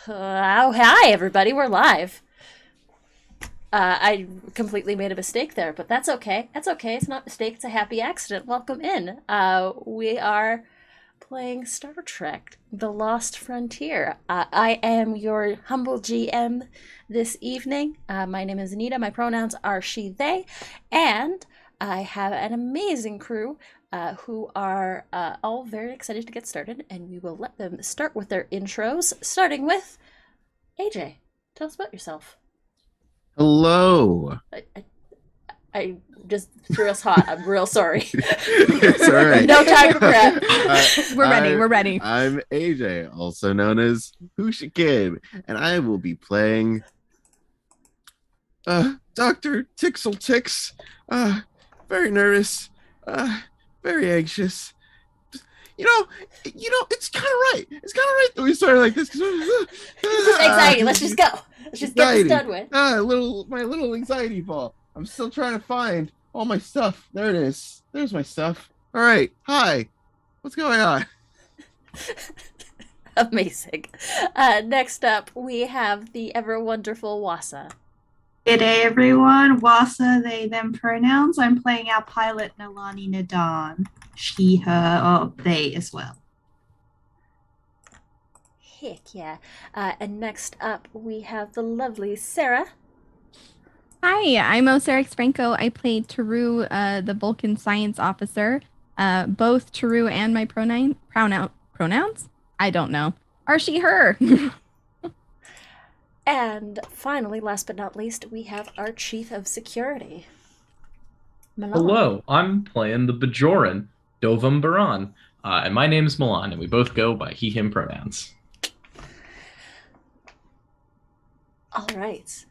Hi, everybody. We're live. I completely made a mistake there, but that's okay. That's okay. It's not a mistake. It's a happy accident. Welcome in. We are playing Star Trek: The Lost Frontier. I am your humble GM this evening. My name is Anita. My pronouns are she, they, and I have an amazing crew who are all very excited to get started, and we will let them start with their intros, starting with AJ. Tell us about yourself. Hello. I just threw us hot. I'm real sorry. It's all right. No time for prep. We're ready. We're ready. I'm AJ, also known as Husha Kid, and I will be playing Dr. Tixel Tix. Very nervous, very anxious. It's kind of right. It's kind of right that we started like this. Just anxiety. Let's just go. Let's just get this done with. My little anxiety ball. I'm still trying to find all my stuff. There it is. There's my stuff. All right. Hi. What's going on? Amazing. Next up, we have the ever wonderful Wasa. Good day, everyone. Wasa, they, them pronouns. I'm playing our pilot, Nalani Nadan. She, her, or they as well. Heck yeah. And next up, we have the lovely Sarah. Hi, I'm Osirix Franco. I play Taru, the Vulcan science officer. Both Taru and my pronouns? I don't know. Are she, her? And finally, last but not least, we have our chief of security. Milan. Hello, I'm playing the Bajoran, Dovam Baran, and my name is Milan, and we both go by he, him pronouns. All right.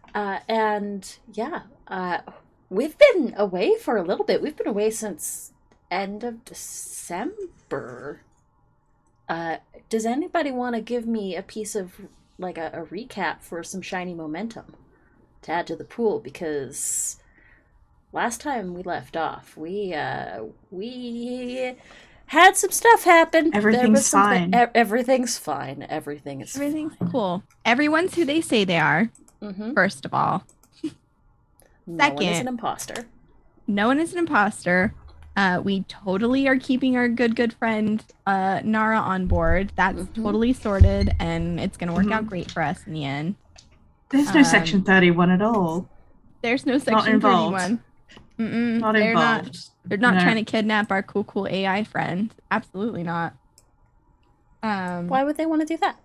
We've been away for a little bit. We've been away since end of December. Does anybody want to give me a piece of, like, a recap for some shiny momentum to add to the pool? Because last time we left off, we had some stuff happen. Everything's fine. Everything's fine. Everything's cool. Everyone's who they say they are. Mm-hmm. First of all. No one is an imposter. No one is an imposter. We totally are keeping our good friend Nara on board. That's totally sorted, and it's going to work out great for us in the end. There's no Section 31 at all. There's no Section 31. Not involved. They're not trying to kidnap our cool AI friend. Absolutely not. Why would they want to do that?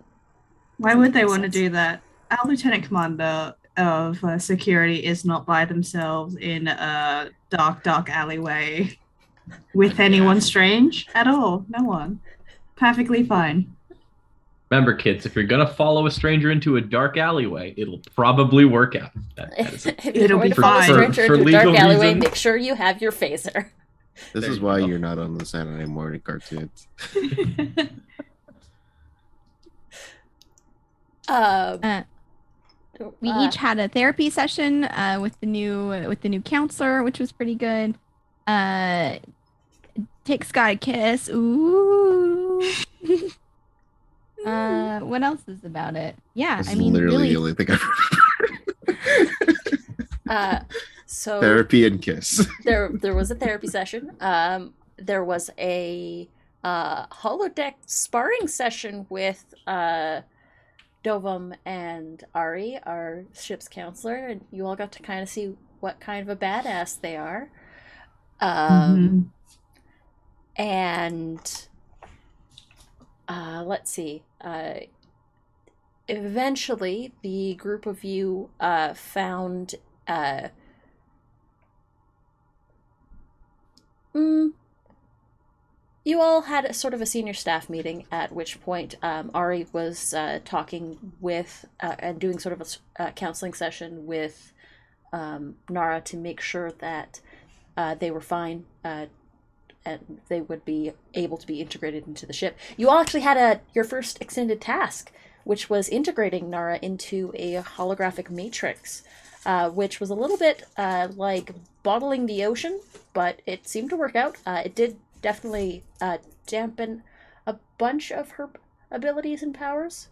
Why would they want to do that? Our Lieutenant Commander of Security is not by themselves in a dark alleyway with anyone strange at all. No one. Perfectly fine. Remember, kids, if you're gonna follow a stranger into a dark alleyway, it'll probably work out. It'll be follow a fine. stranger into a dark alleyway, make sure you have your phaser. This is why you're not on the Saturday morning cartoons. We each had a therapy session with the new counselor, which was pretty good. Tick's got a kiss. Ooh. What else is about it? Yeah, This I is mean, literally really. the only thing I remember. So therapy and kiss. There was a therapy session. There was a holodeck sparring session with Dovam and Ari, our ship's counselor, and you all got to kind of see what kind of a badass they are. And let's see. Eventually, the group of you found you all had a sort of a senior staff meeting, at which point Ari was talking with and doing sort of a counseling session with Nara to make sure that they were fine and they would be able to be integrated into the ship. You all actually had your first extended task, which was integrating Nara into a holographic matrix, which was a little bit like bottling the ocean, but it seemed to work out. It did definitely dampen a bunch of her abilities and powers.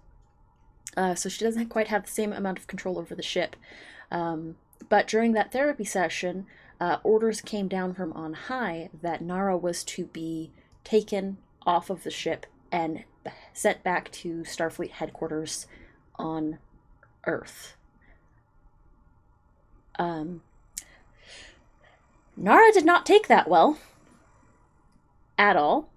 So she doesn't quite have the same amount of control over the ship. But during that therapy session, orders came down from on high that Nara was to be taken off of the ship and sent back to Starfleet headquarters on Earth. Nara did not take that well at all.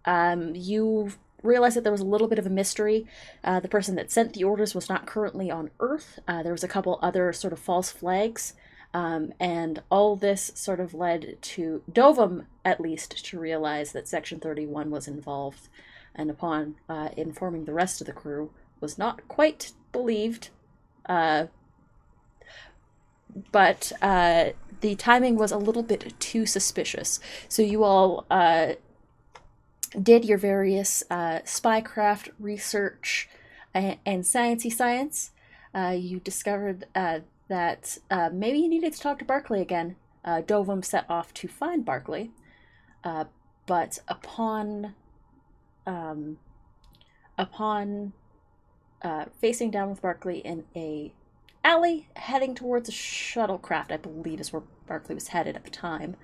You realize that there was a little bit of a mystery. The person that sent the orders was not currently on Earth. There was a couple other sort of false flags. And all this sort of led to Dovum, at least, to realize that Section 31 was involved. And upon informing the rest of the crew, was not quite believed. But the timing was a little bit too suspicious. So you all did your various spycraft research and sciencey science. You discovered that maybe you needed to talk to Barclay again. Dovum set off to find Barclay, but upon facing down with Barclay in a alley heading towards a shuttlecraft, I believe is where Barclay was headed at the time,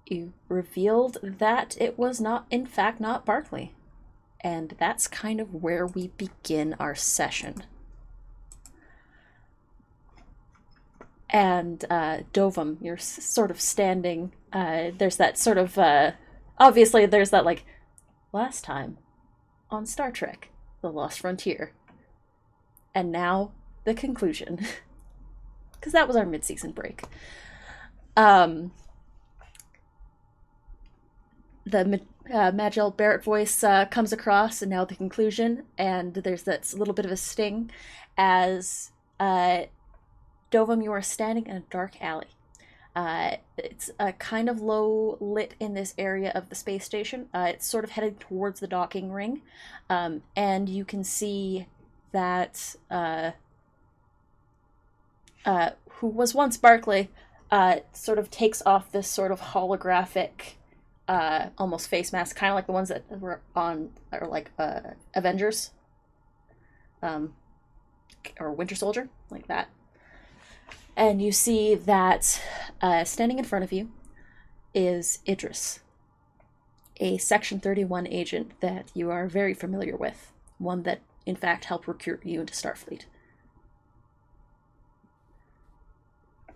you revealed that it was not, in fact, not Barclay. And that's kind of where we begin our session. And Dovum, you're sort of standing, there's that sort of, obviously there's that, like, last time on Star Trek, The Lost Frontier. And now, the conclusion. Because that was our mid-season break. The Magel Barrett voice comes across, and now the conclusion, and there's that little bit of a sting as Dovum, you are standing in a dark alley. It's kind of low lit in this area of the space station. It's sort of headed towards the docking ring, and you can see that who was once Barclay sort of takes off this sort of holographic almost face mask, kind of like the ones that were on, or like Avengers, or Winter Soldier, like that. And you see that standing in front of you is Idris, a Section 31 agent that you are very familiar with, one that, in fact, helped recruit you into Starfleet.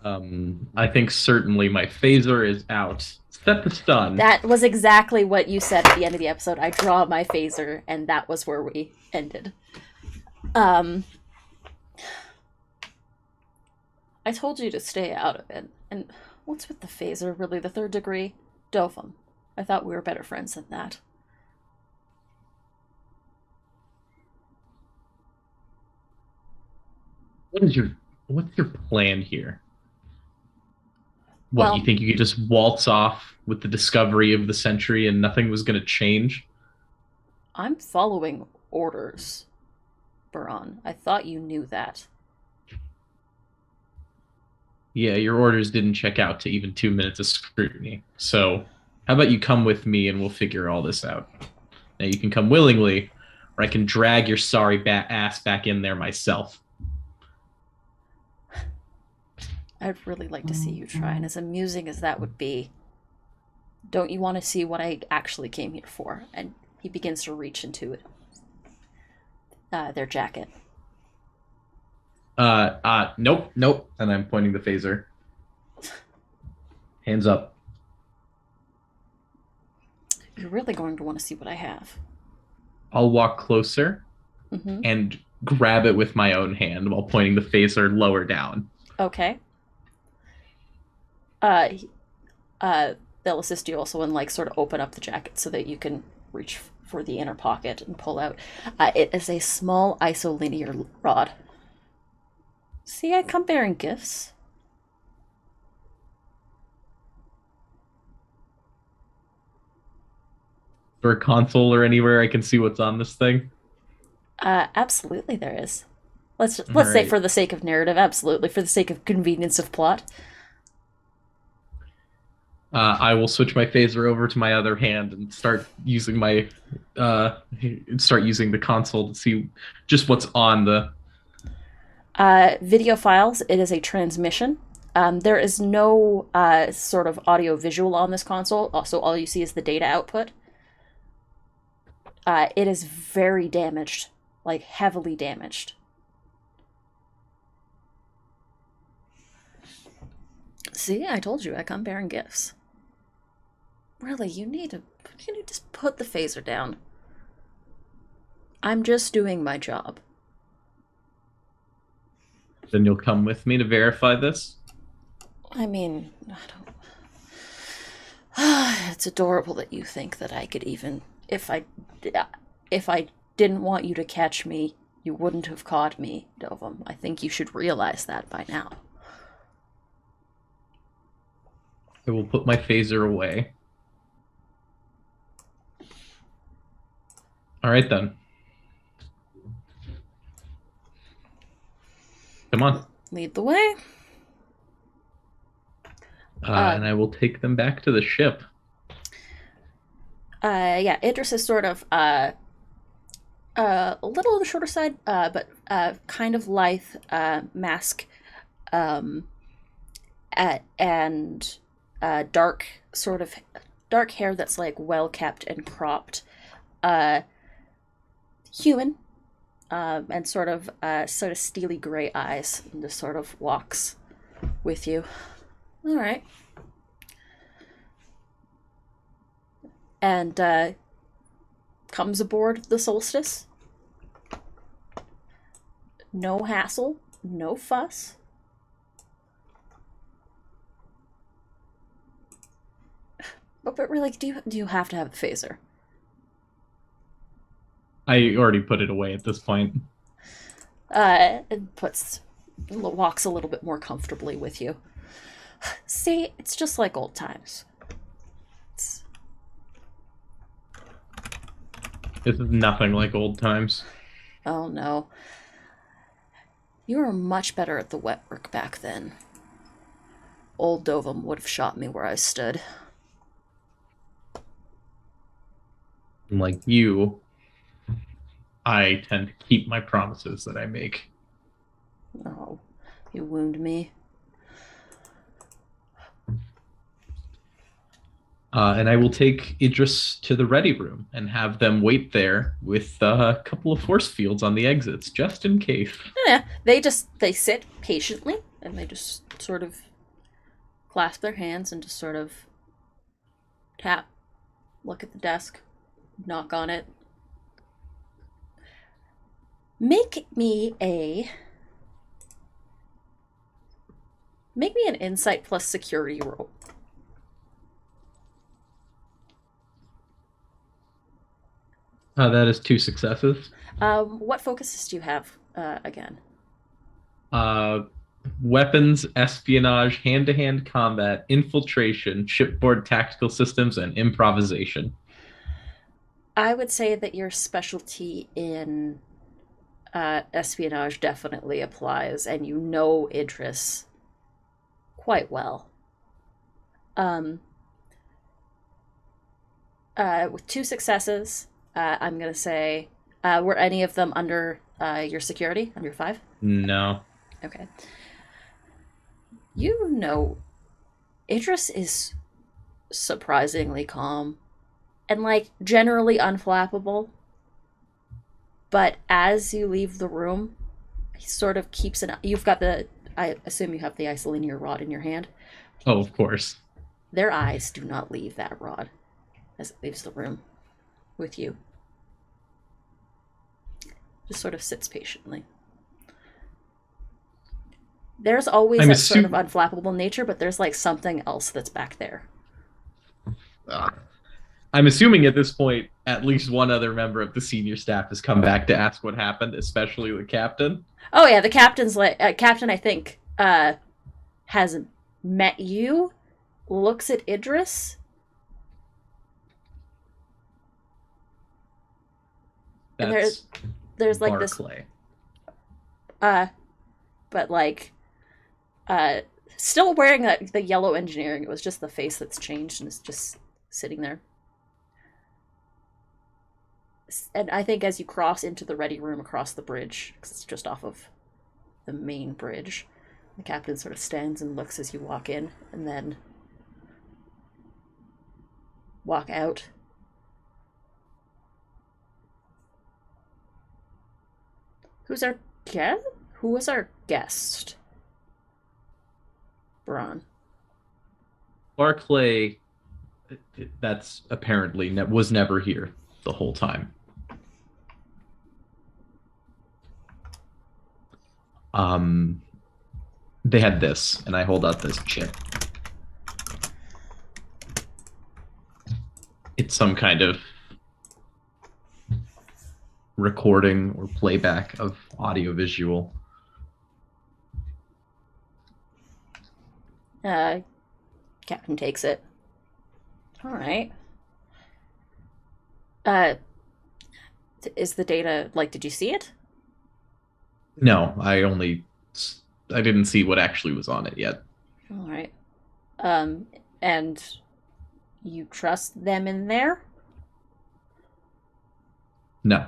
I think certainly my phaser is out. Set the stun. That was exactly what you said at the end of the episode. I draw my phaser, and that was where we ended. I told you to stay out of it. And what's with the phaser, really? The third degree? Dovum. I thought we were better friends than that. What's your plan here? What, Well, you think you could just waltz off with the discovery of the century and nothing was going to change? I'm following orders, Baran. I thought you knew that. Yeah, your orders didn't check out to even 2 minutes of scrutiny. So, how about you come with me and we'll figure all this out? Now, you can come willingly, or I can drag your sorry ass back in there myself. I'd really like to see you try, and as amusing as that would be, don't you want to see what I actually came here for? And he begins to reach into it. Their jacket. Nope. And I'm pointing the phaser. Hands up. You're really going to want to see what I have. I'll walk closer Mm-hmm. and grab it with my own hand while pointing the phaser lower down. Okay. They'll assist you also and like sort of open up the jacket so that you can reach for the inner pocket and pull out. It is a small isolinear rod. See, I come bearing gifts. For a console or anywhere I can see what's on this thing? Absolutely there is. Let's say right. for the sake of narrative, absolutely. For the sake of convenience of plot. I will switch my phaser over to my other hand and start using the console to see just what's on the. Video files. It is a transmission. There is no sort of audio visual on this console. Also, all you see is the data output. It is very damaged, like heavily damaged. See, I told you I come bearing gifts. Really, you need to just put the phaser down. I'm just doing my job. Then you'll come with me to verify this. I mean, I don't. It's adorable that you think that I could even, if I didn't want you to catch me, you wouldn't have caught me, Dovum. I think you should realize that by now. I will put my phaser away. All right, then. Come on. Lead the way. And I will take them back to the ship. Yeah, Idris is sort of a little on the shorter side, but kind of lithe, mask, and dark hair that's like well kept and cropped. Human, and sort of steely gray eyes, and just sort of walks with you. All right. And comes aboard the Solstice. No hassle, no fuss. But really, do you have to have the phaser? I already put it away at this point. And walks a little bit more comfortably with you. See, it's just like old times. This is nothing like old times. Oh no. You were much better at the wet work back then. Old Dovum would have shot me where I stood. Like you, I tend to keep my promises that I make. Oh, you wound me. And I will take Idris to the ready room and have them wait there with a couple of force fields on the exits, just in case. Yeah, they sit patiently, and they just sort of clasp their hands and just sort of tap, look at the desk, knock on it. Make me an insight plus security roll. That is 2 successes. What focuses do you have again? Weapons, espionage, hand-to-hand combat, infiltration, shipboard tactical systems, and improvisation. I would say that your specialty in espionage definitely applies, and you know Idris quite well. With 2 successes, I'm going to say, were any of them under your security, under 5? No. Okay. You know, Idris is surprisingly calm and, like, generally unflappable. But as you leave the room, he sort of keeps you've got I assume you have the isolinear rod in your hand. Oh, of course. Their eyes do not leave that rod as it leaves the room with you. Just sort of sits patiently. There's always that sort of unflappable nature, but there's like something else that's back there. I'm assuming at this point, at least one other member of the senior staff has come back to ask what happened, especially the captain. Oh yeah, the captain's captain, I think, has met you, looks at Idris. That's and there's like Barclay. this but like Still wearing the yellow engineering. It was just the face that's changed and is just sitting there. And I think as you cross into the ready room across the bridge, because it's just off of the main bridge, the captain sort of stands and looks as you walk in, and then walk out. Who's our guest? Who was our guest? Braun. Barclay, that's apparently was never here the whole time. They had this, and I hold out this chip. It's some kind of recording or playback of audiovisual. Captain takes it. All right. Is the data, like, did you see it? No, I didn't see what actually was on it yet. All right. And you trust them in there? No.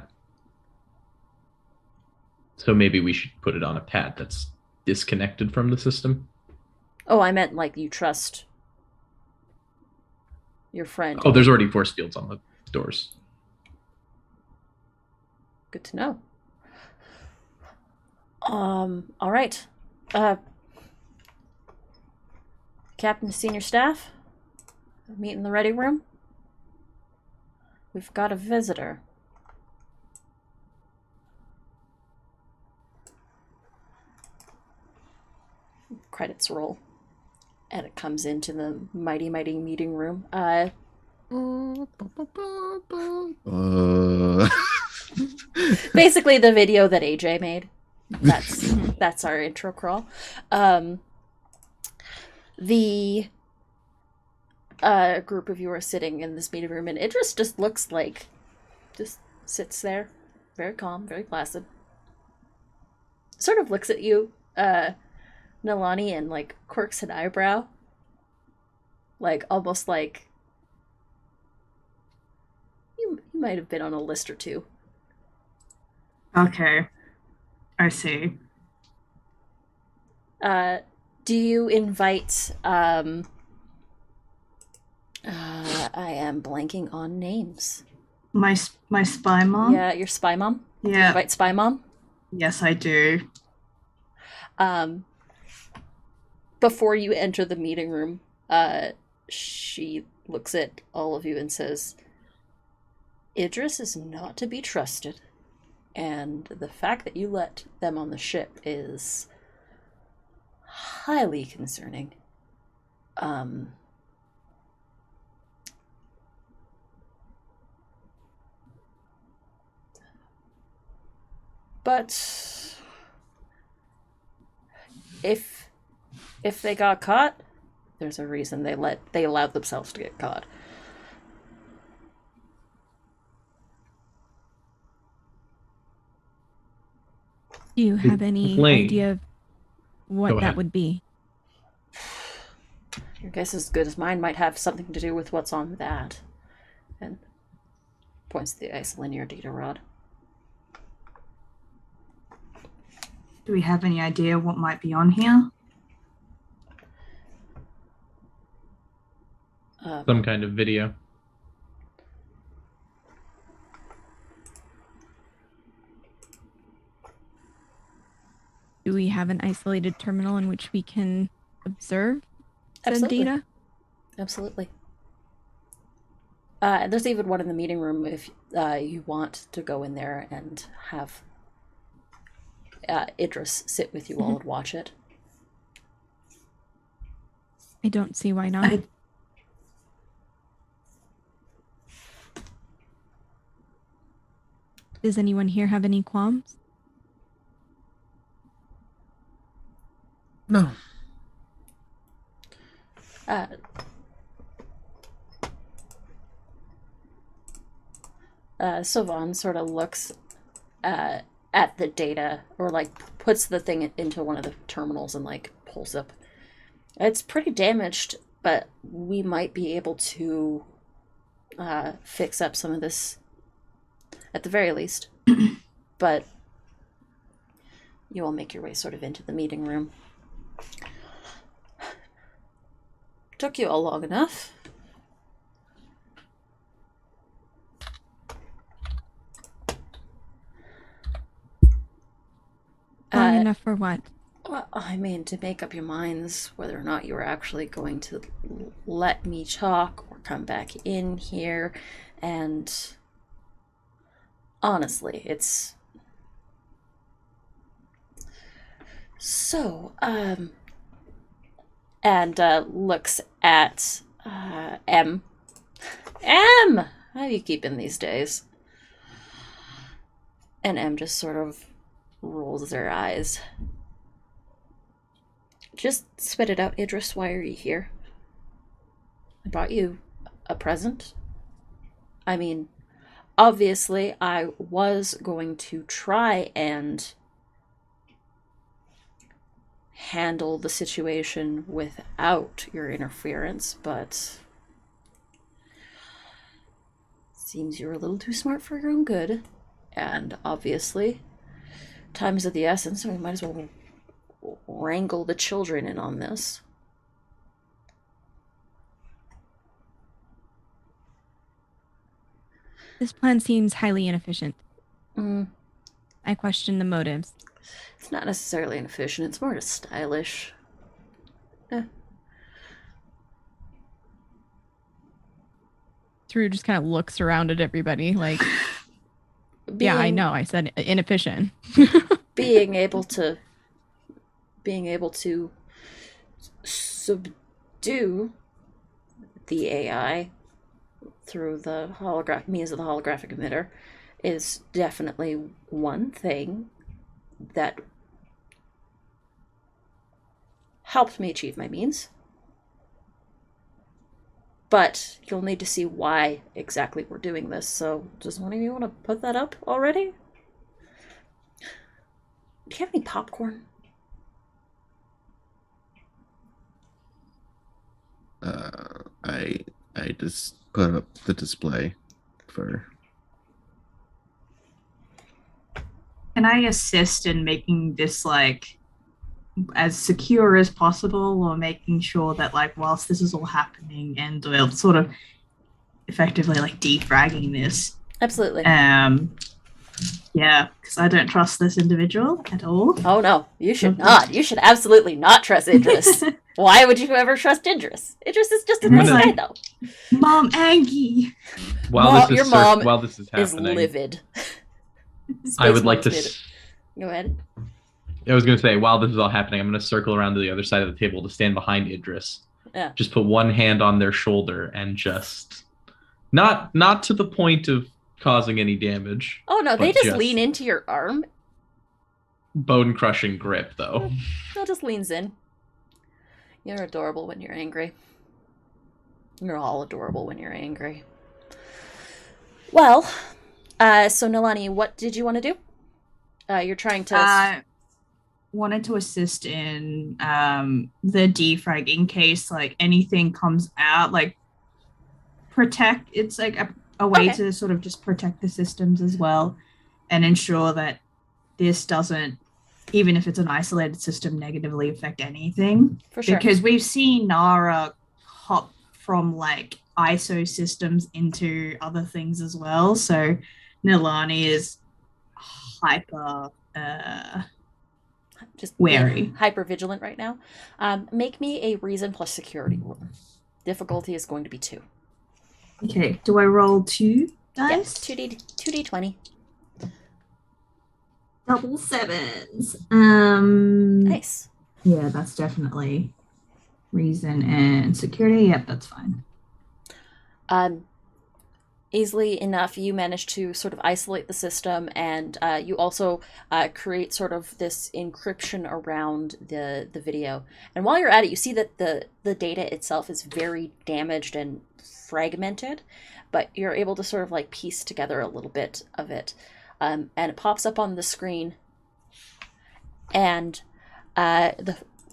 So maybe we should put it on a pad that's disconnected from the system. Oh, I meant like you trust your friend. Oh, there's already force fields on the doors. Good to know. All right. Captain, senior staff, meet in the ready room. We've got a visitor. Credits roll. And it comes into the mighty meeting room. Basically the video that AJ made. That's our intro crawl. The group of you are sitting in this meeting room, and Idris just looks like, just sits there, very calm, very placid. Sort of looks at you, Nalani, and like quirks an eyebrow, like almost like you might have been on a list or two. Okay. I see. Do you invite I am blanking on names. My spy mom? Yeah, your spy mom? Do you Yeah. invite spy mom? Yes, I do. Before you enter the meeting room, she looks at all of you and says, Idris is not to be trusted, and the fact that you let them on the ship is highly concerning. But if they got caught, there's a reason they allowed themselves to get caught. Do you have any Lane. idea of Go what ahead. that would be? Your guess is as good as mine. Might have something to do with what's on that. And points to the isolinear data rod. Do we have any idea what might be on here? Some kind of video. Do we have an isolated terminal in which we can observe the Absolutely. data? Absolutely. There's even one in the meeting room if you want to go in there and have Idris sit with you all and watch it. I don't see why not. I- Does anyone here have any qualms? No. Sylvan sort of looks at the data, or like puts the thing into one of the terminals and like pulls up It's pretty damaged, but we might be able to fix up some of this at the very least. But you all make your way sort of into the meeting room. Took you all long enough. Long enough for what? Well, I mean, to make up your minds whether or not you were actually going to let me talk or come back in here. And honestly, it's... So, and looks at M. M! How are you keeping these days? And M just sort of rolls their eyes. Just spit it out, Idris. Why are you here? I brought you a present. I mean, obviously, I was going to try and handle the situation without your interference, but seems you're a little too smart for your own good. And obviously, time is of the essence, so we might as well wrangle the children in on this. This plan seems highly inefficient. Mm, I question the motives. it's not necessarily inefficient, it's more just stylish. Taru just kind of looks around at everybody like, yeah, I know, I said inefficient. being able to subdue the AI through the means of the holographic emitter is definitely one thing that helped me achieve my means. But you'll need to see why exactly we're doing this. So does one of you want to put that up already? Do you have any popcorn? I just put up the display for. Can I assist in making this like as secure as possible, or making sure that like whilst this is all happening and we're sort of effectively like defragging this? Absolutely. Yeah, because I don't trust this individual at all. Oh no, you should not. You should absolutely not trust Idris. Why would you ever trust Idris? Idris is just a nice guy, though. Mom, Aggie. While your mom this is Is happening, livid. I would like to. Go ahead. I was going to say, while this is all happening, I'm going to circle around to the other side of the table to stand behind Idris. Yeah. Just put one hand on their shoulder and just not to the point of causing any damage. Oh no, they But just lean into your arm. Bone crushing grip, though. No, just leans in. You're adorable when you're angry. You're all adorable when you're angry. Well, so Nilani, what did you want to do? You're trying to... wanted to assist in the defrag in case like anything comes out, like protect. It's like a way to sort of just protect the systems as well and ensure that this doesn't, even if it's an isolated system, negatively affect anything. For sure. Because we've seen Nara hop from like ISO systems into other things as well. So Nilani is hyper just wary. Hyper vigilant right now. Make me a reason plus security roll. Difficulty is going to be 2. Okay, do I roll 2 dice? Yes, 2d20. Double 7s. Nice. Yeah, that's definitely reason and security. Yep, that's fine. Easily enough, you manage to sort of isolate the system, and you also create sort of this encryption around the video. And while you're at it, you see that the data itself is very damaged and fragmented, but you're able to sort of like piece together a little bit of it. And it pops up on the screen, and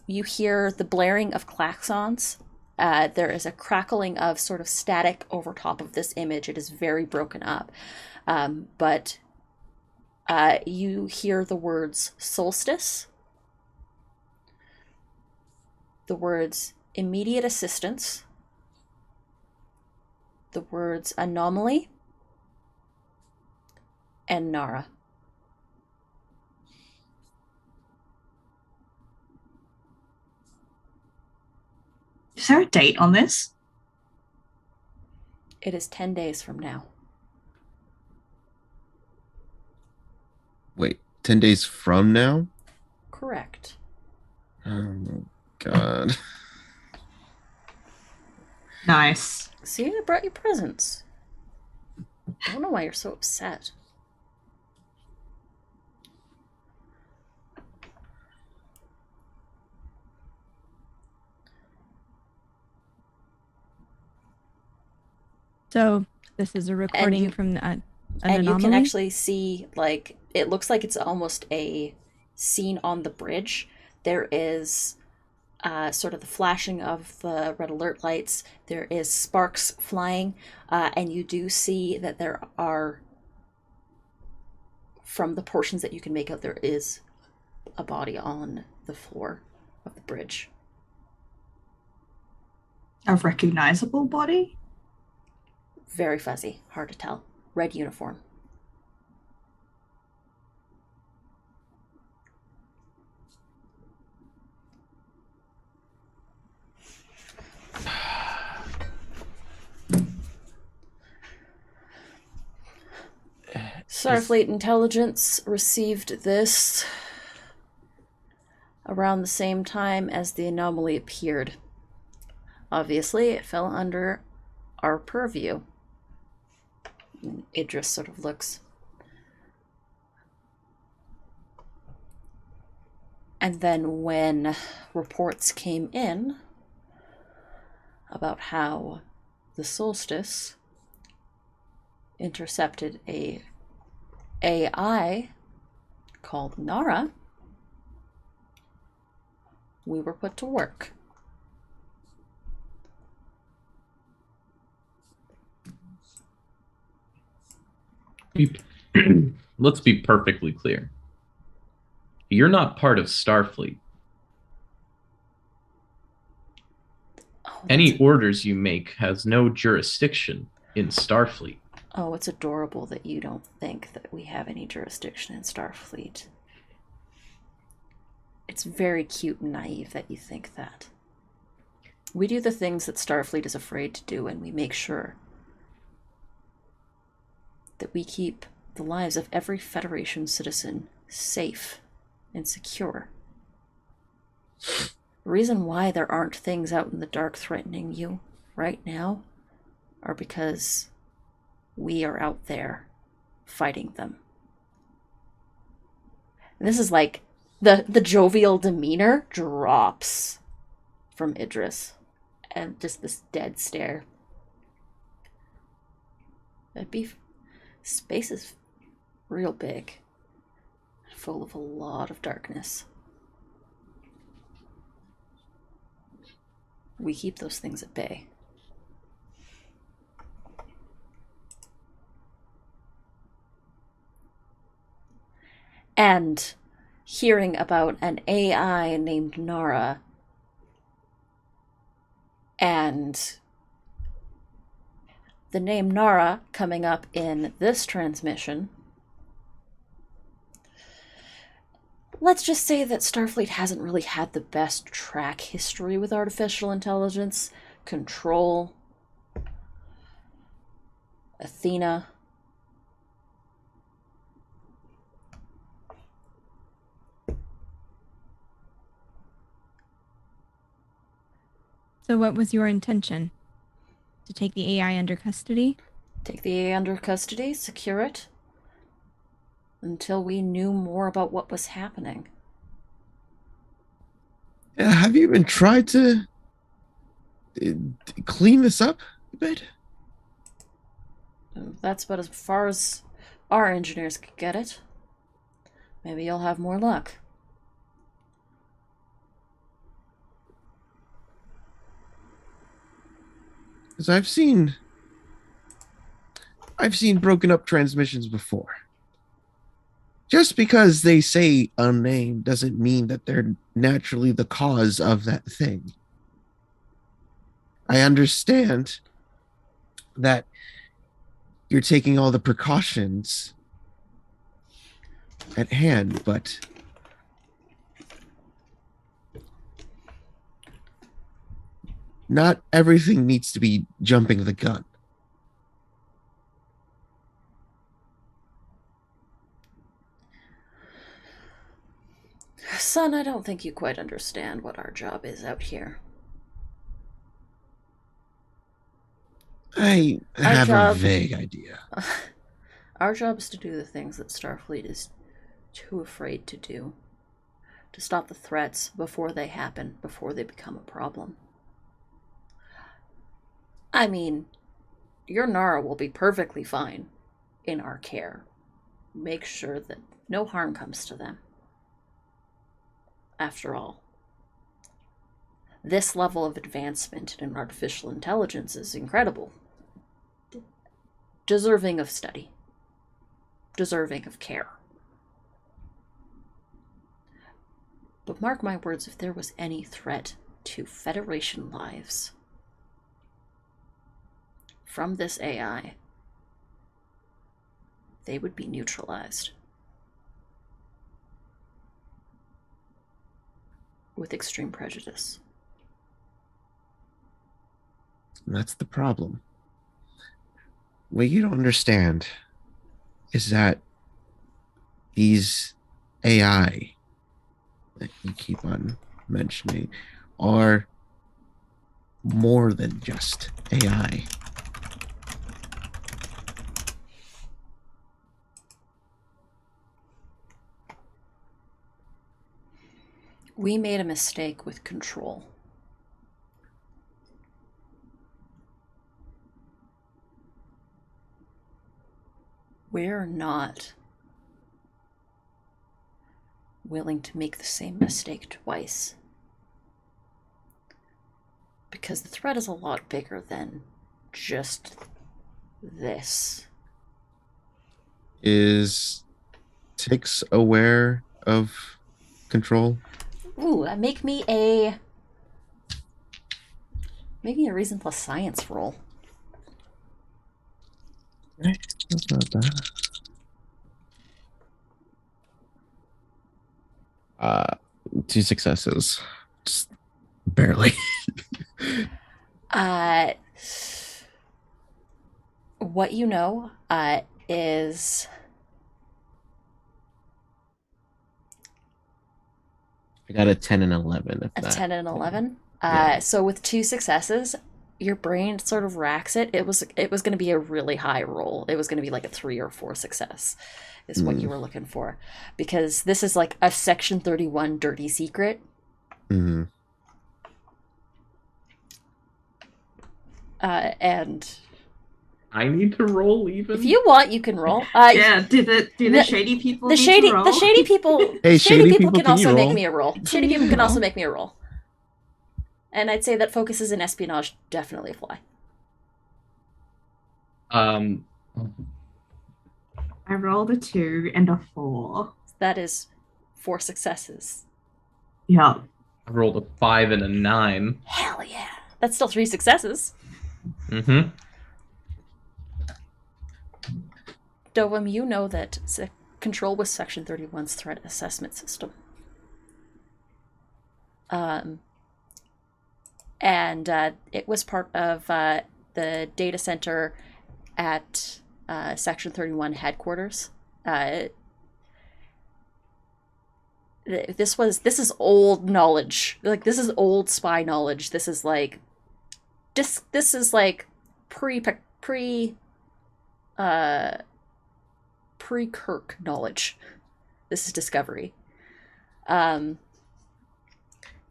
you hear the blaring of klaxons. There is a crackling of sort of static over top of this image. It is very broken up. But you hear the words solstice, the words immediate assistance, the words anomaly, and Nara. Is there a date on this? It is 10 days from now. Wait, 10 days from now? Correct. Oh my god. Nice. See, I brought you presents. I don't know why you're so upset. So this is a recording you- from an And anomaly. you can actually see, like, it looks like it's almost a scene on the bridge. There is sort of the flashing of the red alert lights. There is sparks flying, and you do see that there are, from the portions that you can make out, there is a body on the floor of the bridge. A recognizable body? Very fuzzy, hard to tell. Red uniform. Starfleet intelligence received this around the same time as the anomaly appeared. Obviously, it fell under our purview. Idris sort of looks. And then when reports came in about how the Solstice intercepted a AI called Nara, we were put to work. Let's be perfectly clear. You're not part of Starfleet. Oh, Any that's- orders you make has no jurisdiction in Starfleet. Oh, it's adorable that you don't think that we have any jurisdiction in Starfleet. It's very cute and naive that you think that. We do the things that Starfleet is afraid to do, and we make sure that we keep the lives of every Federation citizen safe and secure. The reason why there aren't things out in the dark threatening you right now are because we are out there fighting them. And this is like the jovial demeanor drops from Idris, and just this dead stare. Space is real big, full of a lot of darkness. We keep those things at bay. And hearing about an AI named Nara and the name Nara coming up in this transmission, let's just say that Starfleet hasn't really had the best track history with artificial intelligence. Control, Athena. So what was your intention? To take the AI under custody? Take the AI under custody, secure it, until we knew more about what was happening. Yeah, have you even tried to clean this up a bit? That's about as far as our engineers could get it. Maybe you'll have more luck. Because I've seen broken up transmissions before. Just because they say unnamed doesn't mean that they're naturally the cause of that thing. I understand that you're taking all the precautions at hand, but not everything needs to be jumping the gun. Son, I don't think you quite understand what our job is out here. I Our have a job- vague idea. Our job is to do the things that Starfleet is too afraid to do. To stop the threats before they happen, before they become a problem. I mean, your Nara will be perfectly fine in our care. Make sure that no harm comes to them. After all, this level of advancement in artificial intelligence is incredible. Deserving of study. Deserving of care. But mark my words, if there was any threat to Federation lives from this AI, they would be neutralized. With extreme prejudice. And that's the problem. What you don't understand is that these AI that you keep on mentioning are more than just AI. We made a mistake with control. We're not willing to make the same mistake twice. Because the threat is a lot bigger than just this. Is Tix aware of control? Ooh, make me a reason plus science roll. That's not bad. 2 successes. Just barely. What you know is I got a 10 and 11. If a that. 10 and 11. Yeah. So with 2 successes, your brain sort of racks it. It was going to be a really high roll. It was going to be like a 3 or 4 success is what you were looking for. Because this is like a Section 31 dirty secret. Mm-hmm. And I need to roll even. if you want, you can roll. Yeah, do the the- shady people The need shady, to roll? the shady people, Hey, shady shady people people, can can you also make roll? me a roll. Shady people can also make me a roll. And I'd say that focuses in espionage definitely apply. I rolled a 2 and a 4. That is 4 successes. Yeah. I rolled a 5 and a 9. Hell yeah. That's still 3 successes. Mm-hmm. Dovum, you know that Control was Section 31's threat assessment system. And it was part of the data center at Section 31 headquarters. This is old knowledge. Like, this is old spy knowledge. This is like pre-Kirk knowledge. This is Discovery.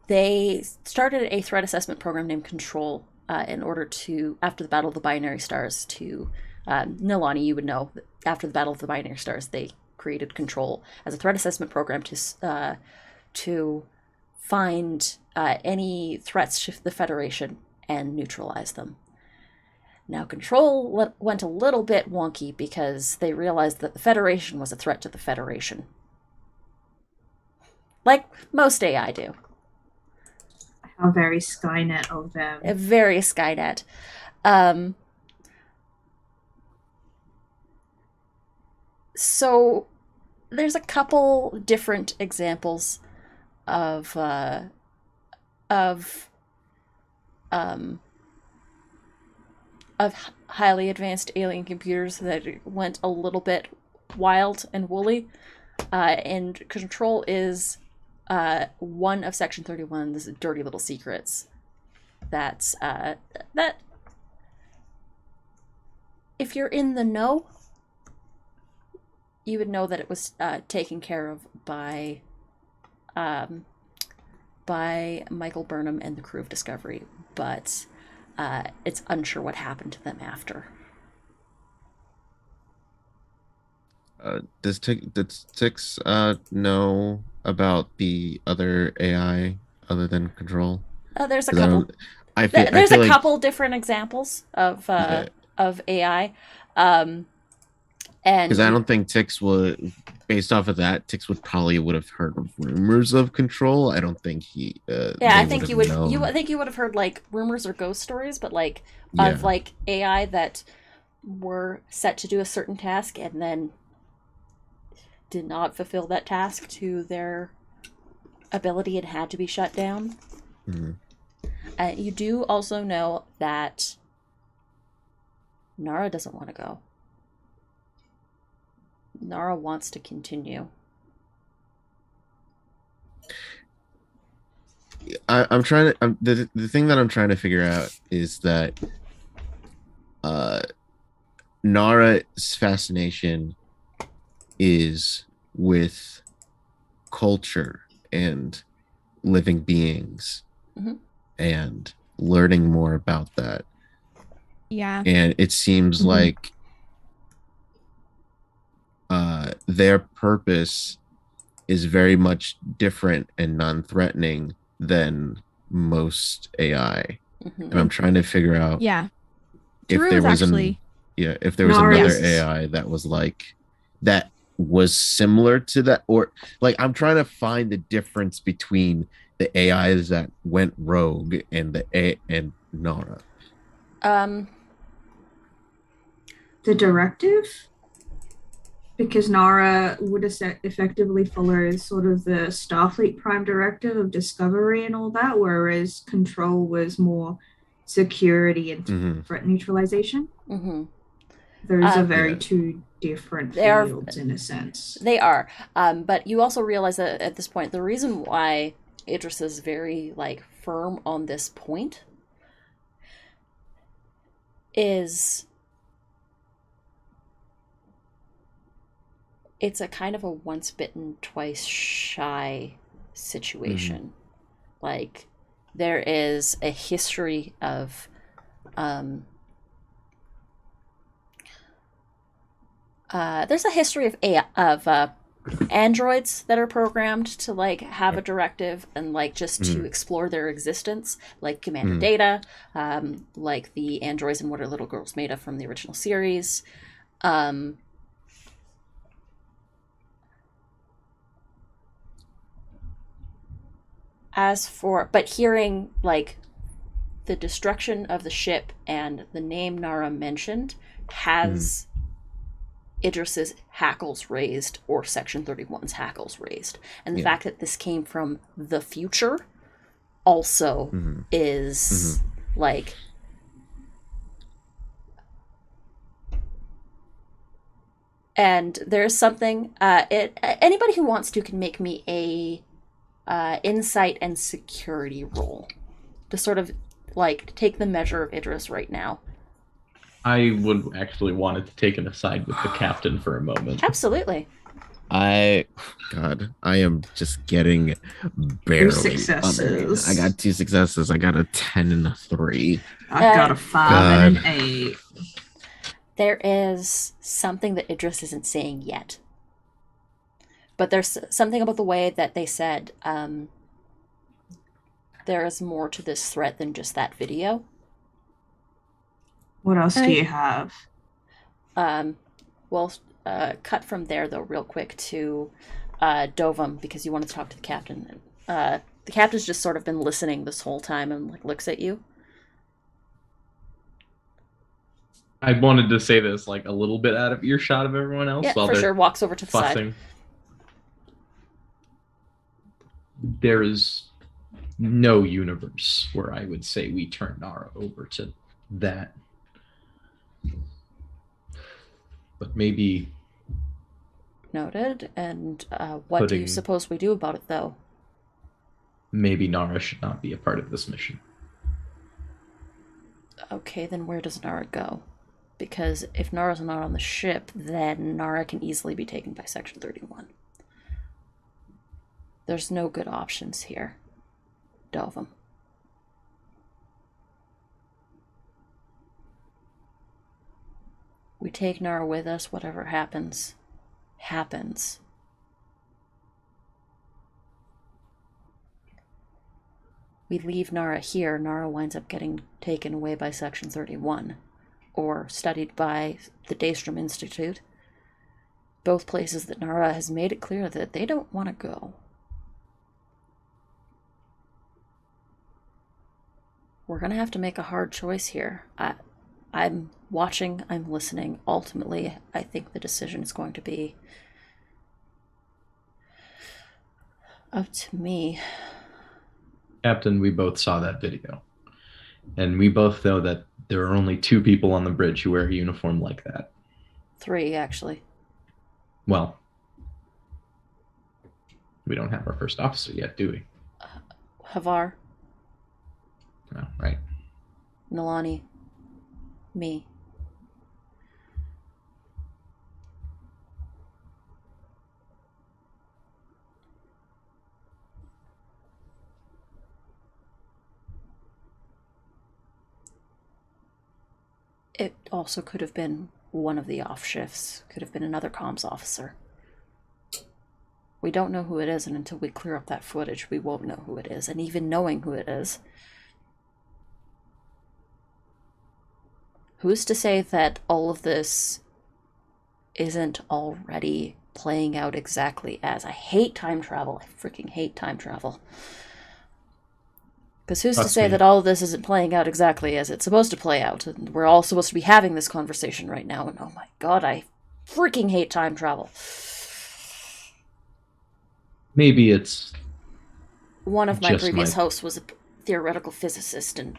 They started a threat assessment program named Control in order to, after the Battle of the Binary Stars, to Nilani, you would know, after the Battle of the Binary Stars, they created Control as a threat assessment program to find any threats to the Federation and neutralize them. Now, Control went a little bit wonky because they realized that the Federation was a threat to the Federation. Like most AI do. How very Skynet of them. A very Skynet. So there's a couple different examples of highly advanced alien computers that went a little bit wild and woolly. And Control is one of Section 31's dirty little secrets. That if you're in the know, you would know that it was taken care of by Michael Burnham and the crew of Discovery, but it's unsure what happened to them after. Does Tix know about the other AI other than Control? There's a 'Cause couple. I feel, There's I feel a like, couple different examples of Yeah. of AI, and because I don't think Tix would, based off of that, Tix would have heard of rumors of Control. I don't think he. yeah, they I think you would. known. I think you would have heard like rumors or ghost stories, but like Yeah. of like AI that were set to do a certain task and then did not fulfill that task to their ability and had to be shut down. Mhm. You do also know that Nara doesn't want to go. Nara wants to continue. I'm trying to. The thing that I'm trying to figure out is that Nara's fascination is with culture and living beings Mhm. and learning more about that. Yeah. And it seems Mhm. like their purpose is very much different and non-threatening than most AI. Mhm. And I'm trying to figure out Yeah. if Drew there is was actually if there was Nara's- another AI that was like that was similar to that, or like I'm trying to find the difference between the AIs that went rogue and and Nara. The directive? Because Nara would effectively follow sort of the Starfleet Prime Directive of Discovery and all that, whereas Control was more security and Mhm. threat neutralization. Mhm. Those are very Yeah. two different They are- fields in a sense. They are. But you also realize that at this point, the reason why Idris is very like firm on this point is it's a kind of a once bitten, twice shy situation. Like there is a history of there's a history of androids that are programmed to like have a directive and like just to explore their existence, like Commander Data, like the androids in What Are Little Girls Made Of from the original series. But hearing like the destruction of the ship and the name Nara mentioned has Idris's hackles raised, or Section 31's hackles raised. And the fact that this came from the future also is like and there's something anybody who wants to can make me a insight and security roll to sort of like take the measure of Idris right now. I would actually wanted to take an aside with the captain for a moment. Absolutely. I am just getting barely. successes. I got 2 successes. I got a 10 and a 3. I've got a 5 and an 8. There is something that Idris isn't saying yet. But there's something about the way that they said there is more to this threat than just that video. What else do I- you have? Well, cut from there though, real quick to Dovum because you wanted to talk to the captain. The captain's just sort of been listening this whole time and like looks at you. I wanted to say this like a little bit out of earshot of everyone else Yeah, while for they're sure. Walks over to the side. fussing. There is no universe where I would say we turn Nara over to that. But maybe Noted. And what do you Putting- suppose we do about it though? maybe Nara should not be a part of this mission. Okay, then where does Nara go? Because if Nara's not on the ship, then Nara can easily be taken by Section 31. There's no good options here. Dovum. We take Nara with us, whatever happens, happens. We leave Nara here, Nara winds up getting taken away by Section 31, or studied by the Daystrom Institute. Both places that Nara has made it clear that they don't want to go. We're going to have to make a hard choice here. I'm watching, I'm listening. Ultimately, I think the decision is going to be up to me. Captain, we both saw that video. And we both know that there are only 2 people on the bridge who wear a uniform like that. 3, actually. Well, we don't have our first officer yet, do we? Havar, No, right. Nalani, me. It also could have been one of the off shifts, could have been another comms officer. We don't know who it is, and until we clear up that footage, we won't know who it is. And even knowing who it is, who's to say that all of this isn't already playing out exactly as? I hate time travel. I freaking hate time travel. Because who's to Trust say me. that all of this isn't playing out exactly as it's supposed to play out? And we're all supposed to be having this conversation right now, and oh my god, I freaking hate time travel. Maybe it's One of my Just previous my- hosts was a theoretical physicist, and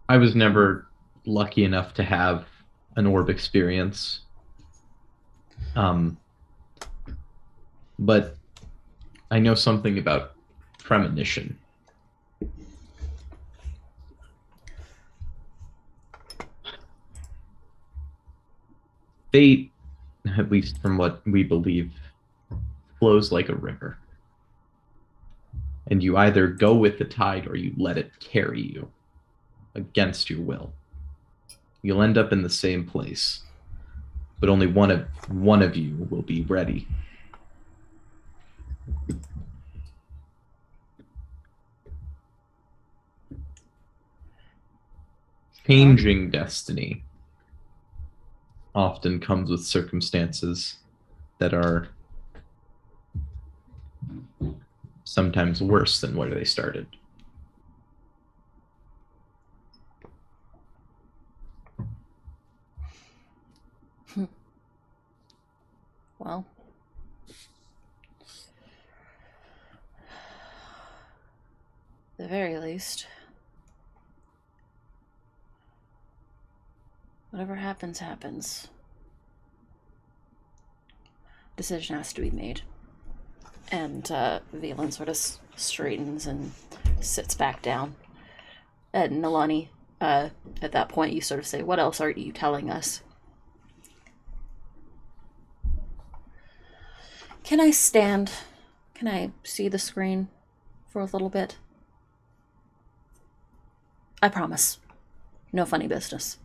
I was never lucky enough to have an orb experience. But I know something about premonition. Fate, at least from what we believe, flows like a river. And you either go with the tide or you let it carry you against your will. You'll end up in the same place, but only one of you will be ready. Changing destiny often comes with circumstances that are sometimes worse than where they started. well, at the very least, whatever happens, happens. Decision has to be made. And Valen sort of straightens and sits back down. And Nalani, at that point, you sort of say, "What else are you telling us?" Can I stand? Can I see the screen for a little bit? I promise. No funny business.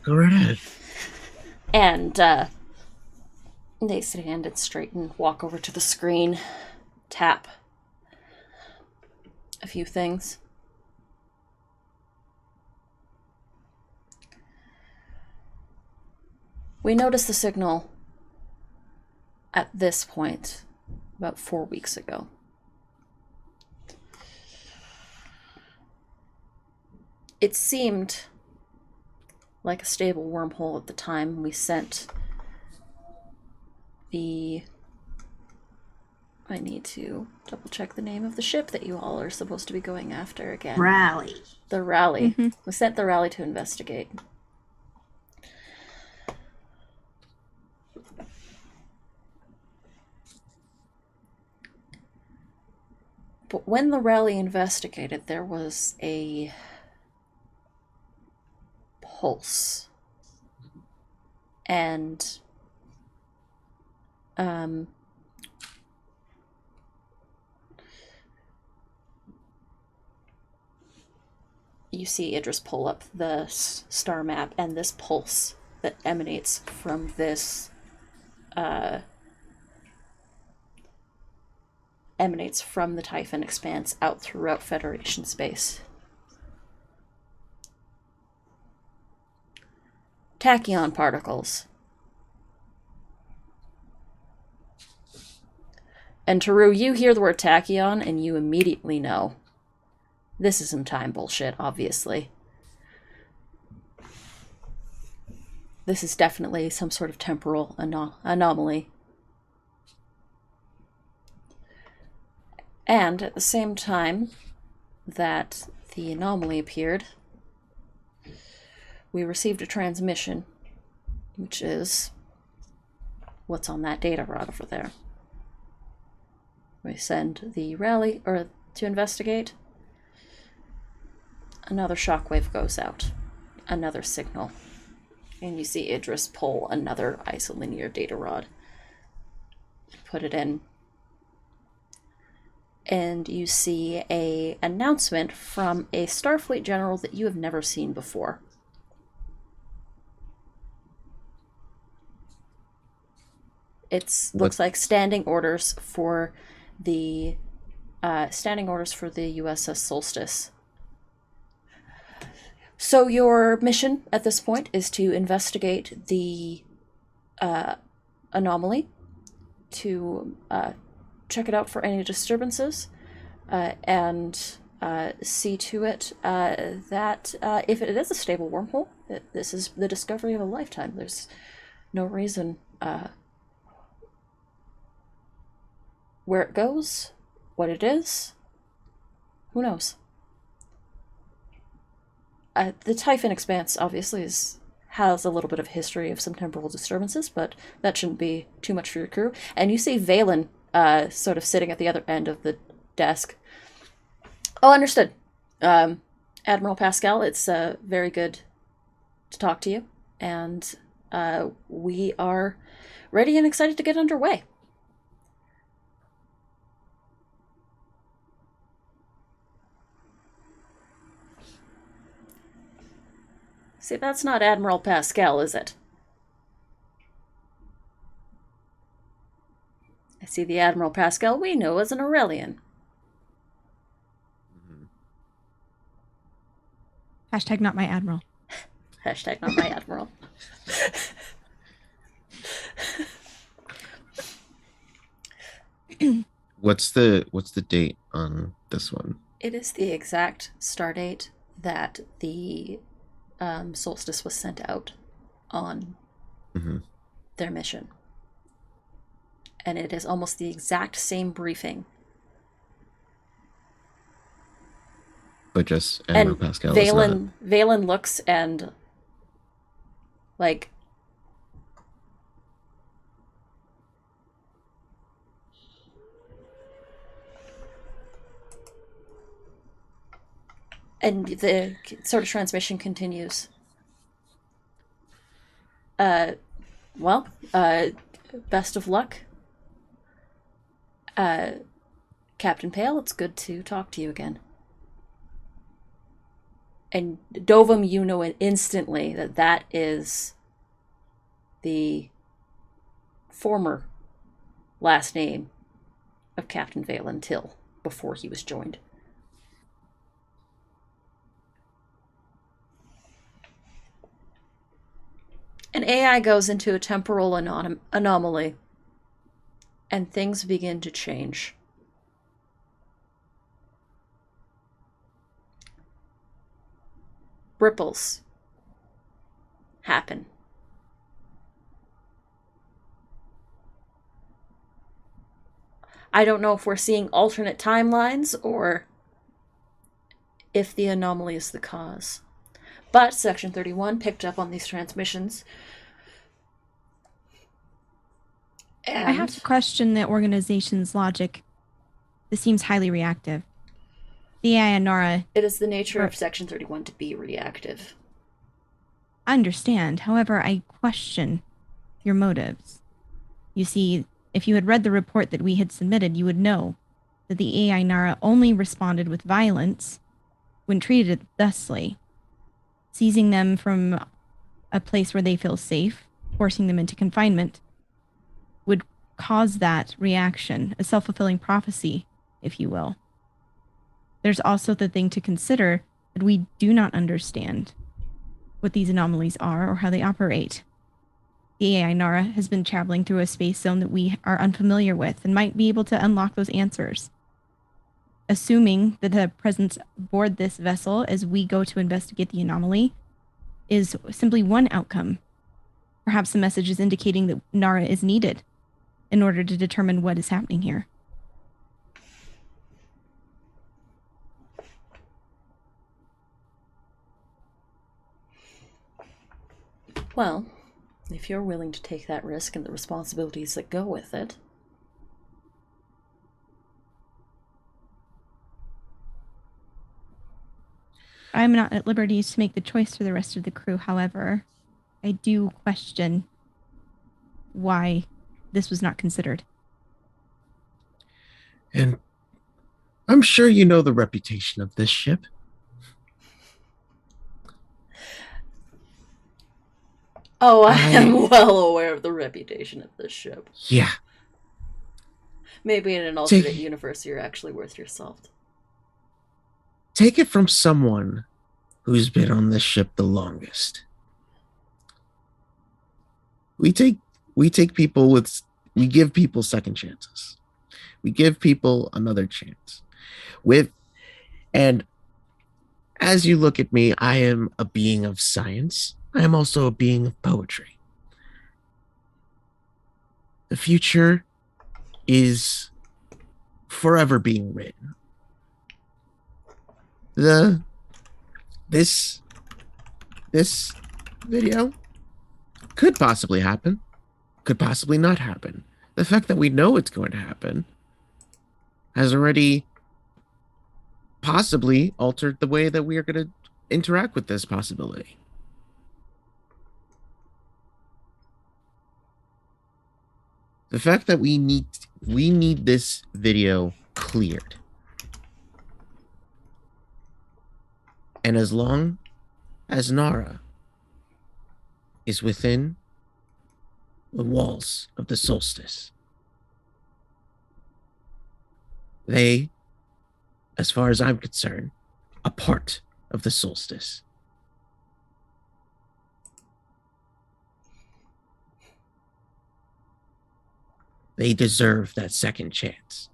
Go right ahead. And They stand it straight and walk over to the screen, tap a few things. We noticed the signal at this point about 4 weeks ago. It seemed like a stable wormhole at the time. We sent the... I need to double check the name of the ship that you all are supposed to be going after again. Rally. The Rally. Mhm. We sent the Rally to investigate. But when the Rally investigated, there was a pulse. And you see Idris pull up the star map, and this pulse that emanates from this emanates from the Typhon Expanse out throughout Federation space. Tachyon particles. And Taru, you hear the word tachyon and you immediately know. This is some time bullshit, obviously. This is definitely some sort of temporal anomaly. And at the same time that the anomaly appeared, we received a transmission, which is what's on that data rod over there. We send the Rally to investigate. Another shockwave goes out. Another signal. And you see Idris pull another isolinear data rod. Put it in. And you see an announcement from a Starfleet general that you have never seen before. Looks like standing orders for the USS Solstice. So your mission at this point is to investigate the anomaly, to check it out for any disturbances, and see to it that if it is a stable wormhole, this is the discovery of a lifetime. There's no reason where it goes, what it is, who knows? The Typhon Expanse obviously has a little bit of history of some temporal disturbances, but that shouldn't be too much for your crew. And you see Valen sort of sitting at the other end of the desk. Oh, understood. Admiral Pascal, it's very good to talk to you, and we are ready and excited to get underway. See, that's not Admiral Pascal, is it? I see the Admiral Pascal we know as an Aurelian. Hashtag not my admiral. Hashtag not my Admiral. What's the date on this one? It is the exact star date that the Solstice was sent out on their mission. And it is almost the exact same briefing. But just Admiral And Pascal is not. Valen looks and like and the sort of transmission continues. Well, best of luck. Captain Pale, it's good to talk to you again. And Dovum, you know it instantly that is the former last name of Captain Valen Till before he was joined. An AI goes into a temporal anomaly, and things begin to change. Ripples happen. I don't know if we're seeing alternate timelines or if the anomaly is the cause. But Section 31 picked up on these transmissions. And I have to question the organization's logic. This seems highly reactive. The AI and Nora it is the nature of Section 31 to be reactive. understand. However, I question your motives. You see, if you had read the report that we had submitted, you would know that the AI Nara only responded with violence when treated thusly, seizing them from a place where they feel safe, forcing them into confinement, would cause that reaction, a self-fulfilling prophecy, if you will. There's also the thing to consider that we do not understand what these anomalies are or how they operate. The AI Nara has been traveling through a space zone that we are unfamiliar with and might be able to unlock those answers. Assuming that the presence aboard this vessel as we go to investigate the anomaly is simply one outcome. Perhaps the message is indicating that Nara is needed in order to determine what is happening here. Well, if you're willing to take that risk and the responsibilities that go with it. I'm not at liberty to make the choice for the rest of the crew, however. I do question why this was not considered. And I'm sure you know the reputation of this ship. Oh, I am well aware of the reputation of this ship. Yeah. Maybe in an alternate universe, you're actually worth your salt. Take it from someone who's been on this ship the longest. We give people second chances. We give people another chance. And as you look at me, I am a being of science. I am also a being of poetry. The future is forever being written. This video could possibly happen, could possibly not happen. The fact that we know it's going to happen has already possibly altered the way that we are going to interact with this possibility. The fact that we need this video cleared. And as long as Nara is within the walls of the solstice, they, as far as I'm concerned, a part of the solstice. They deserve that second chance.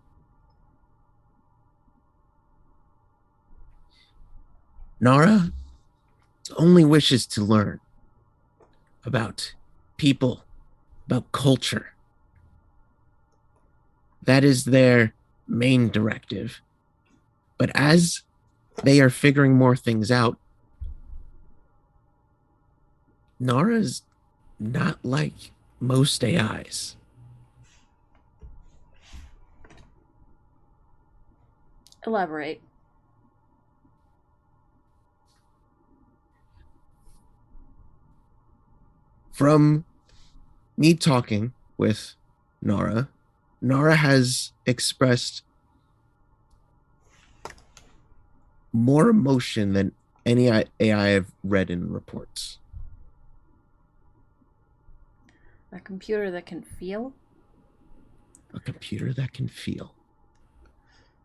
Nara only wishes to learn about people, about culture. That is their main directive. But as they are figuring more things out, Nara's not like most AIs. Elaborate. From me talking with Nara, Nara has expressed more emotion than any AI I've read in reports. A computer that can feel? A computer that can feel.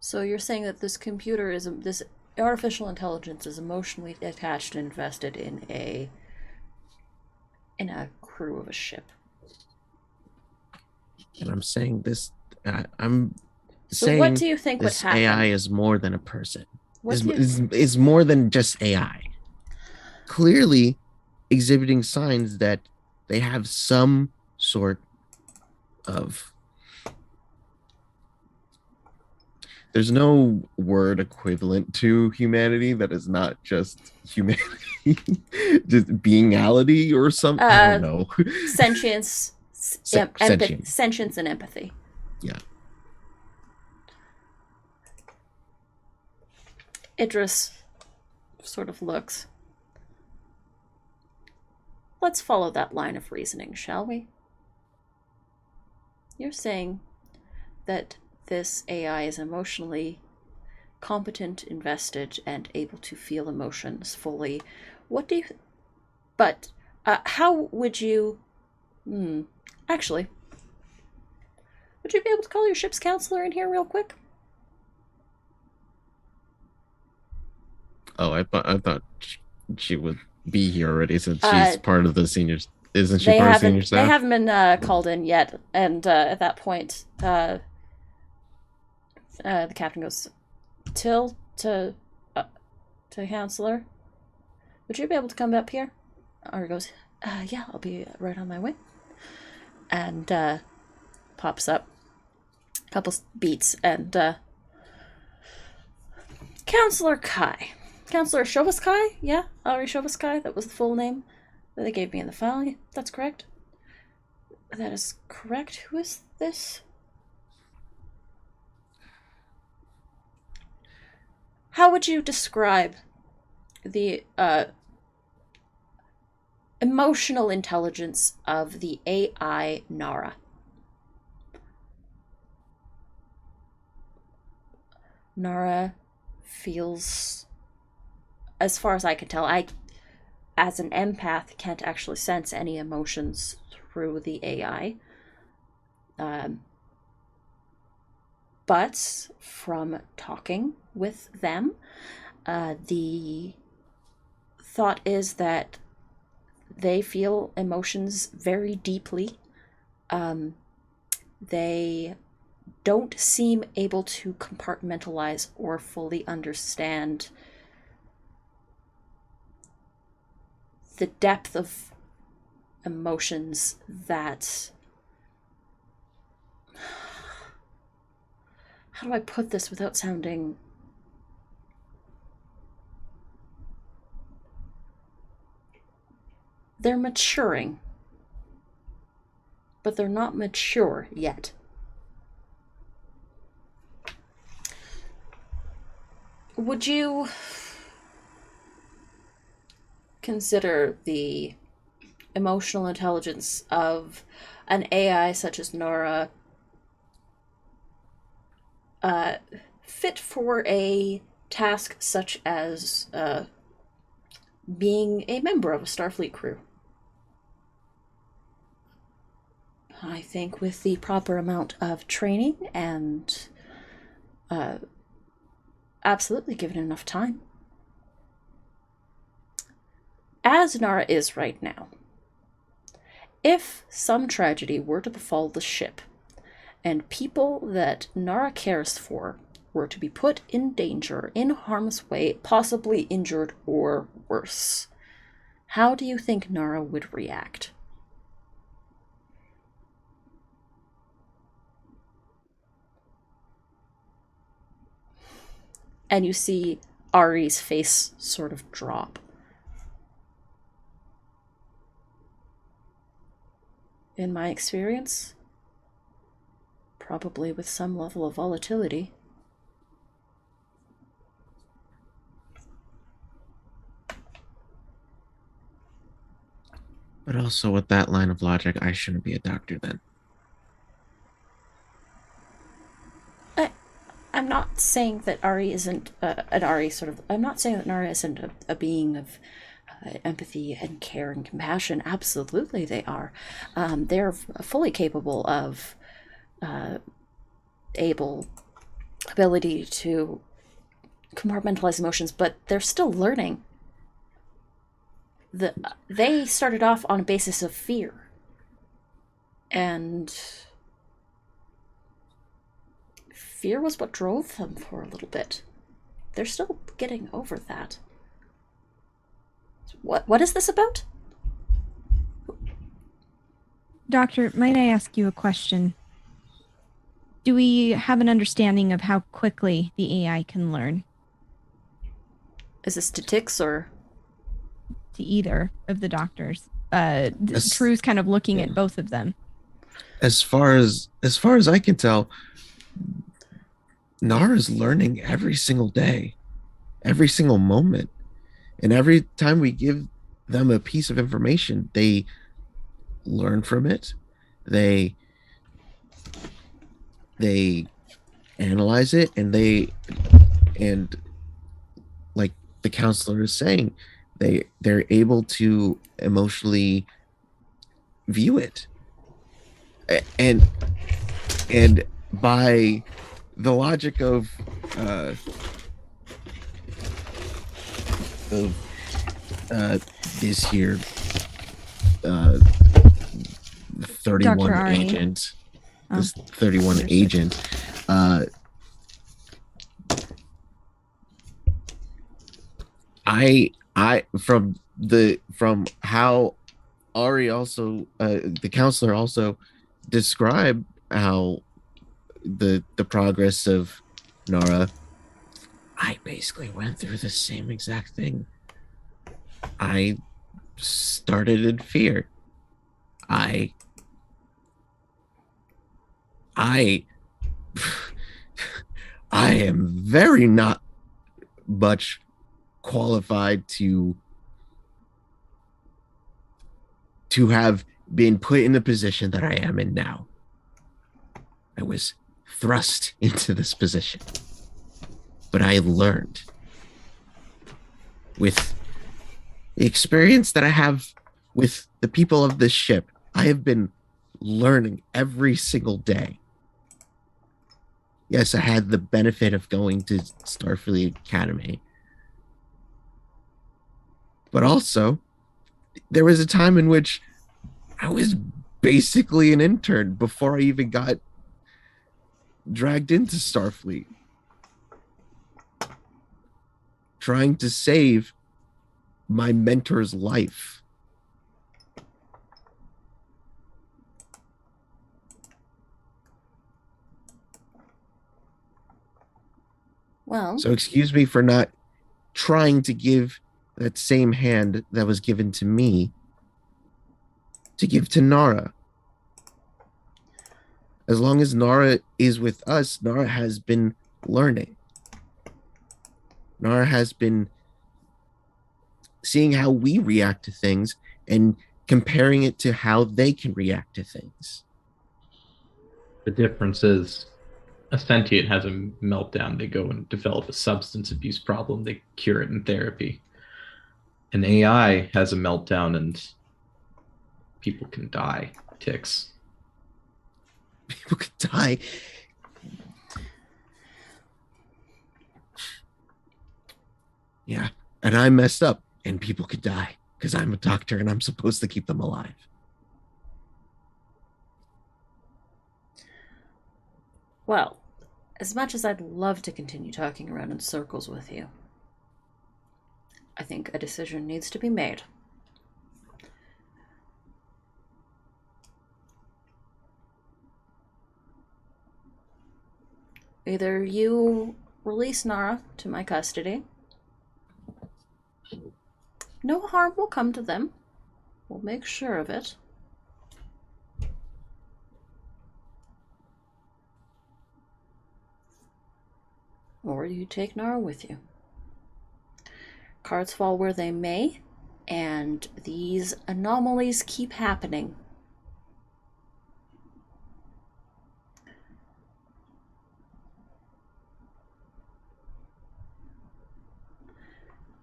So you're saying that this computer is this artificial intelligence is emotionally attached and invested in a crew of a ship. And I'm saying this. I'm So saying what do you think would this happen? AI is more than a person. What do you- Is more than just AI. Clearly exhibiting signs that they have some sort of. There's no word equivalent to humanity that is not just humanity, just beingality or something. I don't know. Sentience, Sentience. sentience and empathy. Yeah. Idris sort of looks. Let's follow that line of reasoning, shall we? You're saying that this AI is emotionally competent, invested, and able to feel emotions fully. What do you... But how would you... Actually, would you be able to call your ship's counselor in here real quick? Oh, I thought she would be here already since she's part of the seniors. Isn't she part of senior staff? They haven't been called in yet, and at that point, the captain goes, "Till to counselor, would you be able to come up here?" Ari goes, "Yeah, I'll be right on my way," and pops up, a couple beats, and Counselor Kai. Counselor Shovas Kai? Yeah, Ari Shovas Kai. That was the full name that they gave me in the file. Yeah, that's correct. That is correct. Who is this? How would you describe the emotional intelligence of the AI Nara? Nara feels, as far as I can tell, I, as an empath, can't actually sense any emotions through the AI. But from talking with them, the thought is that they feel emotions very deeply. They don't seem able to compartmentalize or fully understand the depth of emotions that... How do I put this without sounding... They're maturing, but they're not mature yet. Would you consider the emotional intelligence of an AI such as Nora fit for a task such as being a member of a Starfleet crew? I think with the proper amount of training and absolutely given enough time. As Nara is right now, if some tragedy were to befall the ship, and people that Nara cares for were to be put in danger, in harm's way, possibly injured or worse, how do you think Nara would react? And you see Ari's face sort of drop. In my experience, probably with some level of volatility. But also with that line of logic, I shouldn't be a doctor then. I'm not saying that Ari isn't an Ari sort of... I'm not saying that Nara isn't a being of empathy and care and compassion. Absolutely, they are. They're fully capable of ability to compartmentalize emotions, but they're still learning. They started off on a basis of fear, and fear was what drove them for a little bit. They're still getting over that. What is this about? Doctor, might I ask you a question? Do we have an understanding of how quickly the AI can learn? Is this to Tix or? To either of the doctors. Yes. True's kind of looking Yeah. at both of them. As far as I can tell, Nara's learning every single day, every single moment. And every time we give them a piece of information, they learn from it. They analyze it, and like the counselor is saying, they're able to emotionally view it. And by the logic of this here 31 Dr. Ari. agent, Oh, this 31 understood. agent, I from how Ari also the counselor also described how the progress of Nara, I basically went through the same exact thing. I started in fear. I I am very not much qualified to have been put in the position that I am in now. I was thrust into this position, but I learned with the experience that I have with the people of this ship. I have been learning every single day. Yes, I had the benefit of going to Starfleet Academy, but also there was a time in which I was basically an intern before I even got dragged into Starfleet, trying to save my mentor's life. Well, So excuse me for not trying to give that same hand that was given to me to give to Nara. As long as Nara is with us, Nara has been learning. Nara has been seeing how we react to things and comparing it to how they can react to things. The difference is a sentient has a meltdown, they go and develop a substance abuse problem, they cure it in therapy. An AI has a meltdown and people can die. Ticks. People could die. Yeah, and I messed up, and people could die because I'm a doctor and I'm supposed to keep them alive. well, as much as I'd love to continue talking around in circles with you, I think a decision needs to be made. Either you release Nara to my custody. No harm will come to them. We'll make sure of it. Or you take Nara with you. Cards fall where they may, and these anomalies keep happening.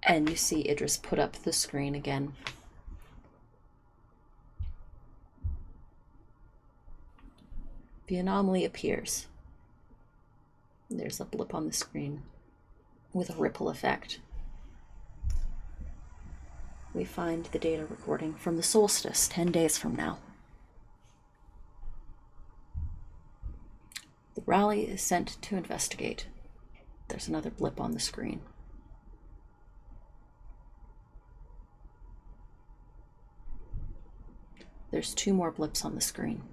And you see Idris put up the screen again. The anomaly appears. There's a blip on the screen with a ripple effect. We find the data recording from the solstice 10 days from now. The rally is sent to investigate. There's another blip on the screen. There's 2 more blips on the screen.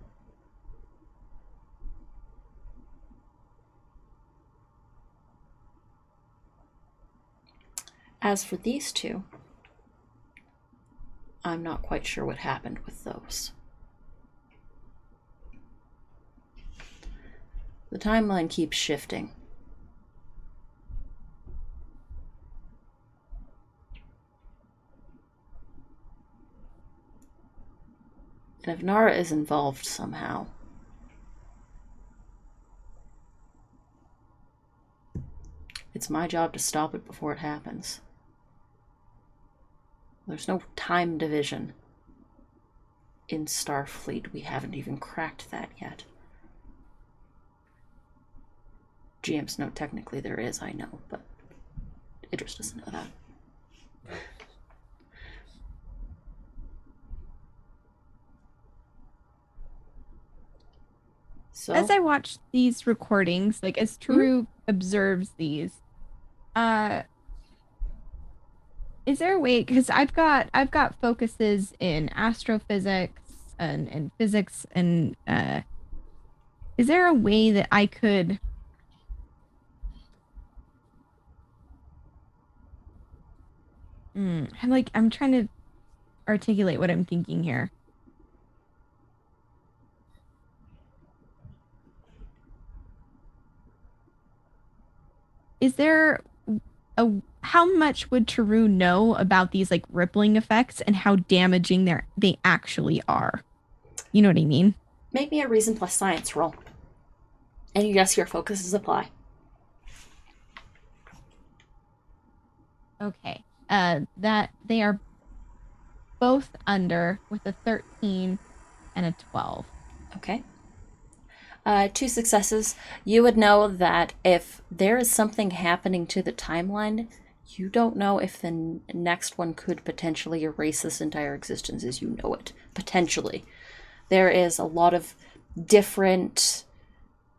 As for these 2, I'm not quite sure what happened with those. The timeline keeps shifting. And if Nara is involved somehow, it's my job to stop it before it happens. There's no time division in Starfleet. We haven't even cracked that yet. GM's note, technically there is, I know, but Idris doesn't know that. So, As I watch these recordings, like as Taru observes these, is there a way? Because I've got focuses in astrophysics and physics, and is there a way that I could? I'm trying to articulate what I'm thinking here. Is there how much would Taru know about these like rippling effects and how damaging they actually are? You know what I mean? make me a reason plus science roll. And yes, your focuses apply. Okay. That they are both under with a 13 and a 12. Okay. 2 successes. You would know that if there is something happening to the timeline, you don't know if the next one could potentially erase this entire existence as you know it. Potentially. There is a lot of different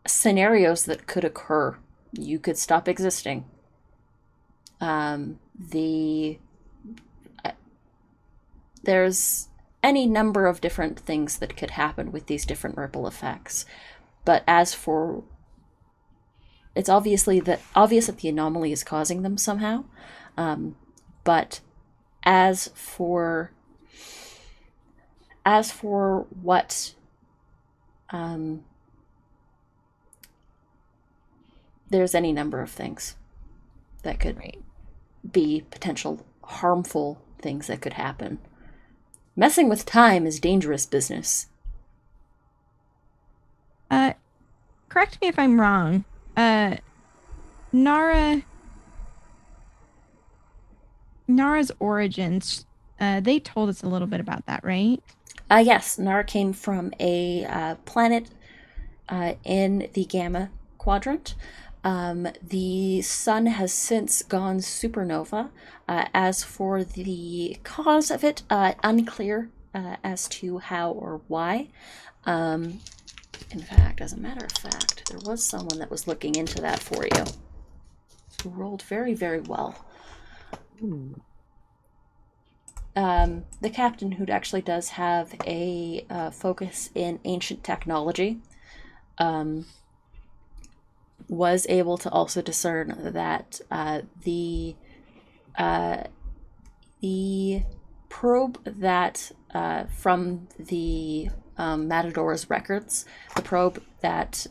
scenarios that could occur. You could stop existing. There's any number of different things that could happen with these different ripple effects. But as for, it's obvious that the anomaly is causing them somehow. But as for what, there's any number of things that could be potential harmful things that could happen. Messing with time is dangerous business. Correct me if I'm wrong. Nara's origins, they told us a little bit about that, right? Yes, Nara came from a planet in the Gamma Quadrant. The sun has since gone supernova. As for the cause of it, unclear as to how or why. In fact, as a matter of fact, there was someone that was looking into that for you, who rolled very, very well. The captain, who actually does have a focus in ancient technology, was able to also discern that the probe that from the Matador's records, the probe that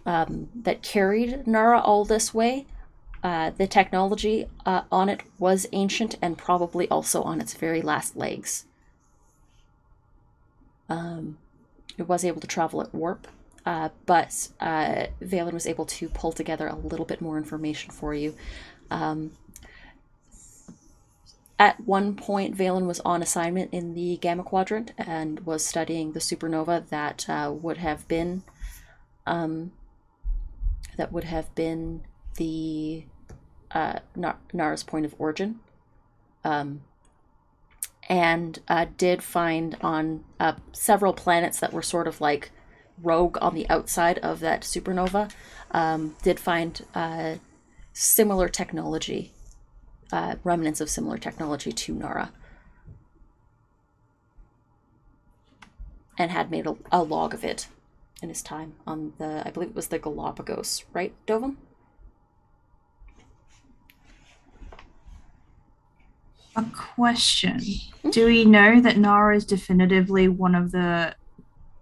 that carried Nara all this way, the technology on it was ancient and probably also on its very last legs. It was able to travel at warp, but Valen was able to pull together a little bit more information for you. At one point, Valen was on assignment in the Gamma Quadrant and was studying the supernova that would have been the Nara's point of origin, and did find on several planets that were sort of like rogue on the outside of that supernova, did find similar technology. Remnants of similar technology to Nara, and had made a log of it in his time on I believe it was the Galapagos, right, Dovum? A question. Do we know that Nara is definitively one of the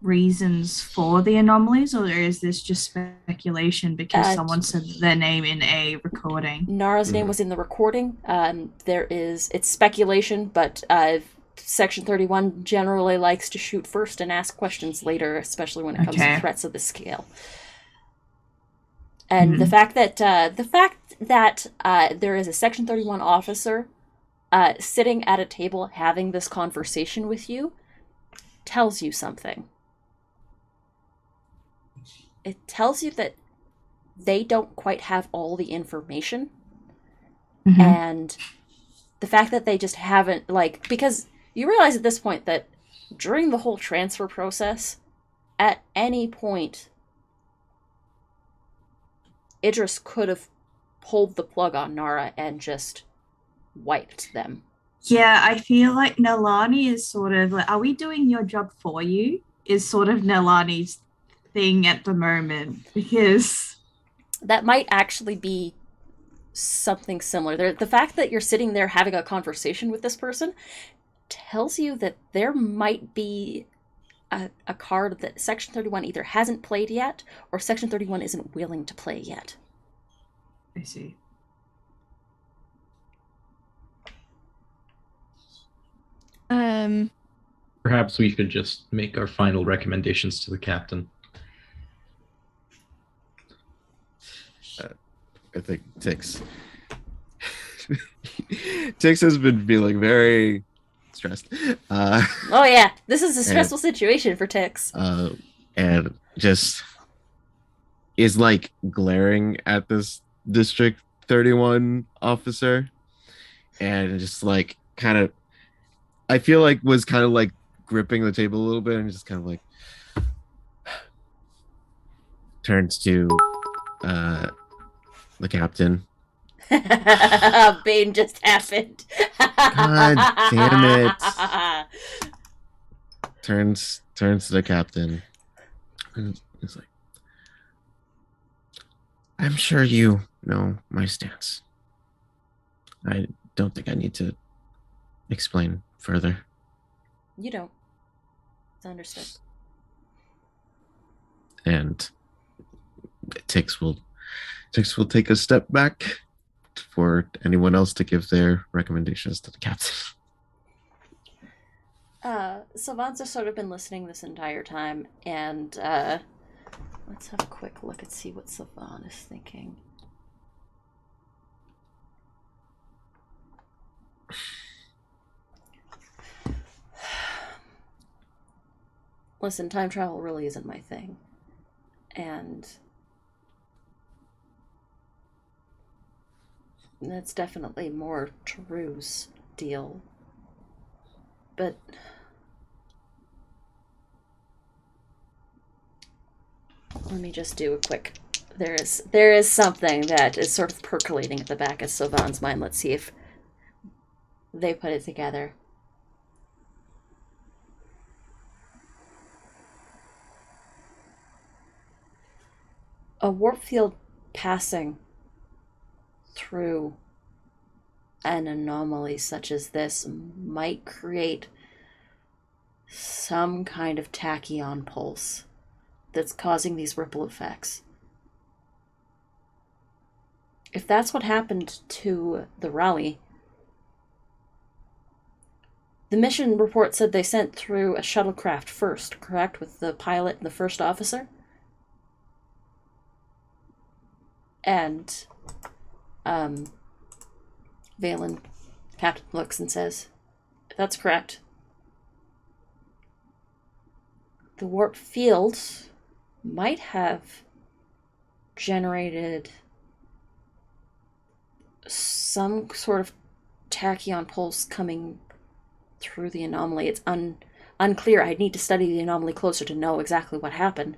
reasons for the anomalies, or is this just speculation because someone said their name in a recording? Nara's name was in the recording. It's speculation, but Section 31 generally likes to shoot first and ask questions later, especially when it comes to threats of this scale. And the fact that there is a Section 31 officer sitting at a table having this conversation with you tells you something. It tells you that they don't quite have all the information. And the fact that they just haven't, because you realize at this point that during the whole transfer process, at any point, Idris could have pulled the plug on Nara and just wiped them. Yeah, I feel like Nalani is sort of like, are we doing your job for you? Is sort of Nalani's thing at the moment, because that might actually be something similar. The fact that you're sitting there having a conversation with this person tells you that there might be a card that Section 31 either hasn't played yet or Section 31 isn't willing to play yet. I see. Perhaps we should just make our final recommendations to the captain. I think Tix has been feeling very stressed. Oh yeah, this is a stressful situation for Tix. And just is like glaring at this District 31 officer, and just like kind of, I feel like was kind of like gripping the table a little bit, and just kind of like turns to the captain. Bane just happened. God damn it. Turns to the captain. And it's like, I'm sure you know my stance. I don't think I need to explain further. You don't. It's understood. And Tix will take a step back for anyone else to give their recommendations to the captain. Savant's has sort of been listening this entire time, and let's have a quick look and see what Savant is thinking. Listen, time travel really isn't my thing. And that's definitely more Taru's deal. But let me just do a quick... There is something that is sort of percolating at the back of Sylvan's mind. Let's see if they put it together. A warp field passing through an anomaly such as this might create some kind of tachyon pulse that's causing these ripple effects. If that's what happened to the rally, the mission report said they sent through a shuttlecraft first, correct? With the pilot and the first officer? And Valen, Captain looks and says, "That's correct. The warp field might have generated some sort of tachyon pulse coming through the anomaly. It's unclear. I'd need to study the anomaly closer to know exactly what happened.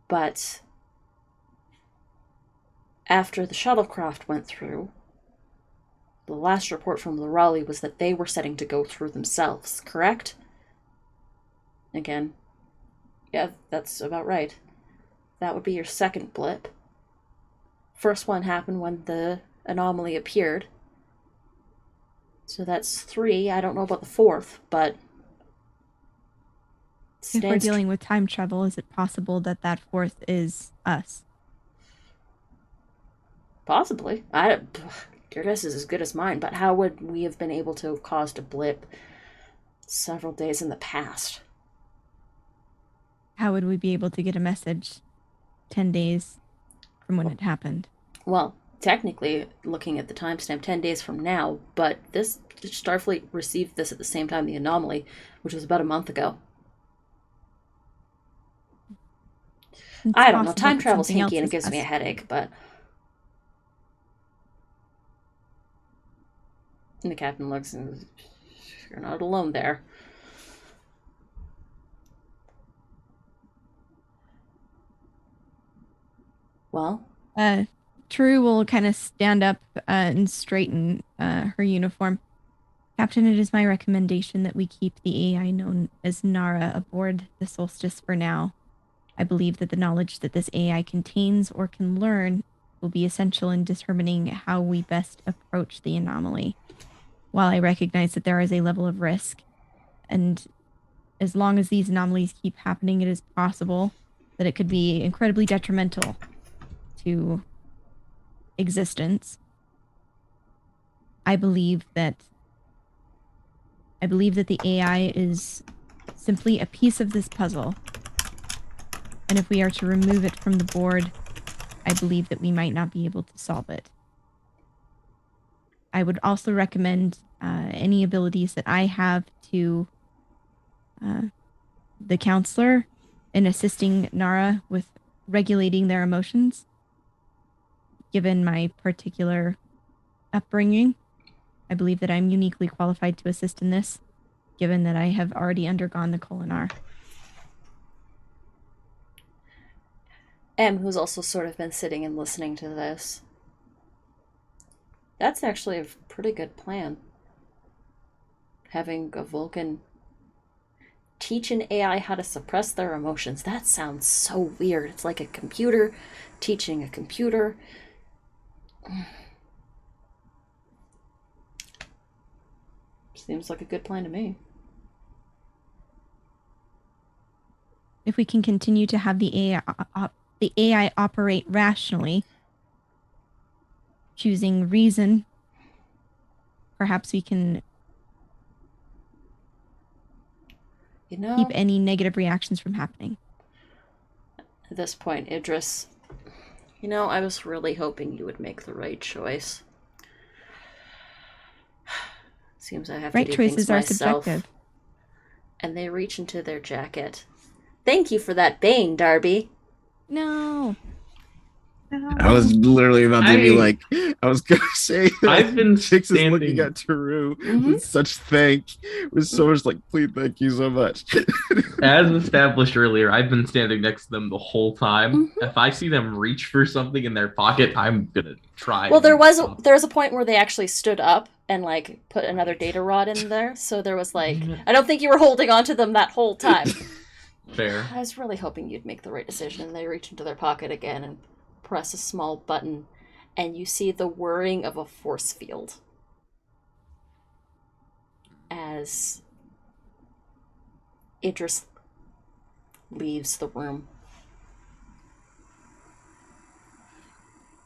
But after the shuttlecraft went through, the last report from Lorali was that they were setting to go through themselves, correct?" Again, yeah, that's about right. That would be your second blip. First one happened when the anomaly appeared. So that's 3. I don't know about the fourth, but If we're dealing with time travel, is it possible that that fourth is us? Possibly. Your guess is as good as mine, but how would we have been able to have caused a blip several days in the past? How would we be able to get a message 10 days from when it happened? Well, technically, looking at the timestamp, 10 days from now, but this Starfleet received this at the same time the anomaly, which was about a month ago. It's I don't know. possible Time that travel's something else hinky and it is gives me a us. headache, but... And the captain looks and... You're not alone there. Well? True will kind of stand up and straighten her uniform. Captain, it is my recommendation that we keep the AI known as Nara aboard the Solstice for now. I believe that the knowledge that this AI contains or can learn will be essential in determining how we best approach the anomaly. While I recognize that there is a level of risk, and as long as these anomalies keep happening, it is possible that it could be incredibly detrimental to existence. I believe that the AI is simply a piece of this puzzle. And if we are to remove it from the board, I believe that we might not be able to solve it. I would also recommend any abilities that I have to the counselor in assisting Nara with regulating their emotions, given my particular upbringing. I believe that I'm uniquely qualified to assist in this, given that I have already undergone the Kolinar. Em, who's also sort of been sitting and listening to this. That's actually a pretty good plan. Having a Vulcan teach an AI how to suppress their emotions. That sounds so weird. It's like a computer teaching a computer. Seems like a good plan to me. If we can continue to have the AI operate rationally, choosing reason, perhaps we can keep any negative reactions from happening. At this point, Idris, I was really hoping you would make the right choice. Seems I have right to do choices things are myself. subjective. And they reach into their jacket. Thank you for that bane, Darby. No. I was literally about to be like, I was gonna say that I've been Chix is standing- looking at Taru Mhm. with such with so much like, please, thank you so much. As established earlier, I've been standing next to them the whole time. Mhm. If I see them reach for something in their pocket, I'm gonna try. Well, and there was stop. a point where they actually stood up and like put another data rod in there. So there was like, I don't think you were holding on to them that whole time. Fair. I was really hoping you'd make the right decision. And they reach into their pocket again and press a small button, and you see the whirring of a force field as Idris leaves the room.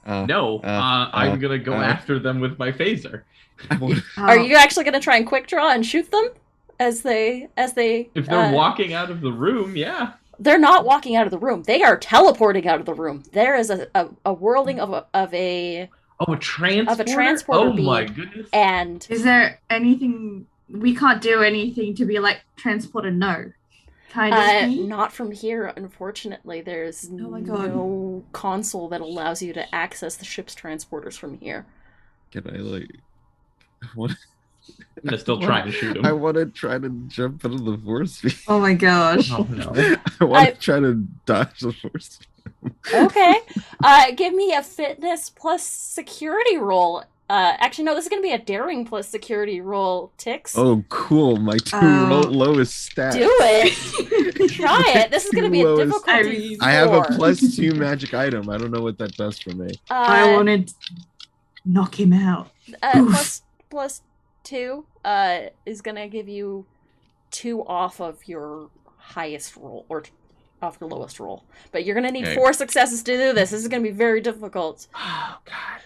I'm gonna go after them with my phaser. Are you actually going to try and quick draw and shoot them as they If they're walking out of the room, yeah. they're not walking out of the room. They are teleporting out of the room. There is a whirling of a Oh, a transporter? transporter Oh my beam. goodness. and Is there anything we can't do anything to be like transporter? No, kind of. thing? not from here, unfortunately. There's Oh my God. no console that allows you to access the ship's transporters from here. Can I like? What? I'm gonna still try to shoot him. I want to try to jump out of the force field. Oh my gosh. Oh no. I want I- to try to dodge the force field. Okay. Give me a fitness plus security roll. Actually, no, this is going to be a daring plus security roll, Tix. Oh, cool! My two lowest stats. Do it. Try it. This is going to be a Lowest- difficulty I have a 4. +2 magic item. I don't know what that does for me. I wanted to knock him out. Plus 2 is going to give you 2 off of your highest roll, or off your lowest roll. But you're going to need Okay. 4 successes to do this. This is going to be very difficult. Oh God!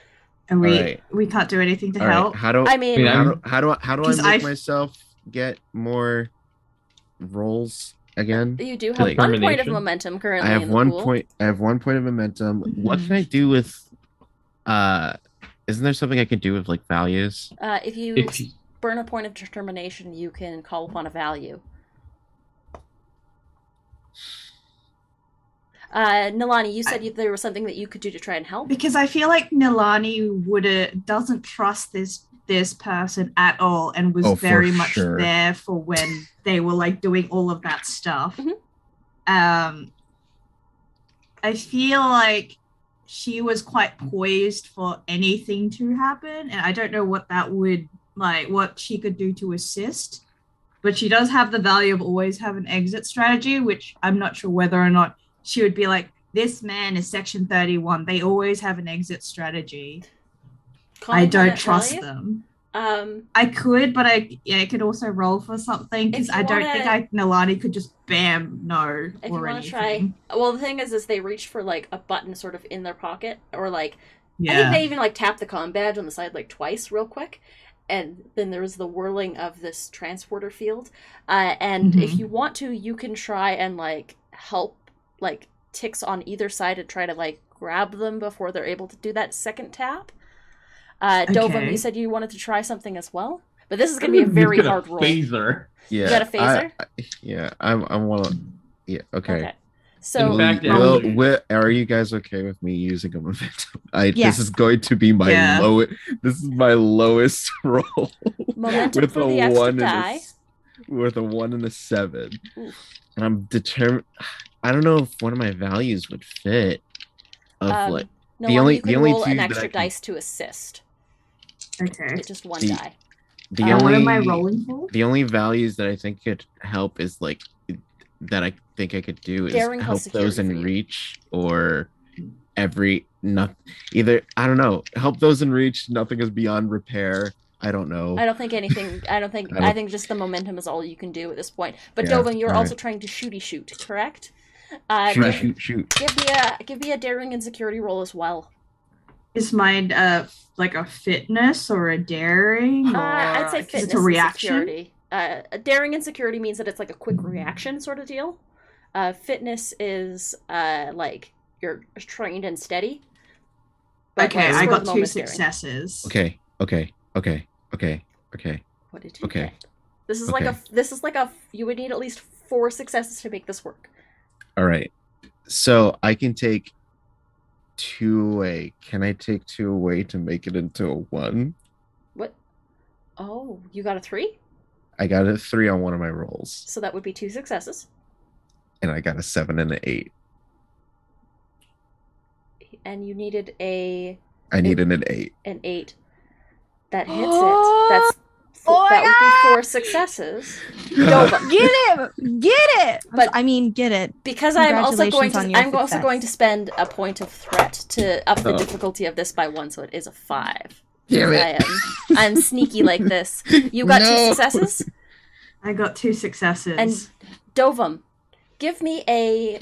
And we Alright. we can't do anything to All right, help. how do I mean, Yeah. how do I 'Cause make I- myself get more rolls again? you do have Like- 1 point of Determination? momentum currently I have in the 1 pool. point. I have 1 point of momentum. What can I do with? Isn't there something I could do with like values? If you If you, burn a point of determination, you can call upon a value. Nilani, you said there was something that you could do to try and help. Because I feel like Nilani doesn't trust this person at all, and was Oh, for very much sure. there for when they were like doing all of that stuff. Mhm. I feel like she was quite poised for anything to happen, and I don't know what that would like, what she could do to assist. But she does have the value of always have an exit strategy, which I'm not sure whether or not she would be like, this man is Section 31. They always have an exit strategy. Call I upon don't that trust value. them. Um, I could, but I could also roll for something, because If you I don't think wanna- Nilani could just bam no if you or want to anything. try, well, the thing is they reach for like a button sort of in their pocket, or like I think Yeah. they even like tap the comm badge on the side like twice, real quick, and then there's the whirling of this transporter field. And if Mhm. you want to, you can try and like help like Tix on either side and try to like grab them before they're able to do that second tap. Dovum, Okay. you said you wanted to try something as well, but this is going to be a very He's got a hard roll. Phaser. Yeah. got a phaser? Yeah. I want to. Yeah. Okay. So In fact, Are you guys okay with me using a momentum? Yes. This is going to be my Yeah. This is my lowest roll. momentum with for a the extra 1 and die. with a 1 and a 7. Oof. And I'm determined. I don't know if one of my values would fit. Of like No, the only- you can the only roll two an that I extra can- dice to assist. Okay. It's just one The- die. the what only What am I rolling for? the only values that I think could help is like that I think I could do is Daring help plus those security in for you. reach or either I don't know, help those in reach, nothing is beyond repair. I don't know. I don't think anything. I don't think. I don't- I think just the momentum is all you can do at this point. But Yeah, Dovin, you're all also right. trying to shoot, correct? Shoot. Give me a daring and security roll as well. Is mine like a fitness or a daring? Or, I'd say 'cause fitness it's a reaction. and security. A daring and security means that it's like a quick reaction sort of deal. Fitness is like you're trained and steady. But Okay, like, I spur of got the two moment daring. successes. Okay. What did you Okay. get? This is like a. You would need at least 4 successes to make this work. All right. So I can take 2 away. Can I take 2 away to make it into a 1? What? Oh, you got a 3? I got a 3 on one of my rolls, So that would be 2 successes. and I got a 7 and an 8. And you needed a I needed an 8. an 8. That hits it. That's Oh that my would be God! 4 successes. No, but Get it! Get it! But- I mean, get it. because I'm also going Congratulations on to your I'm also success. going to spend a point of threat to up the Oh. difficulty of this by 1, so it is a 5. Damn I it. I'm sneaky like this. You got 2 successes? I got 2 successes. And Dovum, give me a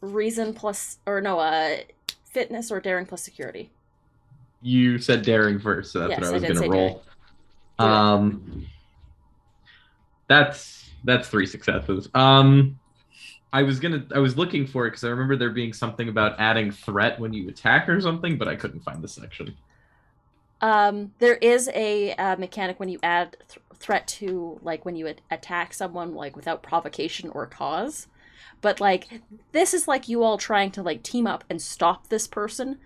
reason plus fitness or daring plus security. You said daring first, so that's Yes, what I I was did gonna say roll. daring. That's 3 successes. I was looking for it because I remember there being something about adding threat when you attack or something, but I couldn't find the section. There is a mechanic when you add threat to, like, when you attack someone, like, without provocation or cause. But, like, this is, like, you all trying to, like, team up and stop this person.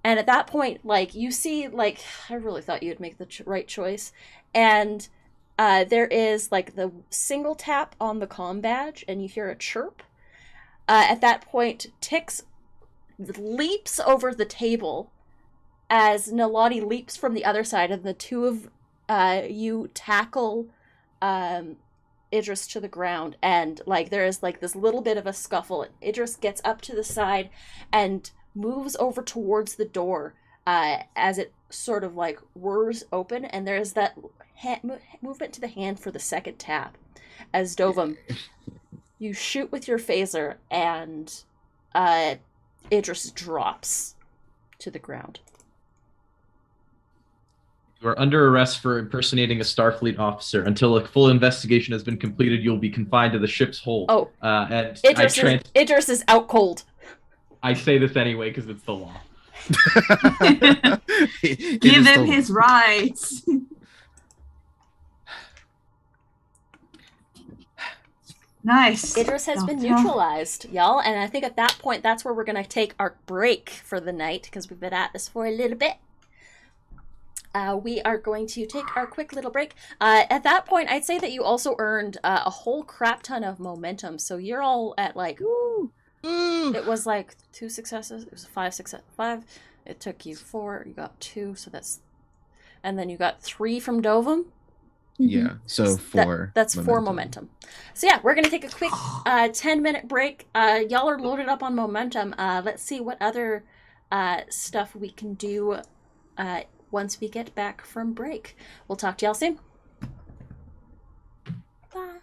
And at that point, like, you see, like, I really thought you'd make the right choice. And there is, like, the single tap on the comm badge, and you hear a chirp. At that point, Tix leaps over the table as Nalani leaps from the other side, and the two of you tackle Idris to the ground, and, like, there is, like, this little bit of a scuffle. Idris gets up to the side and moves over towards the door as it sort of, like, whirs open, and there's that movement to the hand for the second tap. As Dovum, you shoot with your phaser, and Idris drops to the ground. You are under arrest for impersonating a Starfleet officer. Until a full investigation has been completed, you'll be confined to the ship's hold. Oh, and Idris is out cold. I say this anyway because it's the law. Give him his rights. Nice. Idris has been neutralized, y'all, and I think at that point, that's where we're going to take our break for the night, because we've been at this for a little bit. We are going to take our quick little break. At that point, I'd say that you also earned a whole crap ton of momentum, so you're all at, like, it was like 2 successes. It was 5 success. 5. It took you 4. You got 2, so that's... And then you got 3 from Dovum. Yeah, so 4. That's 4 momentum. So yeah, we're going to take a quick 10-minute break. Y'all are loaded up on momentum. Let's see what other stuff we can do once we get back from break. We'll talk to y'all soon. Bye.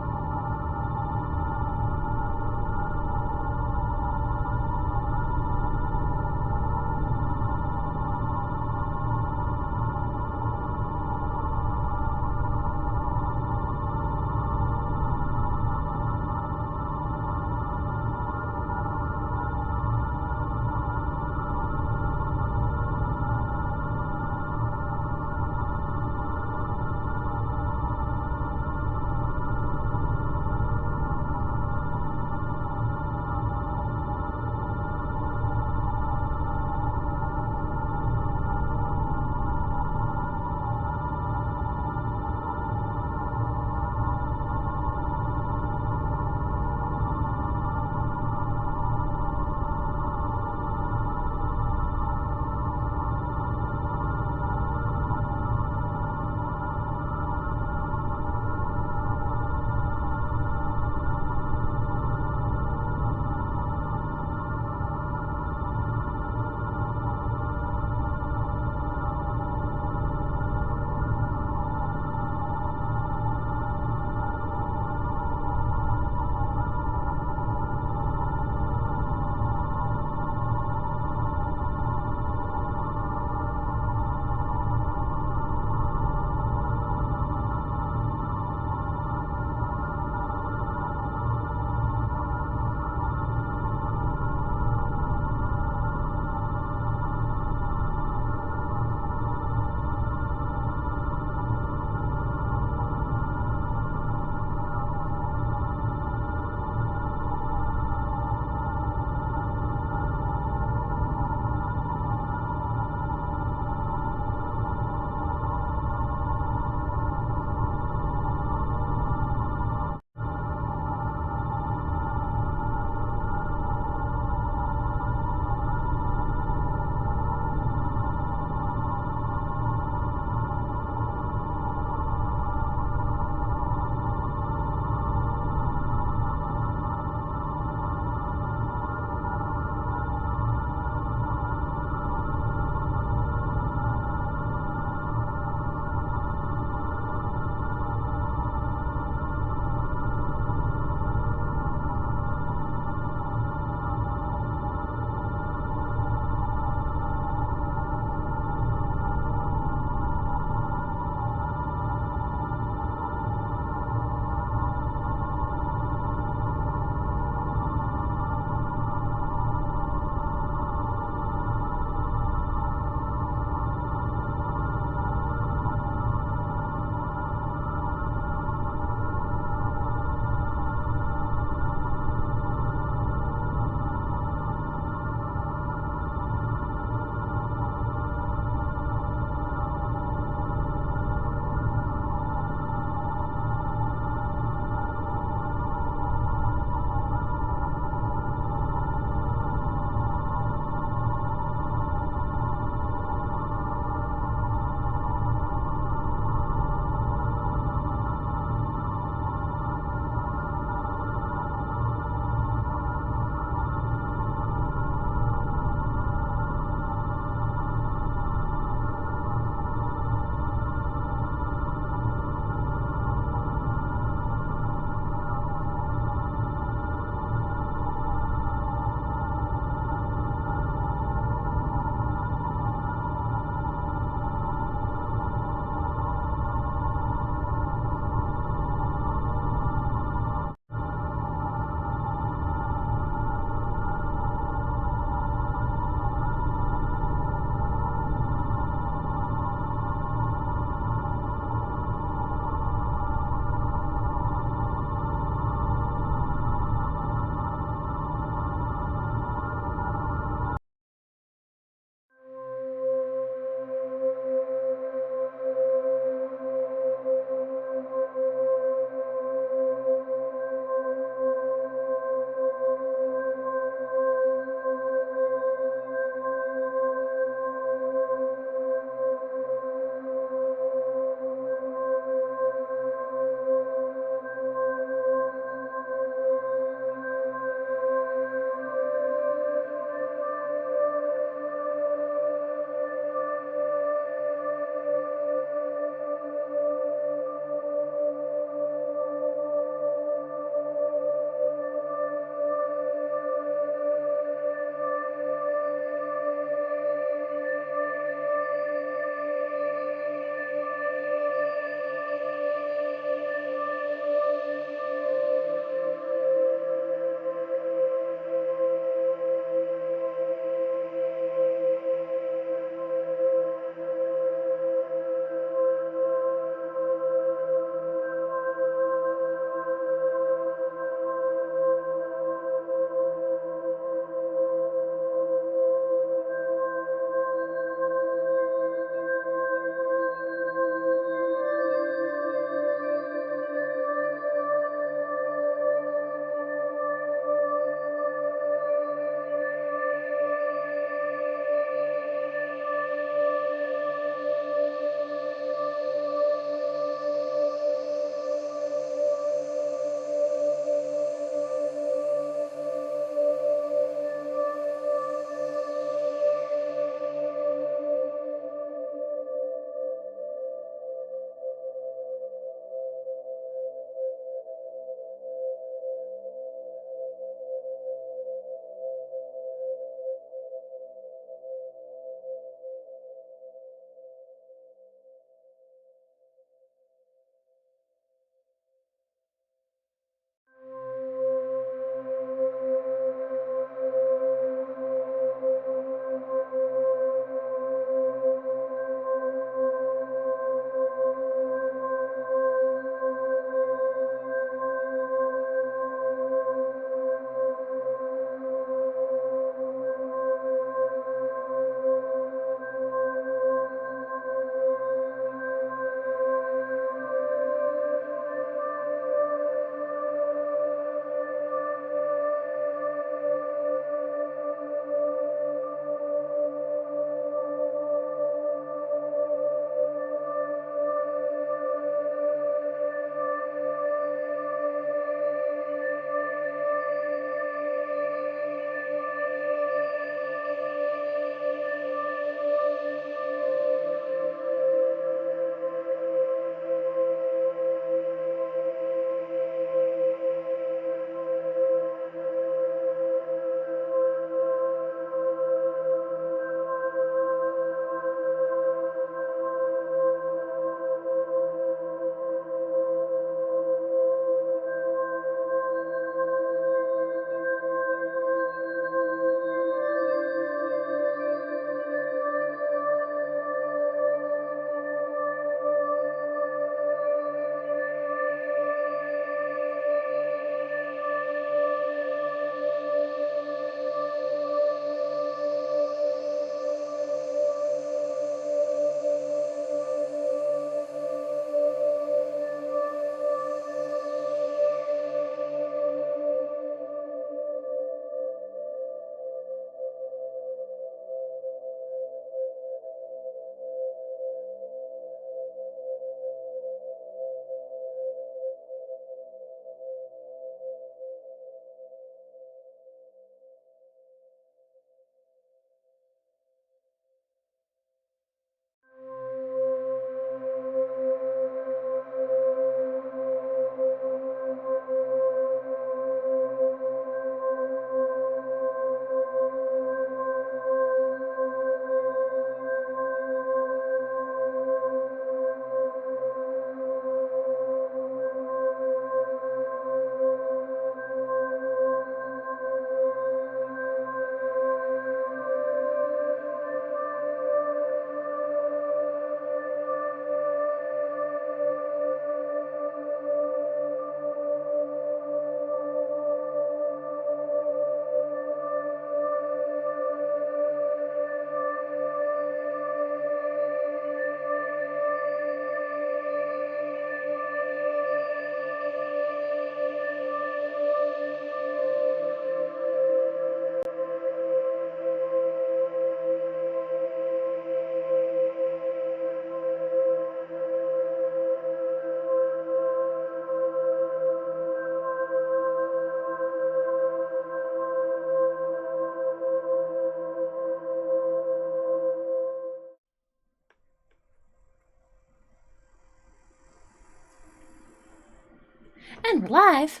And we're live.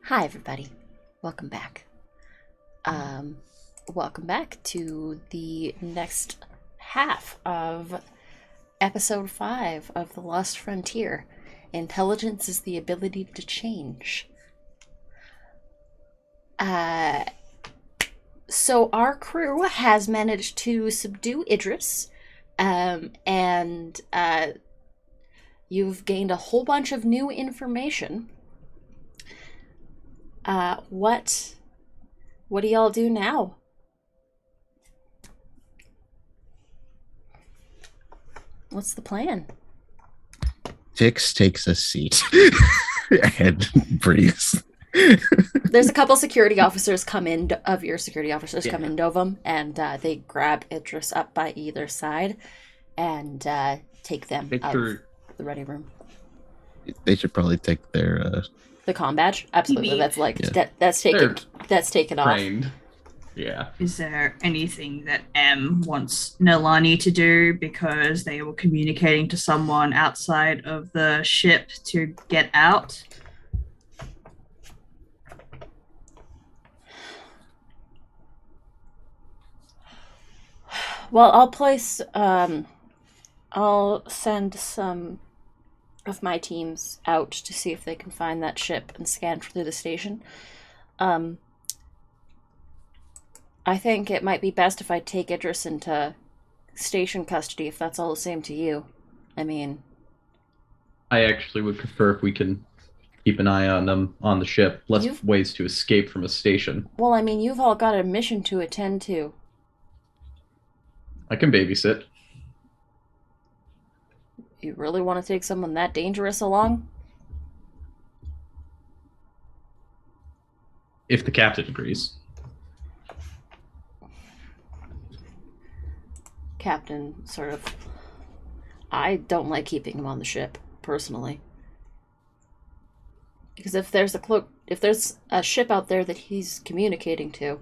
Hi, everybody. Welcome back. Welcome back to the next half of episode 5 of The Lost Frontier. Intelligence is the ability to change. So our crew has managed to subdue Idris, and you've gained a whole bunch of new information. What do y'all do now? What's the plan? Tix takes a seat and breathes. There's a couple security officers come in, of your security officers come in Novum, and they grab Idris up by either side and take them out of the ready room. They should probably take their The comm badge? Absolutely. Maybe. That's like Yeah. that's taken off. Trained. Yeah. Is there anything that M wants Nalani to do because they were communicating to someone outside of the ship to get out? Well, I'll send some of my teams out to see if they can find that ship and scan through the station. I think it might be best if I take Idris into station custody, if that's all the same to you. I mean, I actually would prefer if we can keep an eye on them on the ship. Less You've- ways to escape from a station. well, I mean, you've all got a mission to attend to. I can babysit. You really want to take someone that dangerous along? If the captain agrees. Captain, sort of. I don't like keeping him on the ship, personally. Because if there's a ship out there that he's communicating to,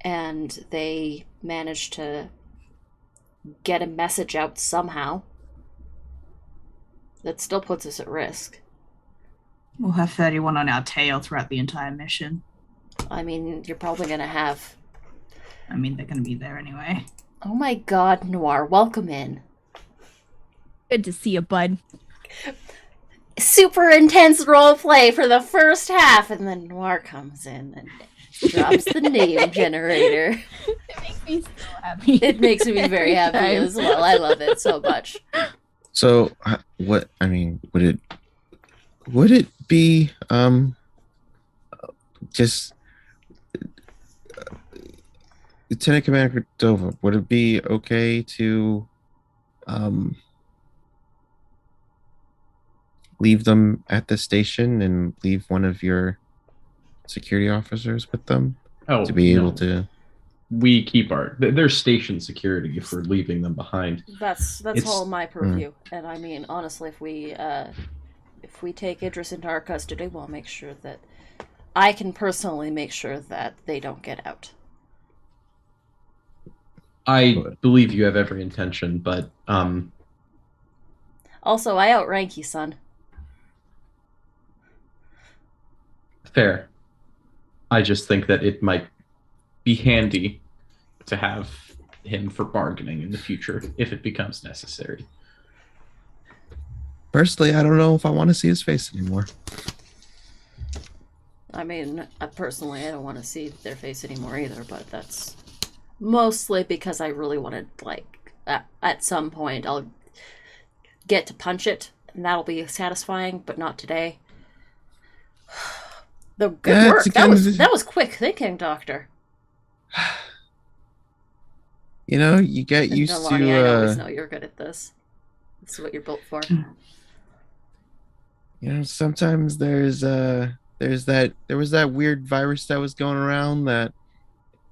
and they manage to get a message out somehow, that still puts us at risk. We'll have 31 on our tail throughout the entire mission. I mean, you're probably gonna have... I mean, they're going to be there anyway. Oh my god, Noir, welcome in. Good to see you, bud. Super intense roleplay for the first half, and then Noir comes in and drops the name generator. It makes me so happy. It makes me very happy Anytime. as well. I love it so much. So, what I mean, would it be just Lieutenant Commander Cordova? Would it be okay to leave them at the station and leave one of your security officers with them Oh, to be able no. to? We keep their station security if we're leaving them behind. That's It's- all my purview. And I mean, honestly, if we take Idris into our custody, we'll make sure that I can personally make sure that they don't get out. I believe you have every intention, but Also, I outrank you, son. fair. I just think that it might be handy to have him for bargaining in the future if it becomes necessary. Personally, I don't know if I want to see his face anymore. I mean, personally, I don't want to see their face anymore either, but that's mostly because I really wanted, like, at some point, I'll get to punch it, and that'll be satisfying, but not today. The good Yeah, work. it's That was quick thinking, Doctor. You know, you get And used Nalani, I always to know you're good at this. This is what you're built for. you know, sometimes there was that weird virus that was going around that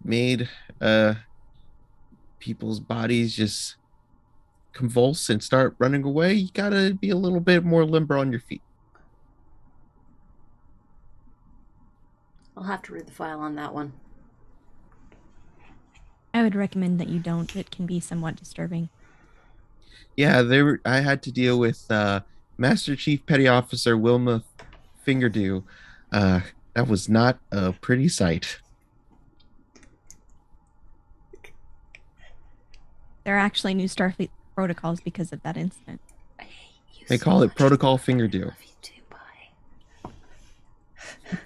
made people's bodies just convulse and start running away. You gotta be a little bit more limber on your feet. I'll have to read the file on that one. I would recommend that you don't. It can be somewhat disturbing. Yeah, I had to deal with Master Chief Petty Officer Wilma Fingerdew, that was not a pretty sight. There are actually new Starfleet protocols because of that incident. I hate you They so call it much. Protocol I Fingerdew. love you too. Bye.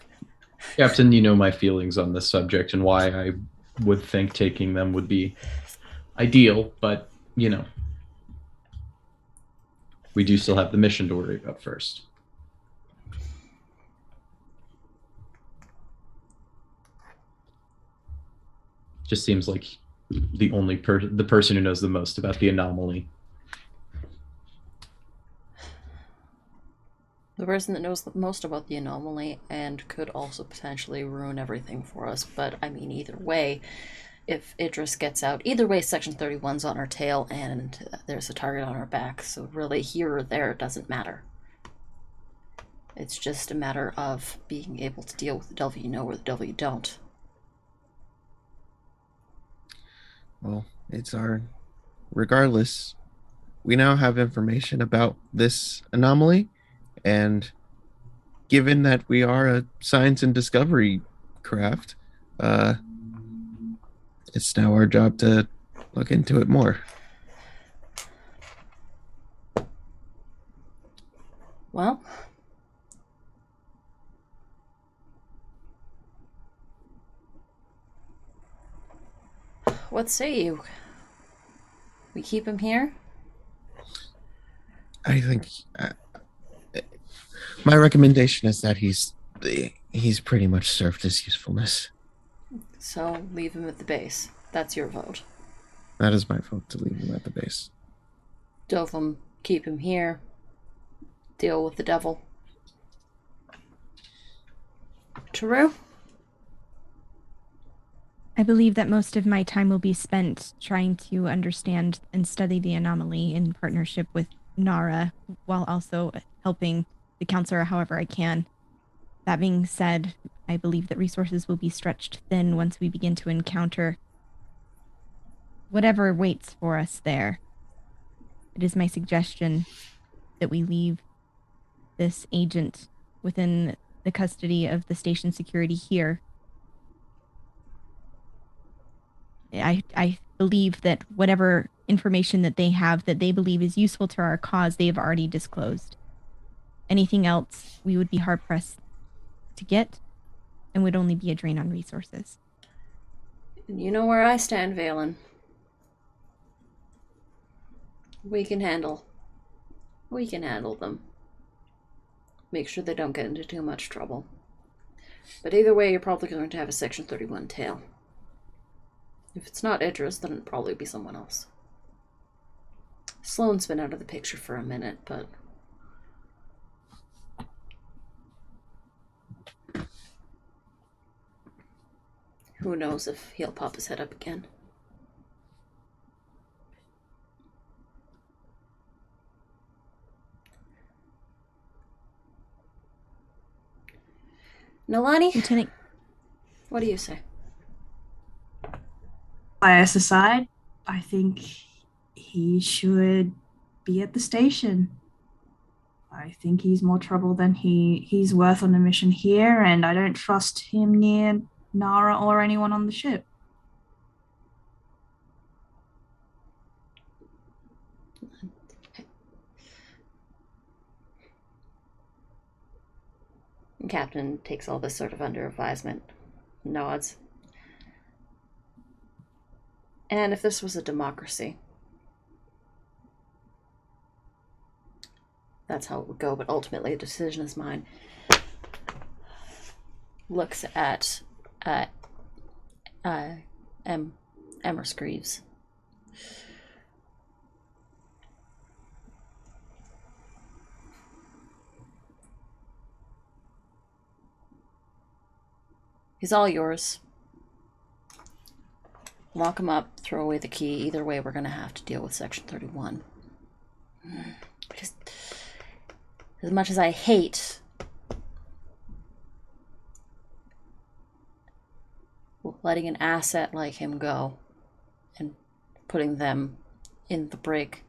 Captain, you know my feelings on this subject and why I would think taking them would be ideal, but, you know, we do still have the mission to worry about first. Just seems like the only the person who knows the most about the anomaly. The person that knows the most about the anomaly and could also potentially ruin everything for us. But I mean, either way, if Idris gets out, either way, Section 31's on our tail and there's a target on our back. So really, here or there, it doesn't matter. It's just a matter of being able to deal with the devil you know or the devil you don't. Well, it's our. Regardless, we now have information about this anomaly, and given that we are a science and discovery craft, it's now our job to look into it more. Well, what say you? We keep him here? I think my recommendation is that he's pretty much served his usefulness. So leave him at the base. That's your vote. That is my vote, to leave him at the base. Dovum, keep him here. Deal with the devil. Taru? I believe that most of my time will be spent trying to understand and study the anomaly in partnership with Nara, while also helping the counselor however I can. That being said, I believe that resources will be stretched thin once we begin to encounter whatever waits for us there. It is my suggestion that we leave this agent within the custody of the station security here. I believe that whatever information that they have that they believe is useful to our cause, they have already disclosed. Anything else, we would be hard-pressed to get, and would only be a drain on resources. You know where I stand, Valen. We can handle them. Make sure they don't get into too much trouble. But either way, you're probably going to have a Section 31 tail. If it's not Idris, then it'll probably be someone else. Sloane's been out of the picture for a minute, but... who knows if he'll pop his head up again. Nalani, Lieutenant, what do you say? Bias aside, I think he should be at the station. I think he's more trouble than he's worth on a mission here, and I don't trust him near Nara or anyone on the ship. Captain takes all this sort of under advisement, nods. And if this was a democracy, that's how it would go, but ultimately the decision is mine. Looks at Emrys Greaves. He's all yours. Lock him up, throw away the key. Either way, we're going to have to deal with Section 31. Just, as much as I hate letting an asset like him go and putting them in the brig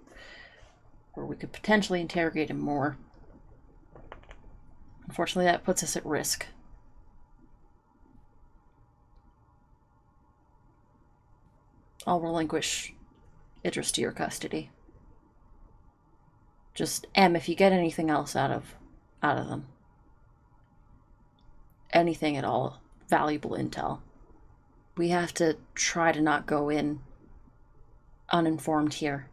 where we could potentially interrogate him more, Unfortunately, that puts us at risk. I'll relinquish Idris to your custody. Just if you get anything else out of them, anything at all, valuable intel, we have to try to not go in uninformed here.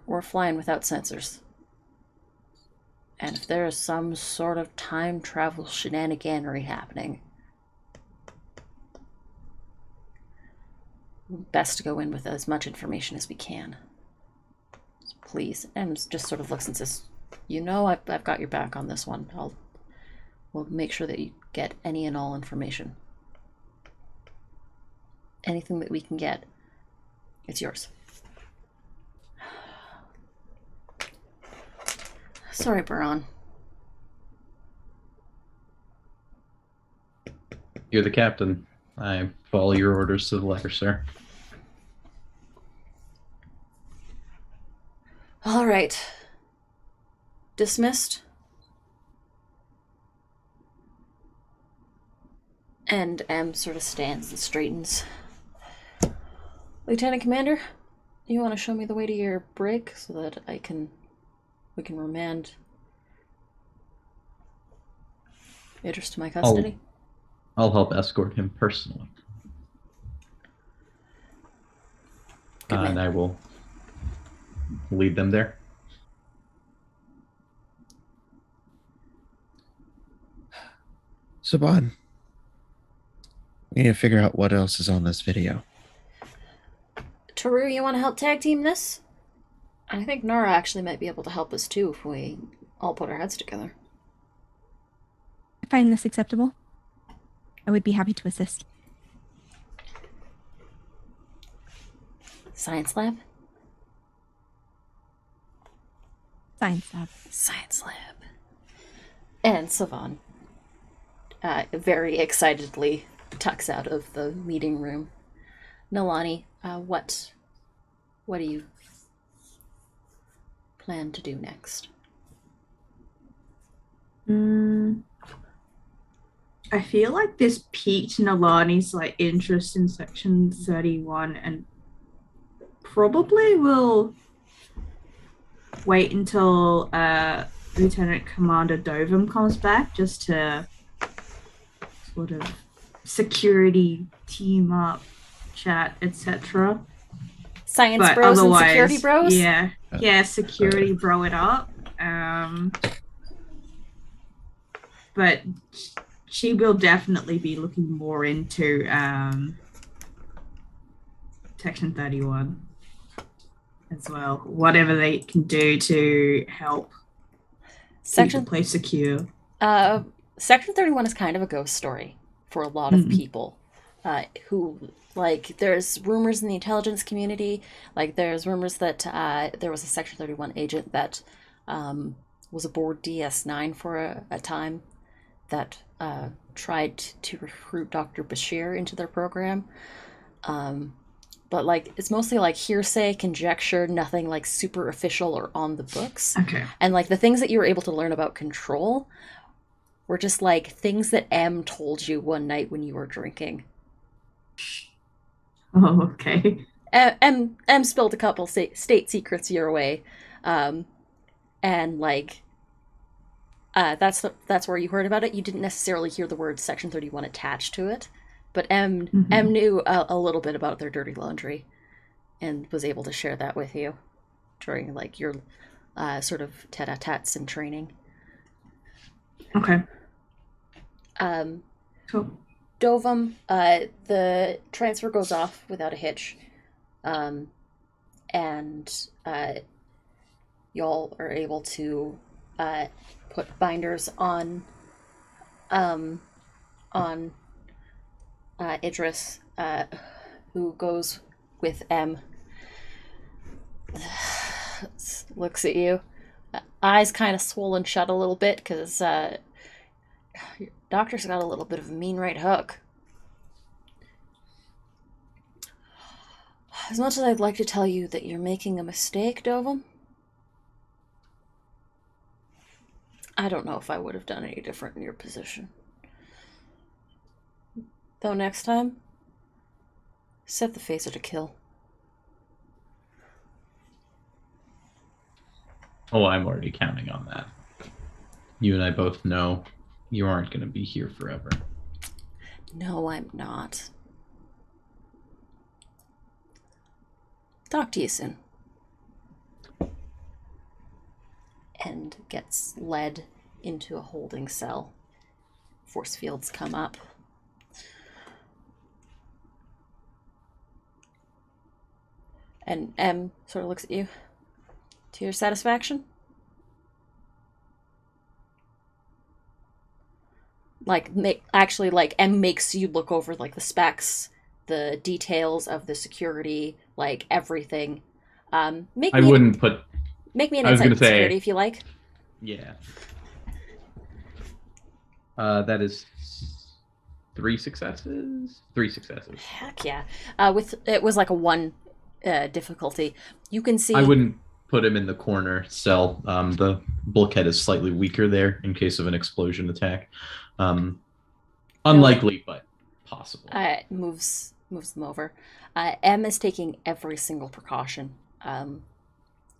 We're flying without sensors. And if there is some sort of time travel shenaniganery happening, best to go in with as much information as we can. So please. Em just sort of looks and says, I've got your back on this one. We'll make sure that you get any and all information. Anything that we can get, it's yours. Sorry, Baron. You're the captain. I follow your orders to the letter, sir. All right. Dismissed. And M sort of stands and straightens. Lieutenant Commander, you want to show me the way to your brig so that we can remand Idris to my custody? I'll help escort him personally. And I will lead them there. Saban, we need to figure out what else is on this video. Taru, you want to help tag team this? I think Nara actually might be able to help us too if we all put our heads together. I find this acceptable. I would be happy to assist. Science lab? Science lab. Science lab. And Savan very excitedly tucks out of the meeting room. Nalani, what do you plan to do next? I feel like this piqued Nalani's interest in Section 31, and probably will wait until Lieutenant Commander Dovum comes back just to sort of security team up, chat, etc. Science But bros and otherwise, security bros? Yeah, security bro it up. But she will definitely be looking more into Section 31 as well. Whatever they can do to help keep the place secure. Section 31 is kind of a ghost story for a lot of people who, there's rumors in the intelligence community, there's rumors that there was a Section 31 agent that was aboard DS9 for a time that tried to recruit Dr. Bashir into their program. But it's mostly hearsay, conjecture, nothing super official or on the books. Okay. And the things that you were able to learn about Control were just things that M told you one night when you were drinking. Oh, okay. M spilled a couple state secrets your way, and that's where you heard about it. You didn't necessarily hear the word Section 31 attached to it, but M knew a little bit about their dirty laundry, and was able to share that with you during your sort of tete-a-tetes and training. Okay. Cool. Dovum, the transfer goes off without a hitch, and y'all are able to put binders on Idris, who goes with M. Looks at you, eyes kind of swollen shut a little bit because your doctor's got a little bit of a mean right hook. As much as I'd like to tell you that you're making a mistake, Dovum, I don't know if I would have done any different in your position. Though next time, set the phaser to kill. Oh, I'm already counting on that. You and I both know you aren't going to be here forever. No, I'm not. Talk to you soon. And gets led into a holding cell. Force fields come up. And M sort of looks at you. To your satisfaction? Like, M makes you look over, like, the specs, the details of the security, like, everything. Make I me wouldn't put. Make me an I was insight gonna say- security if you like. Yeah. That is 3 successes. 3 successes. Heck yeah. It was like a 1 difficulty. You can see. I wouldn't put him in the corner cell. The bulkhead is slightly weaker there in case of an explosion attack. Unlikely, but possible. Moves them over. M is taking every single precaution.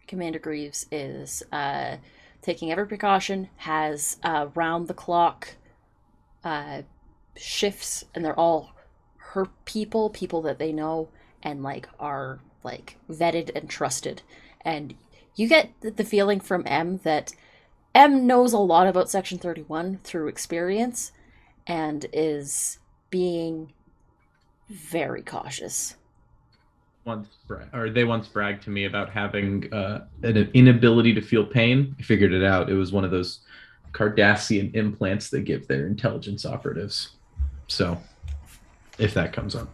Commander Greaves is taking every precaution, has round the clock shifts, and they're all her people that they know and like are like vetted and trusted. And you get the feeling from M that M knows a lot about Section 31 through experience and is being very cautious. They once bragged to me about having an inability to feel pain. I figured it out. It was one of those Cardassian implants they give their intelligence operatives. So, if that comes up.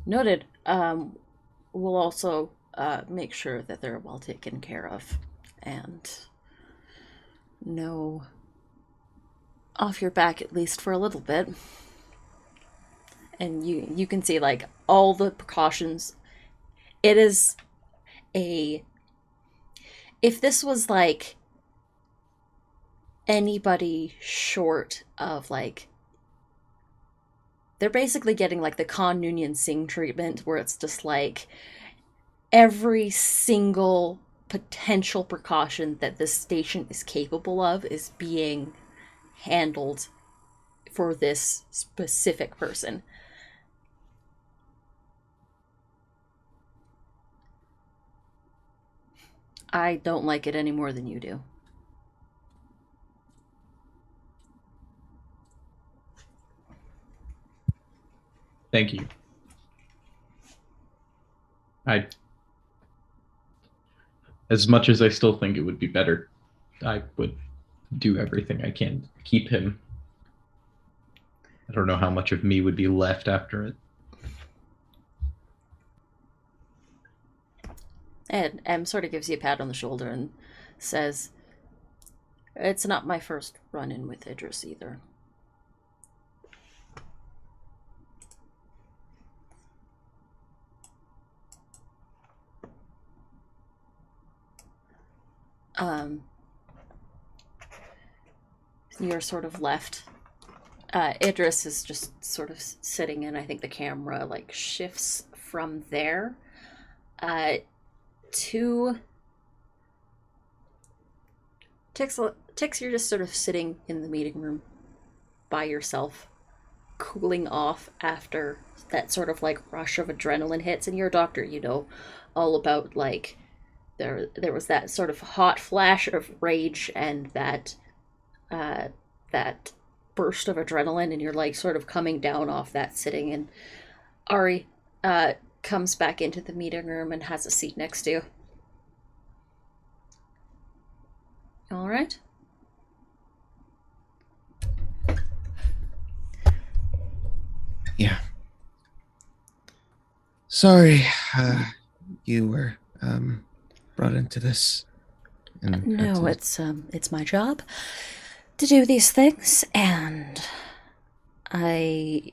Noted. We'll also make sure that they're well taken care of and no off your back, at least for a little bit. And you can see like all the precautions. It is if this was like anybody short of like, they're basically getting like the Khan Noonien Singh treatment, where it's just like every single potential precaution that this station is capable of is being handled for this specific person. I don't like it any more than you do. Thank you. As much as I still think it would be better, I would do everything I can to keep him. I don't know how much of me would be left after it. And M sort of gives you a pat on the shoulder and says, "It's not my first run-in with Idris either." You're sort of left. Idris is just sort of sitting in. I think the camera like shifts from there to Tix. You're just sort of sitting in the meeting room by yourself, cooling off after that sort of like rush of adrenaline hits. And you're a doctor, you know all about like there was that sort of hot flash of rage and that burst of adrenaline, and you're like sort of coming down off that sitting. And Ari comes back into the meeting room and has a seat next to you. All right. Yeah. Sorry, you were brought into this. And had No, to- it's my job to do these things, and I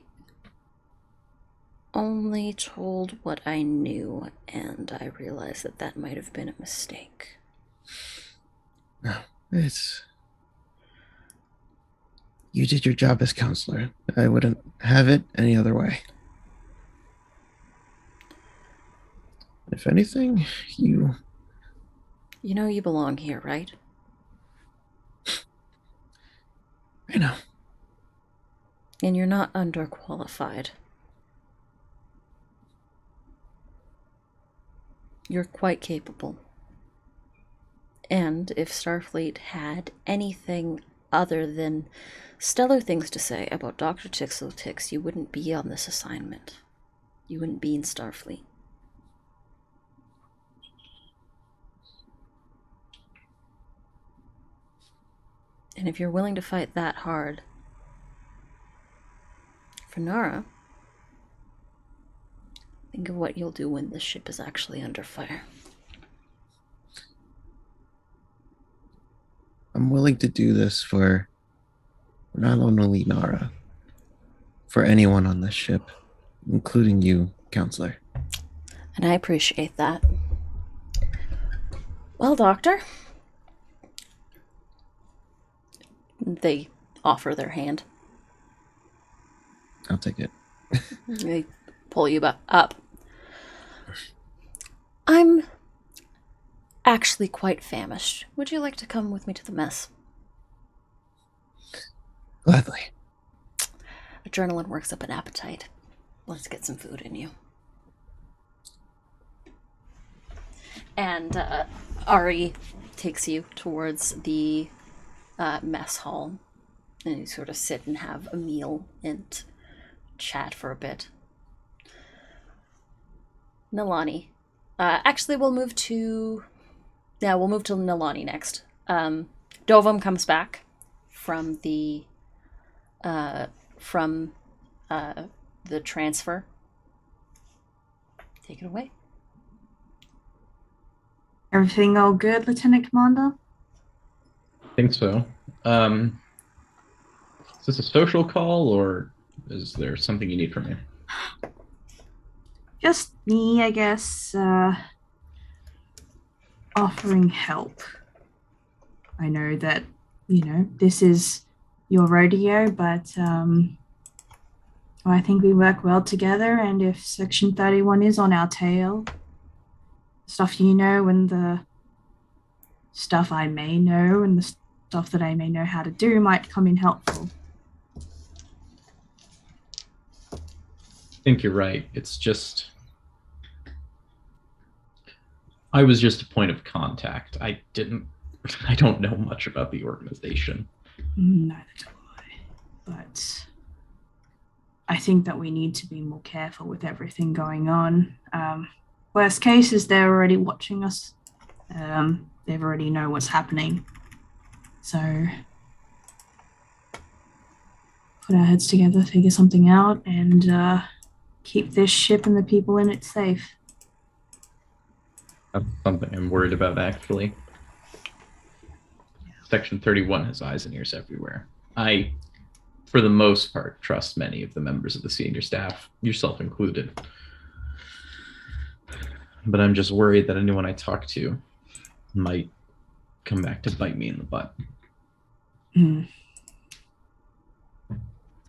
only told what I knew, and I realized that might have been a mistake. No, it's you did your job as counselor. I wouldn't have it any other way. If anything, you You know you belong here, right? I know. And you're not underqualified. You're quite capable. And if Starfleet had anything other than stellar things to say about Dr. Tixotix, you wouldn't be on this assignment. You wouldn't be in Starfleet. And if you're willing to fight that hard for Nara, think of what you'll do when the ship is actually under fire. I'm willing to do this for not only Nara, for anyone on this ship, including you, counselor. And I appreciate that. Well, Doctor. They offer their hand. I'll take it. They pull you up. I'm actually quite famished. Would you like to come with me to the mess? Gladly. Adrenaline works up an appetite. Let's get some food in you. And Ari takes you towards the mess hall. And you sort of sit and have a meal and chat for a bit. Nilani. Actually, we'll move to Nilani next. Dovum comes back from the transfer. Take it away. Everything all good, Lieutenant Commander? I think so. Is this a social call, or is there something you need from me? Just me, I guess, offering help. I know that, this is your rodeo, but I think we work well together, and if Section 31 is on our tail, stuff you know and the stuff I may know and the stuff that I may know how to do might come in helpful. I think you're right. It's just I was just a point of contact. I don't know much about the organization. Neither do I. But I think that we need to be more careful with everything going on. Worst case is they're already watching us. They already know what's happening. So put our heads together, figure something out, and keep this ship and the people in it safe. That's something I'm worried about, actually. Section 31 has eyes and ears everywhere. I, for the most part, trust many of the members of the senior staff, yourself included. But I'm just worried that anyone I talk to might come back to bite me in the butt.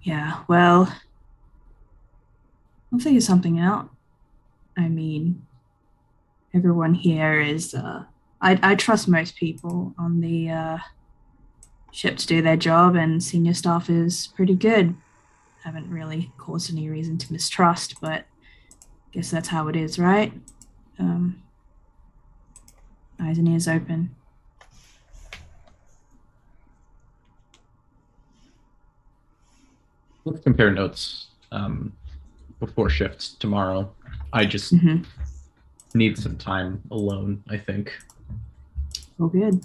Yeah, well, I'll figure something out. I mean, everyone here is, I trust most people on the ship to do their job, and senior staff is pretty good. Haven't really caused any reason to mistrust, but I guess that's how it is, right? Eyes and ears open. Let's compare notes before shifts tomorrow. I just need some time alone, I think. Oh, good.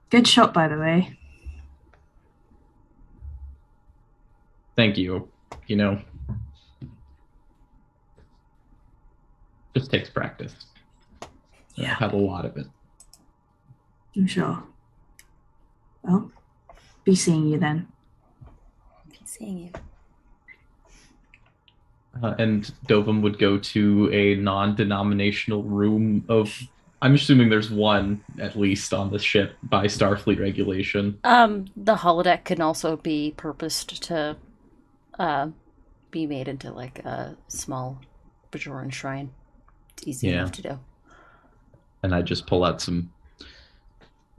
Good shot, by the way. Thank you. Just takes practice. Yeah. I have a lot of it. I'm sure. Well, be seeing you then. Be seeing you. And Dovum would go to a non-denominational room of I'm assuming there's one at least on the ship by Starfleet regulation. The holodeck can also be purposed to uh, be made into like a small Bajoran shrine. It's easy Yeah. enough to do. And I just pull out some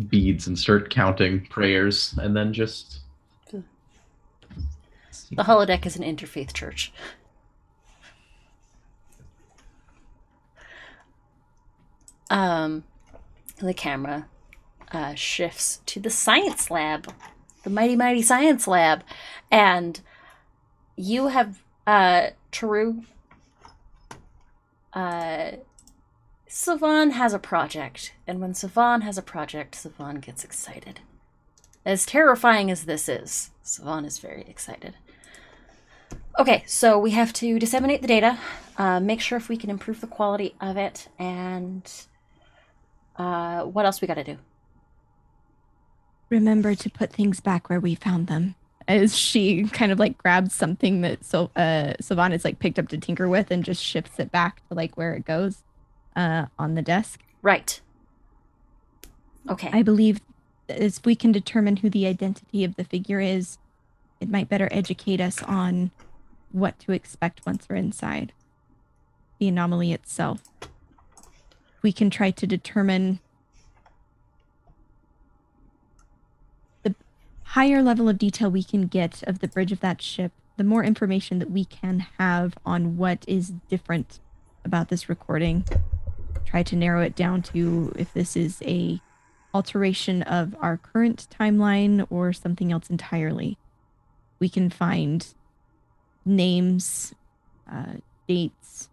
beads and start counting prayers, and then just. The holodeck is an interfaith church. The camera shifts to the science lab, the mighty science lab, and you have Taru. Savan has a project, and when Savan has a project, Savan gets excited. As terrifying as this is, Savan is very excited. Okay, so we have to disseminate the data, make sure if we can improve the quality of it, and what else we gotta do? Remember to put things back where we found them. As she kind of like grabs something that Savan is like picked up to tinker with and just shifts it back to like where it goes on the desk. Right. Okay. I believe if we can determine who the identity of the figure is, it might better educate us on what to expect once we're inside the anomaly itself. We can try to determine the higher level of detail we can get of the bridge of that ship, the more information that we can have on what is different about this recording. Try to narrow it down to if this is a alteration of our current timeline or something else entirely. We can find names, dates,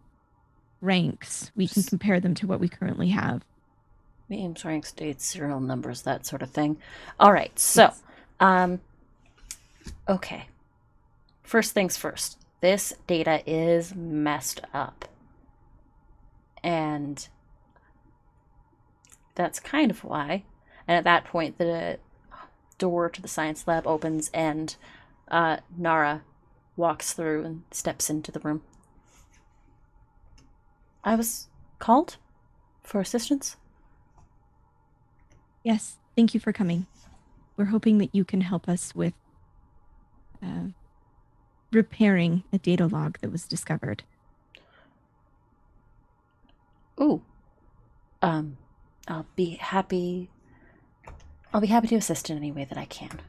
ranks. We can compare them to what we currently have. Names, ranks, dates, serial numbers, that sort of thing. All right, so, okay. First things first. This data is messed up. And that's kind of why. And at that point, the door to the science lab opens and Nara walks through and steps into the room. I was called for assistance? Yes, thank you for coming. We're hoping that you can help us with repairing a data log that was discovered. Ooh. I'll be happy to assist in any way that I can.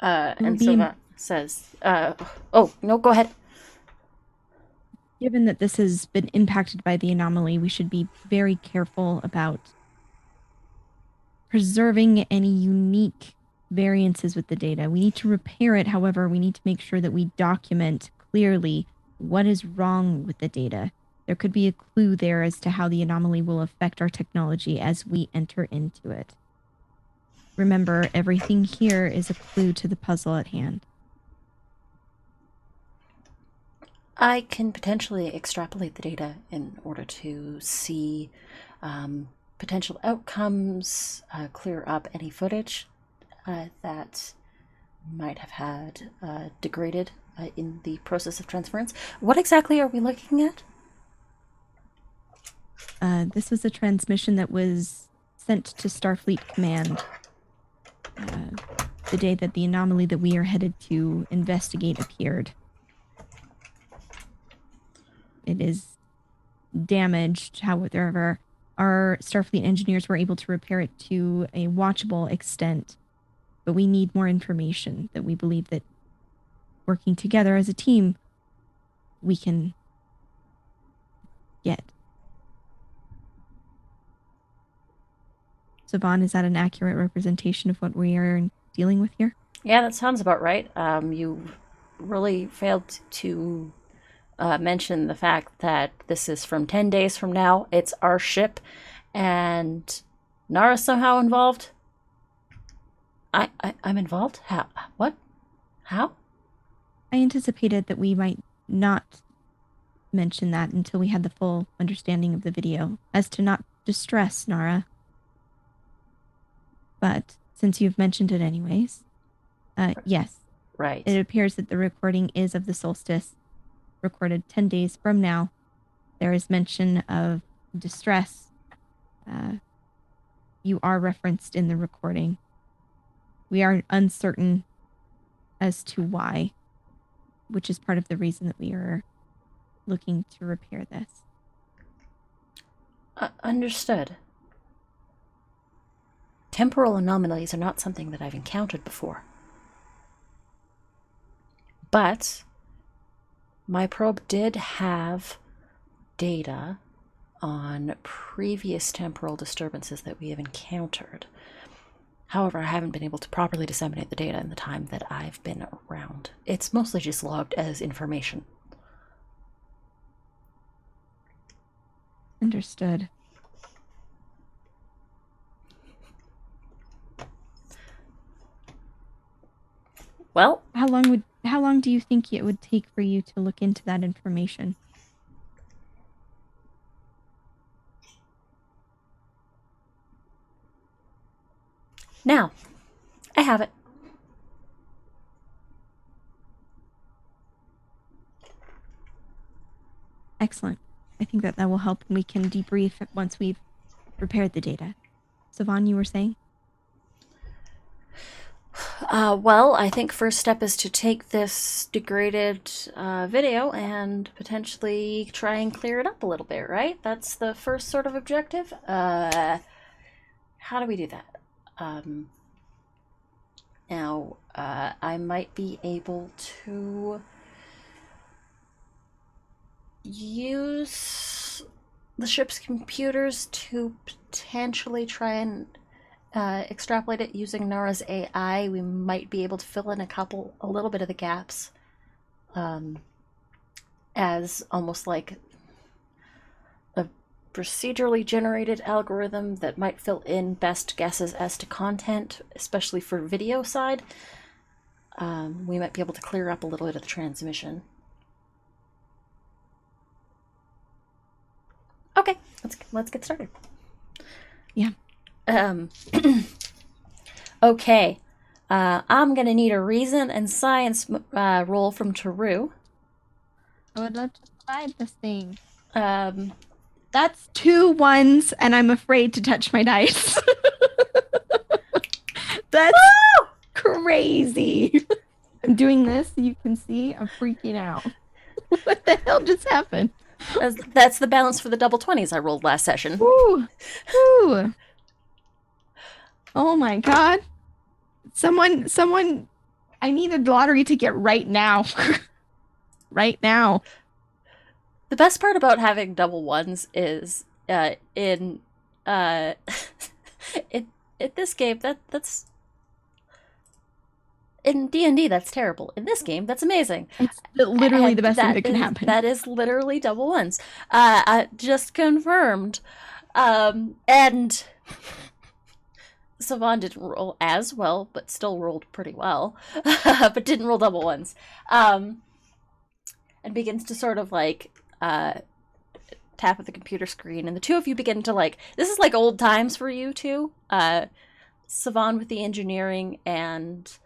And Silva says, oh, no, go ahead. Given that this has been impacted by the anomaly, we should be very careful about preserving any unique variances with the data. We need to repair it. However, we need to make sure that we document clearly what is wrong with the data. There could be a clue there as to how the anomaly will affect our technology as we enter into it. Remember, everything here is a clue to the puzzle at hand. I can potentially extrapolate the data in order to see potential outcomes, clear up any footage that might have had degraded in the process of transference. What exactly are we looking at? This was a transmission that was sent to Starfleet Command the day that the anomaly that we are headed to investigate appeared. It is damaged, however, our Starfleet engineers were able to repair it to a watchable extent, but we need more information that we believe that working together as a team, we can get. Savan, is that an accurate representation of what we are dealing with here? Yeah, that sounds about right. You really failed to mention the fact that this is from 10 days from now. It's our ship, and Nara's somehow involved. I'm involved? How? What? How? I anticipated that we might not mention that until we had the full understanding of the video, as to not distress Nara. But since you've mentioned it anyways, yes. Right. It appears that the recording is of the solstice, recorded 10 days from now. there is mention of distress. You are referenced in the recording. We are uncertain as to why, which is part of the reason that we are looking to repair this. Understood. Temporal anomalies are not something that I've encountered before. But my probe did have data on previous temporal disturbances that we have encountered. However, I haven't been able to properly disseminate the data in the time that I've been around. It's mostly just logged as information. Understood. Well, How long do you think it would take for you to look into that information? now, I have it. Excellent. I think that will help, and we can debrief once we've prepared the data. Savon, you were saying? Well, I think first step is to take this degraded video and potentially try and clear it up a little bit, right? That's the first sort of objective. How do we do that? Now, I might be able to use the ship's computers to potentially try and extrapolate it using Nara's AI. We might be able to fill in a little bit of the gaps as almost like a procedurally generated algorithm that might fill in best guesses as to content, especially for video side. We might be able to clear up a little bit of the transmission. Okay, let's get started. Yeah. Okay. I'm gonna need a reason and science roll from Taru. I would love to slide this thing. That's 2 1s, and I'm afraid to touch my dice. That's crazy. I'm doing this, you can see I'm freaking out. What the hell just happened? That's the balance for the double 20s I rolled last session. Ooh. Ooh. Oh my god. Someone, I need a lottery ticket right now. Right now. The best part about having double ones is in this game that's in D&D that's terrible. In this game that's amazing. It's literally the best thing that can happen. That is literally double ones. Just confirmed. And Savon didn't roll as well, but still rolled pretty well. But didn't roll double ones. And begins to sort of like tap at the computer screen, and the two of you begin to like, this is like old times for you two. Savon with the engineering, and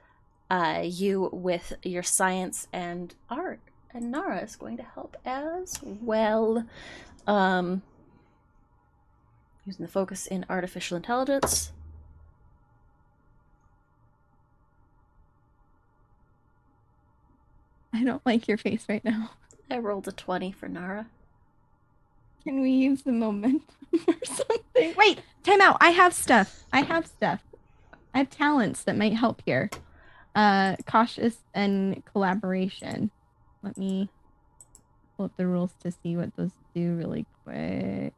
you with your science and art. And Nara is going to help as well. Using the focus in artificial intelligence. I don't like your face right now. I rolled a 20 for Nara. Can we use the momentum or something? Wait, time out. I have stuff. I have talents that might help here. Cautious and collaboration. Let me pull up the rules to see what those do really quick.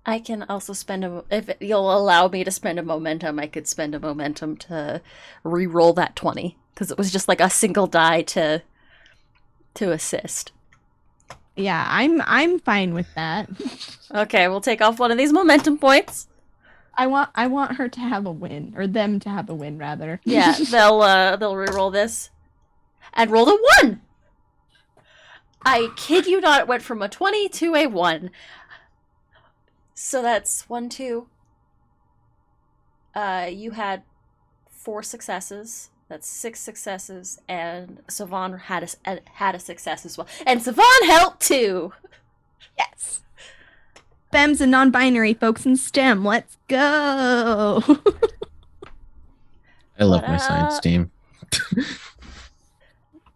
I can also spend if you'll allow me to spend a momentum, I could spend a momentum to re-roll that 20, because it was just like a single die to assist. Yeah, I'm fine with that. Okay, we'll take off one of these momentum points. I want her to have a win, or them to have a win rather. Yeah, they'll re-roll this and roll a 1. I kid you not, it went from a 20 to a 1. So that's 1, 2. You had 4 successes. That's 6 successes, and Savon had a success as well. And Savon helped too! Yes. Femmes and non-binary folks in STEM. Let's go. I love What my science up? team.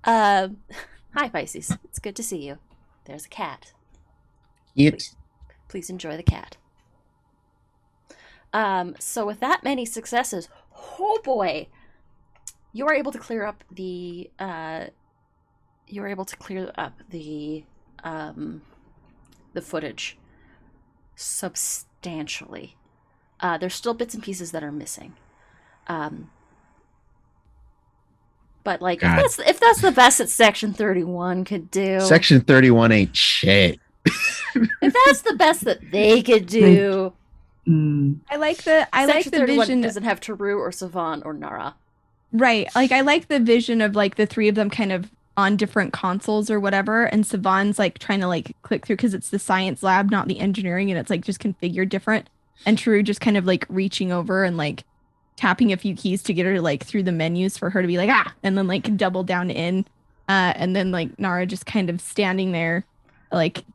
Hi, Pisces. It's good to see you. There's a cat. It. Please enjoy the cat. So with that many successes, oh boy, you are able to clear up the footage substantially. There's still bits and pieces that are missing. But like God. if that's the best that Section 31 could do, Section 31 ain't shit. if that's the best that they could do, I like the Section 31 vision. doesn't have Taru or Savon or Nara. Right. Like I like the vision of like the three of them kind of on different consoles or whatever, and Savon's like trying to like click through because it's the science lab, not the engineering, and it's like just configured different. And Taru just kind of like reaching over and like tapping a few keys to get her like through the menus for her to be like and then like double down in. And then like Nara just kind of standing there like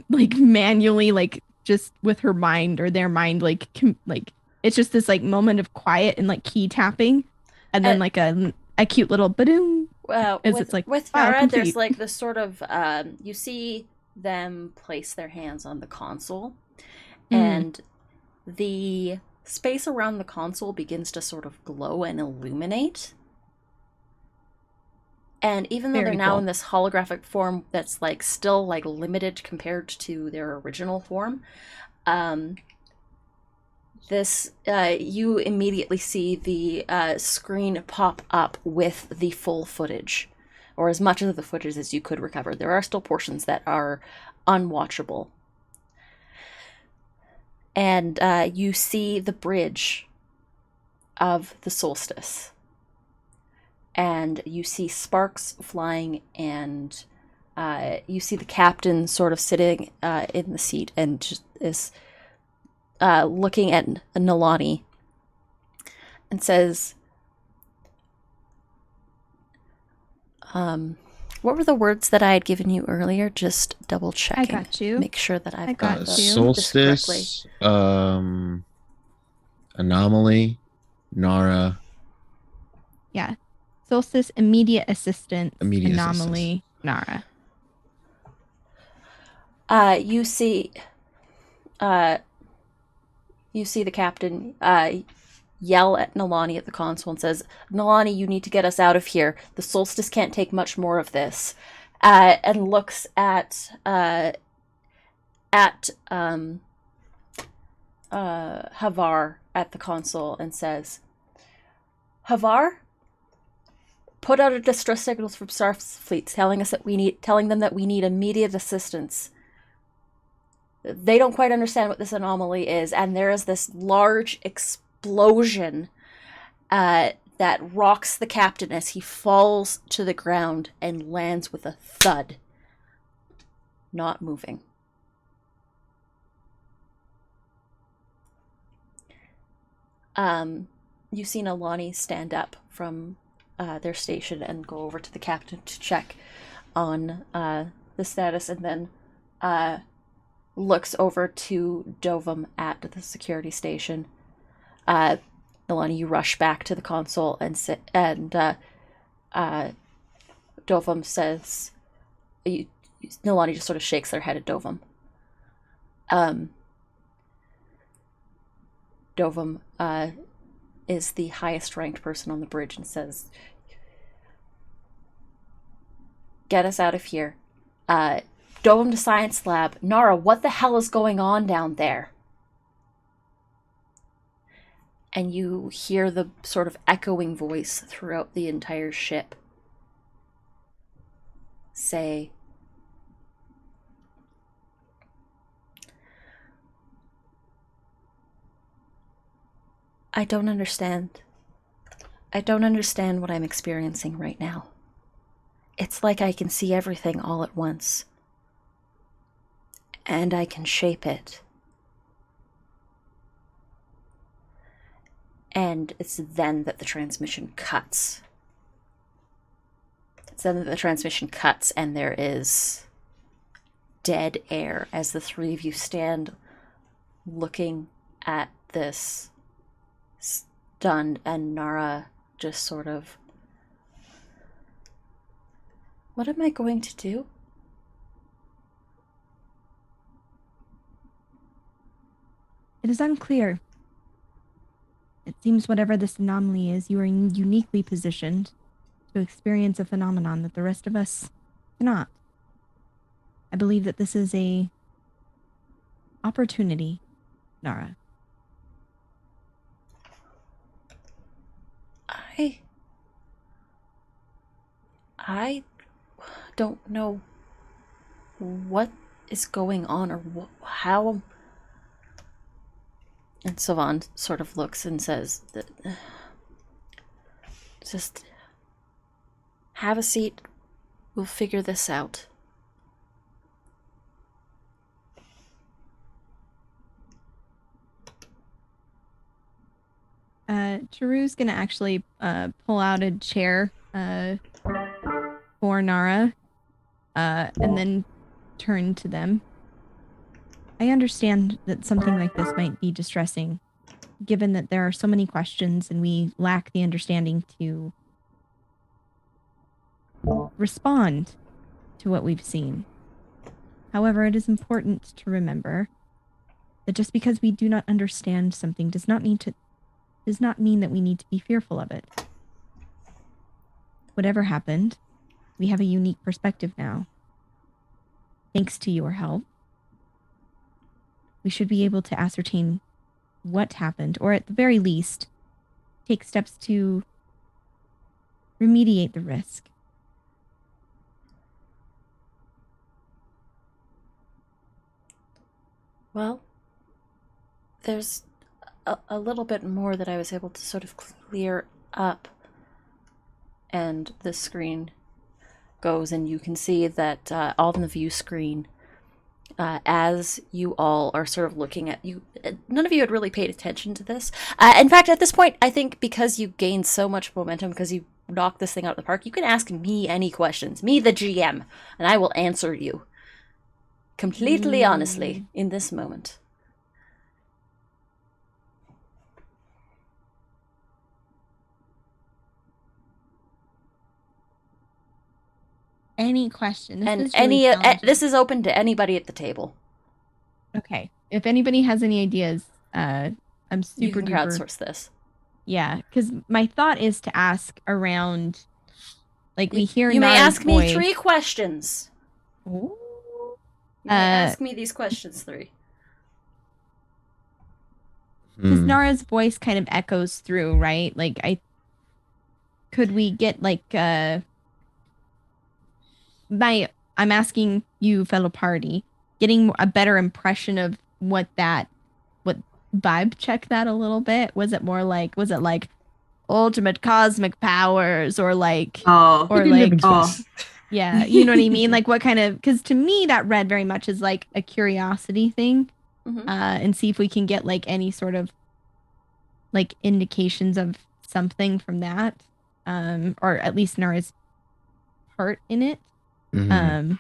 manually like just with her mind or their mind like it's just this like moment of quiet and like key tapping and then like a cute little ba-doom. It's like with file Nara, there's complete. like this sort of you see them place their hands on the console, and the space around the console begins to sort of glow and illuminate. And even though Very they're now cool. in this holographic form that's like still like limited compared to their original form, you immediately see the screen pop up with the full footage, or as much of the footage as you could recover. There are still portions that are unwatchable. And you see the bridge of the solstice. And you see sparks flying, and you see the captain sort of sitting in the seat and just is looking at Nalani and says, what were the words that I had given you earlier? Just double checking. I got you. Make sure that I've got got the you. this correctly. Solstice, anomaly, Nara. Yeah. Solstice, immediate assistance, Immediate anomaly, Nara. You see the captain yell at Nalani at the console and says, "Nalani, you need to get us out of here. The solstice can't take much more of this." And looks at Havar at the console and says, "Havar, put out a distress signals from Starfleet telling them that we need immediate assistance. They don't quite understand what this anomaly is, and there is this large explosion that rocks the captain as he falls to the ground and lands with a thud, not moving." You see Nalani stand up from their station and go over to the captain to check on the status, and then looks over to Dovum at the security station. Nalani, you rush back to the console and Dovum says, Nalani just sort of shakes their head at Dovum. Dovum is the highest ranked person on the bridge and says, "Get us out of here. Dovum to science lab. Nara, what the hell is going on down there?" And you hear the sort of echoing voice throughout the entire ship say, I don't understand what I'm experiencing right now. It's like I can see everything all at once. And I can shape it. And it's then that the transmission cuts. It's then that the transmission cuts, and there is dead air as the three of you stand looking at this, stunned, and Nara just sort of, what am I going to do? It is unclear. It seems whatever this anomaly is, you are uniquely positioned to experience a phenomenon that the rest of us cannot. I believe that this is a opportunity, Nara. I don't know what is going on or how. And Savan sort of looks and says, just have a seat. We'll figure this out. Taru's gonna actually pull out a chair for Nara and then turn to them. I understand that something like this might be distressing, given that there are so many questions and we lack the understanding to respond to what we've seen. However, it is important to remember that just because we do not understand something does not mean that we need to be fearful of it. Whatever happened, we have a unique perspective now. Thanks to your help, we should be able to ascertain what happened, or at the very least, take steps to remediate the risk. Well, there's a little bit more that I was able to sort of clear up. And the screen goes, and you can see that on the view screen, as you all are sort of looking at you, none of you had really paid attention to this. In fact, at this point, I think because you gained so much momentum, because you knocked this thing out of the park, you can ask me any questions, me the GM, and I will answer you completely honestly in this moment. Any question? This is open to anybody at the table. Okay. If anybody has any ideas, I'm super You can duper. crowdsource this. Yeah, because my thought is to ask around, like we hear. You may Nara's ask me voice. 3 questions. Ooh. You may ask me these questions 3. Because Nara's voice kind of echoes through, right? Like, could we get like I'm asking you, fellow party, getting a better impression of what vibe check that a little bit. Was it like ultimate cosmic powers, or like yeah, you know what I mean? Like what kind of, because to me that read very much as like a curiosity thing. Mm-hmm. And see if we can get like any sort of like indications of something from that, or at least Nara's part in it. Mhm.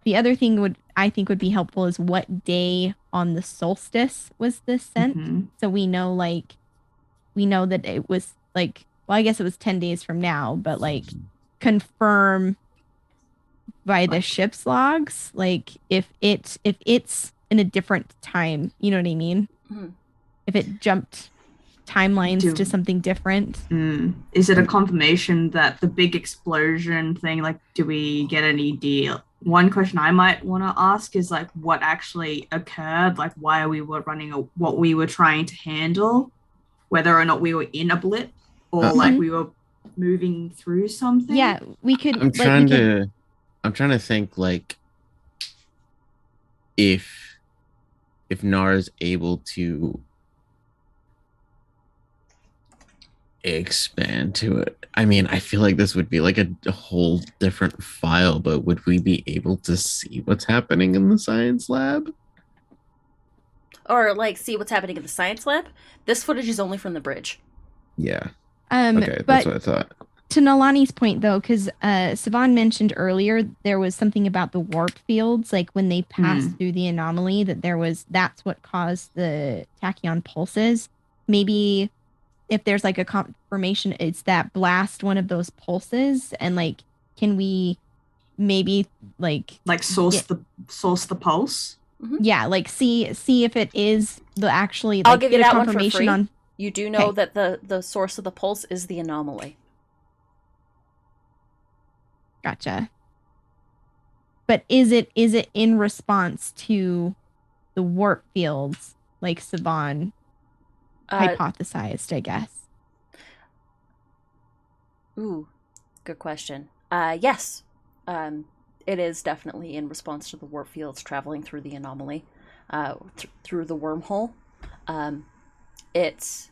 The other thing I think would be helpful is what day on the solstice was this sent, Mhm. so we know that it was like, well, I guess it was 10 days from now, but like confirm by the ship's logs, like if it's in a different time, you know what I mean? Mhm. If it jumped timelines to something different. Is it a confirmation that the big explosion thing, like, do we get any deal? One question I might want to ask is like what actually occurred, like why we were running what we were trying to handle, whether or not we were in a blip or like we were moving through something. Yeah, we could. I'm trying to think like if Nara's able to expand to it. I mean, I feel like this would be like a whole different file, but would we be able to see what's happening in the science lab? Or like see what's happening in the science lab? This footage is only from the bridge. Yeah. Um, Okay, but that's what I thought. to Nalani's point, though, because Savan mentioned earlier there was something about the warp fields, like when they passed through the anomaly, that's what caused the tachyon pulses. Maybe if there's like a confirmation, it's that blast one of those pulses, and like, can we maybe like source get, the pulse? yeah, like see if it is the actually I'll like give get you a that one for confirmation free. on. You do know Okay. that the source of the pulse is the anomaly. Gotcha. But is it in response to the warp fields, like Saban hypothesized, I guess? Ooh, good question. Yes. It is definitely in response to the warp fields traveling through the anomaly, through the wormhole. It's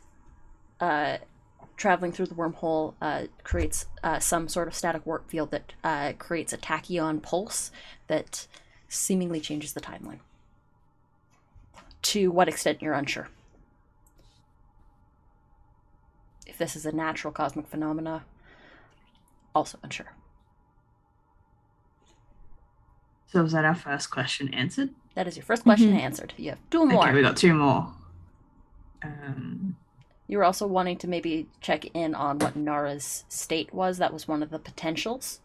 traveling through the wormhole creates some sort of static warp field that creates a tachyon pulse that seemingly changes the timeline. To what extent, you're unsure. If this is a natural cosmic phenomena, also unsure. So was that our first question answered? That is your first question answered. You have two more. Okay, we got two more. You were also wanting to maybe check in on what Nara's state was. That was one of the potentials.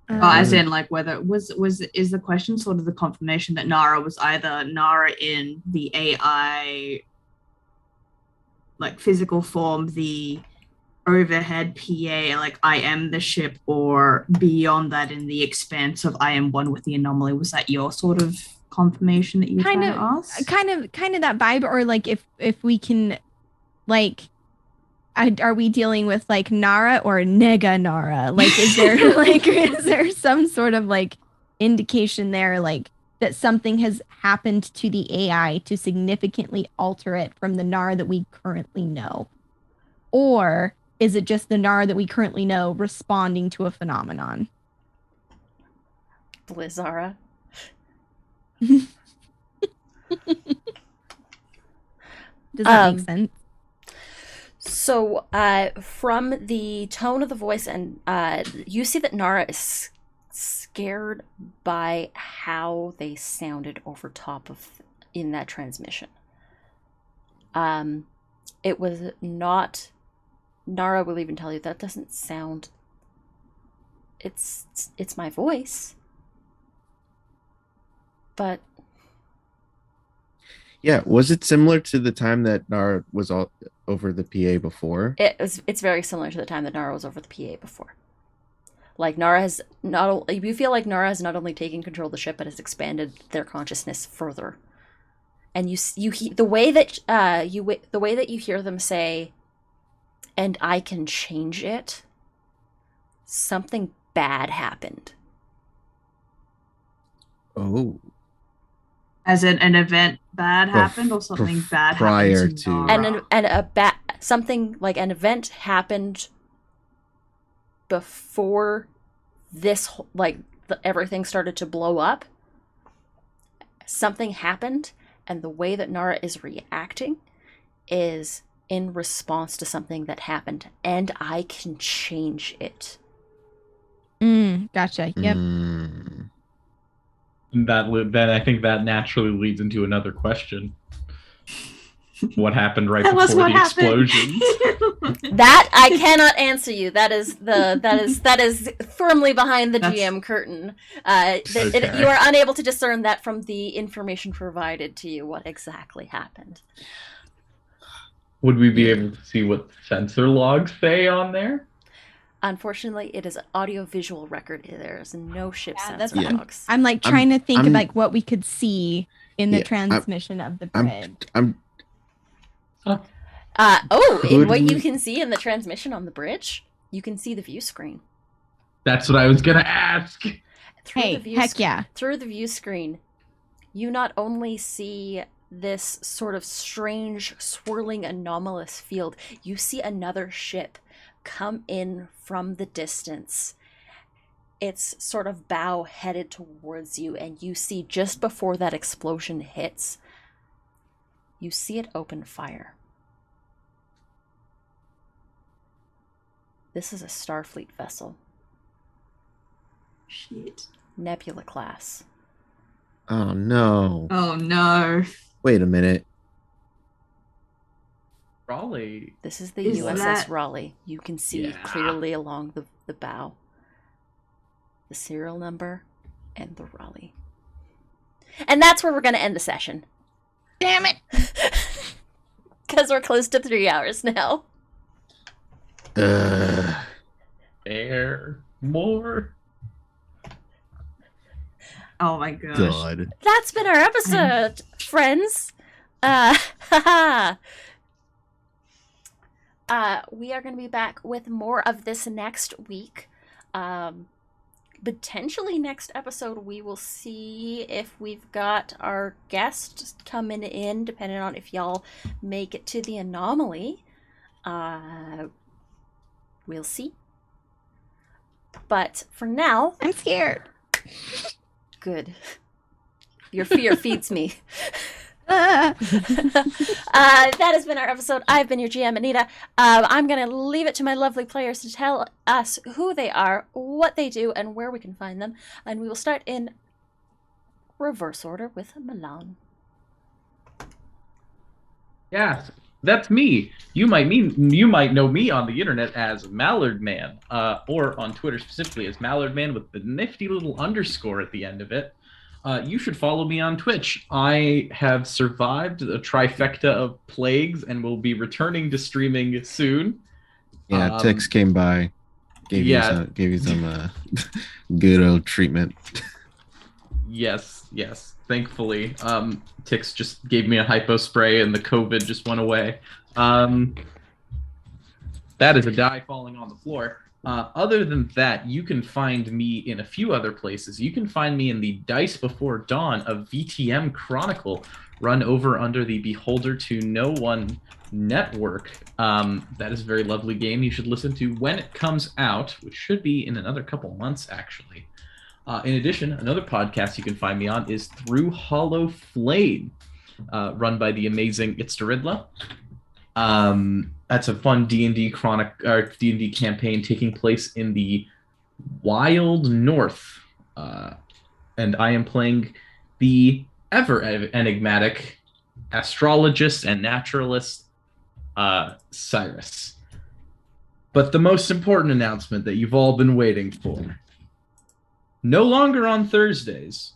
As in, like, whether is the question sort of the confirmation that Nara was either Nara in the AI, like physical form, the overhead PA, like I am the ship, or beyond that in the expanse of I am one with the anomaly? Was that your sort of confirmation that you were trying to ask? Kind of that vibe, or like if we can, like, are we dealing with like Nara or Nega Nara? Like, is there like is there some sort of like indication there, like that something has happened to the AI to significantly alter it from the Nara that we currently know, or is it just the Nara that we currently know responding to a phenomenon? Blizzara. Does that make sense? So, from the tone of the voice, and you see that Nara is scared by how they sounded over top of in that transmission. It was not. Nara will even tell you that doesn't sound. It's my voice, but. Yeah, was it similar to the time that Nara was all over the PA before? It's very similar to the time that Nara was over the PA before. Like Nara has not. You feel like Nara has not only taken control of the ship, but has expanded their consciousness further. And the way that you hear them say, "And I can change it." Something bad happened. Oh. As in an event bad happened, or something bad prior happened to Nara? And something like an event happened before this, like everything started to blow up. Something happened, and the way that Nara is reacting is in response to something that happened, and I can change it. Gotcha. Yep. Then I think that naturally leads into another question. What happened right Tell us before what the happened. explosions? That I cannot answer you. That is firmly behind the GM curtain. Okay. You are unable to discern that from the information provided to you. What exactly happened? Would we be able to see what sensor logs say on there? Unfortunately, it is an audio-visual record. There's no ship sensor logs. I'm like trying to think of like what we could see in the transmission of the bridge. In what you can see in the transmission on the bridge, you can see the view screen. That's what I was gonna ask. Through the view screen, you not only see this sort of strange, swirling, anomalous field, you see another ship come in from the distance. Its sort of bow headed towards you, and you see just before that explosion hits, you see it open fire. This is a Starfleet vessel, Shit. Nebula class. Oh no. Oh no. Wait a minute. Raleigh. This is the Is USS that- Raleigh. You can see Yeah. clearly along the bow the serial number and the Raleigh. And that's where we're going to end the session. Damn it! Because we're close to 3 hours now. Air more. Oh my gosh. God. That's been our episode, friends. Haha. We are going to be back with more of this next week. Potentially next episode, we will see if we've got our guests coming in, depending on if y'all make it to the anomaly. We'll see. But for now, I'm scared. good. Your fear feeds me. Ah. That has been our episode. I've been your GM, Anita. I'm going to leave it to my lovely players to tell us who they are, what they do, and where we can find them. And we will start in reverse order with Milan. Yeah, that's me. You might know me on the internet as Mallard Man, or on Twitter specifically as Mallard Man with the nifty little underscore at the end of it. You should follow me on Twitch. I have survived a trifecta of plagues and will be returning to streaming soon. Yeah, Tix came by, gave you some good old treatment. Yes. Thankfully, Tix just gave me a hypo spray and the COVID just went away. That is a die falling on the floor. Other than that, you can find me in a few other places. You can find me in the Dice Before Dawn, a VTM Chronicle run over under the Beholder to No One network. That is a very lovely game you should listen to when it comes out, which should be in another couple months, actually. In addition, another podcast you can find me on is Through Hollow Flame, run by the amazing Itzdaridla. That's a fun D&D D&D campaign taking place in the Wild North, and I am playing the ever enigmatic astrologist and naturalist Cyrus. But the most important announcement that you've all been waiting for: no longer on Thursdays,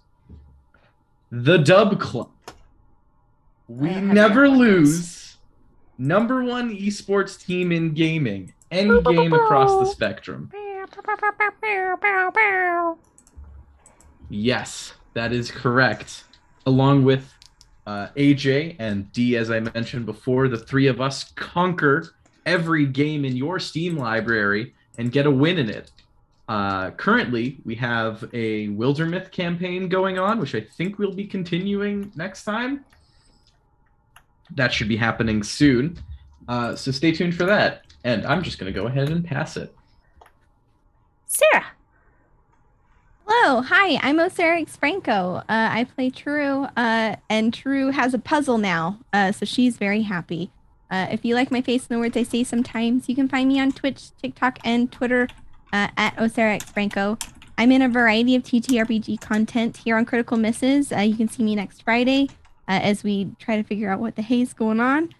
the Dub Club. We I don't have never any appointments. lose. Number one esports team in gaming, any game across the spectrum. Yes, that is correct. Along with AJ and D, as I mentioned before, the three of us conquer every game in your Steam library and get a win in it. Currently, we have a Wildermyth campaign going on, which I think we'll be continuing next time. That should be happening soon. So stay tuned for that. And I'm just going to go ahead and pass it. Sarah. Hello, hi, I'm Osarix Franco. I play True, and True has a puzzle now, so she's very happy. If you like my face and the words I say sometimes, you can find me on Twitch, TikTok, and Twitter at Osarix Franco. I'm in a variety of TTRPG content here on Critical Misses. You can see me next Friday as we try to figure out what the hell's going on.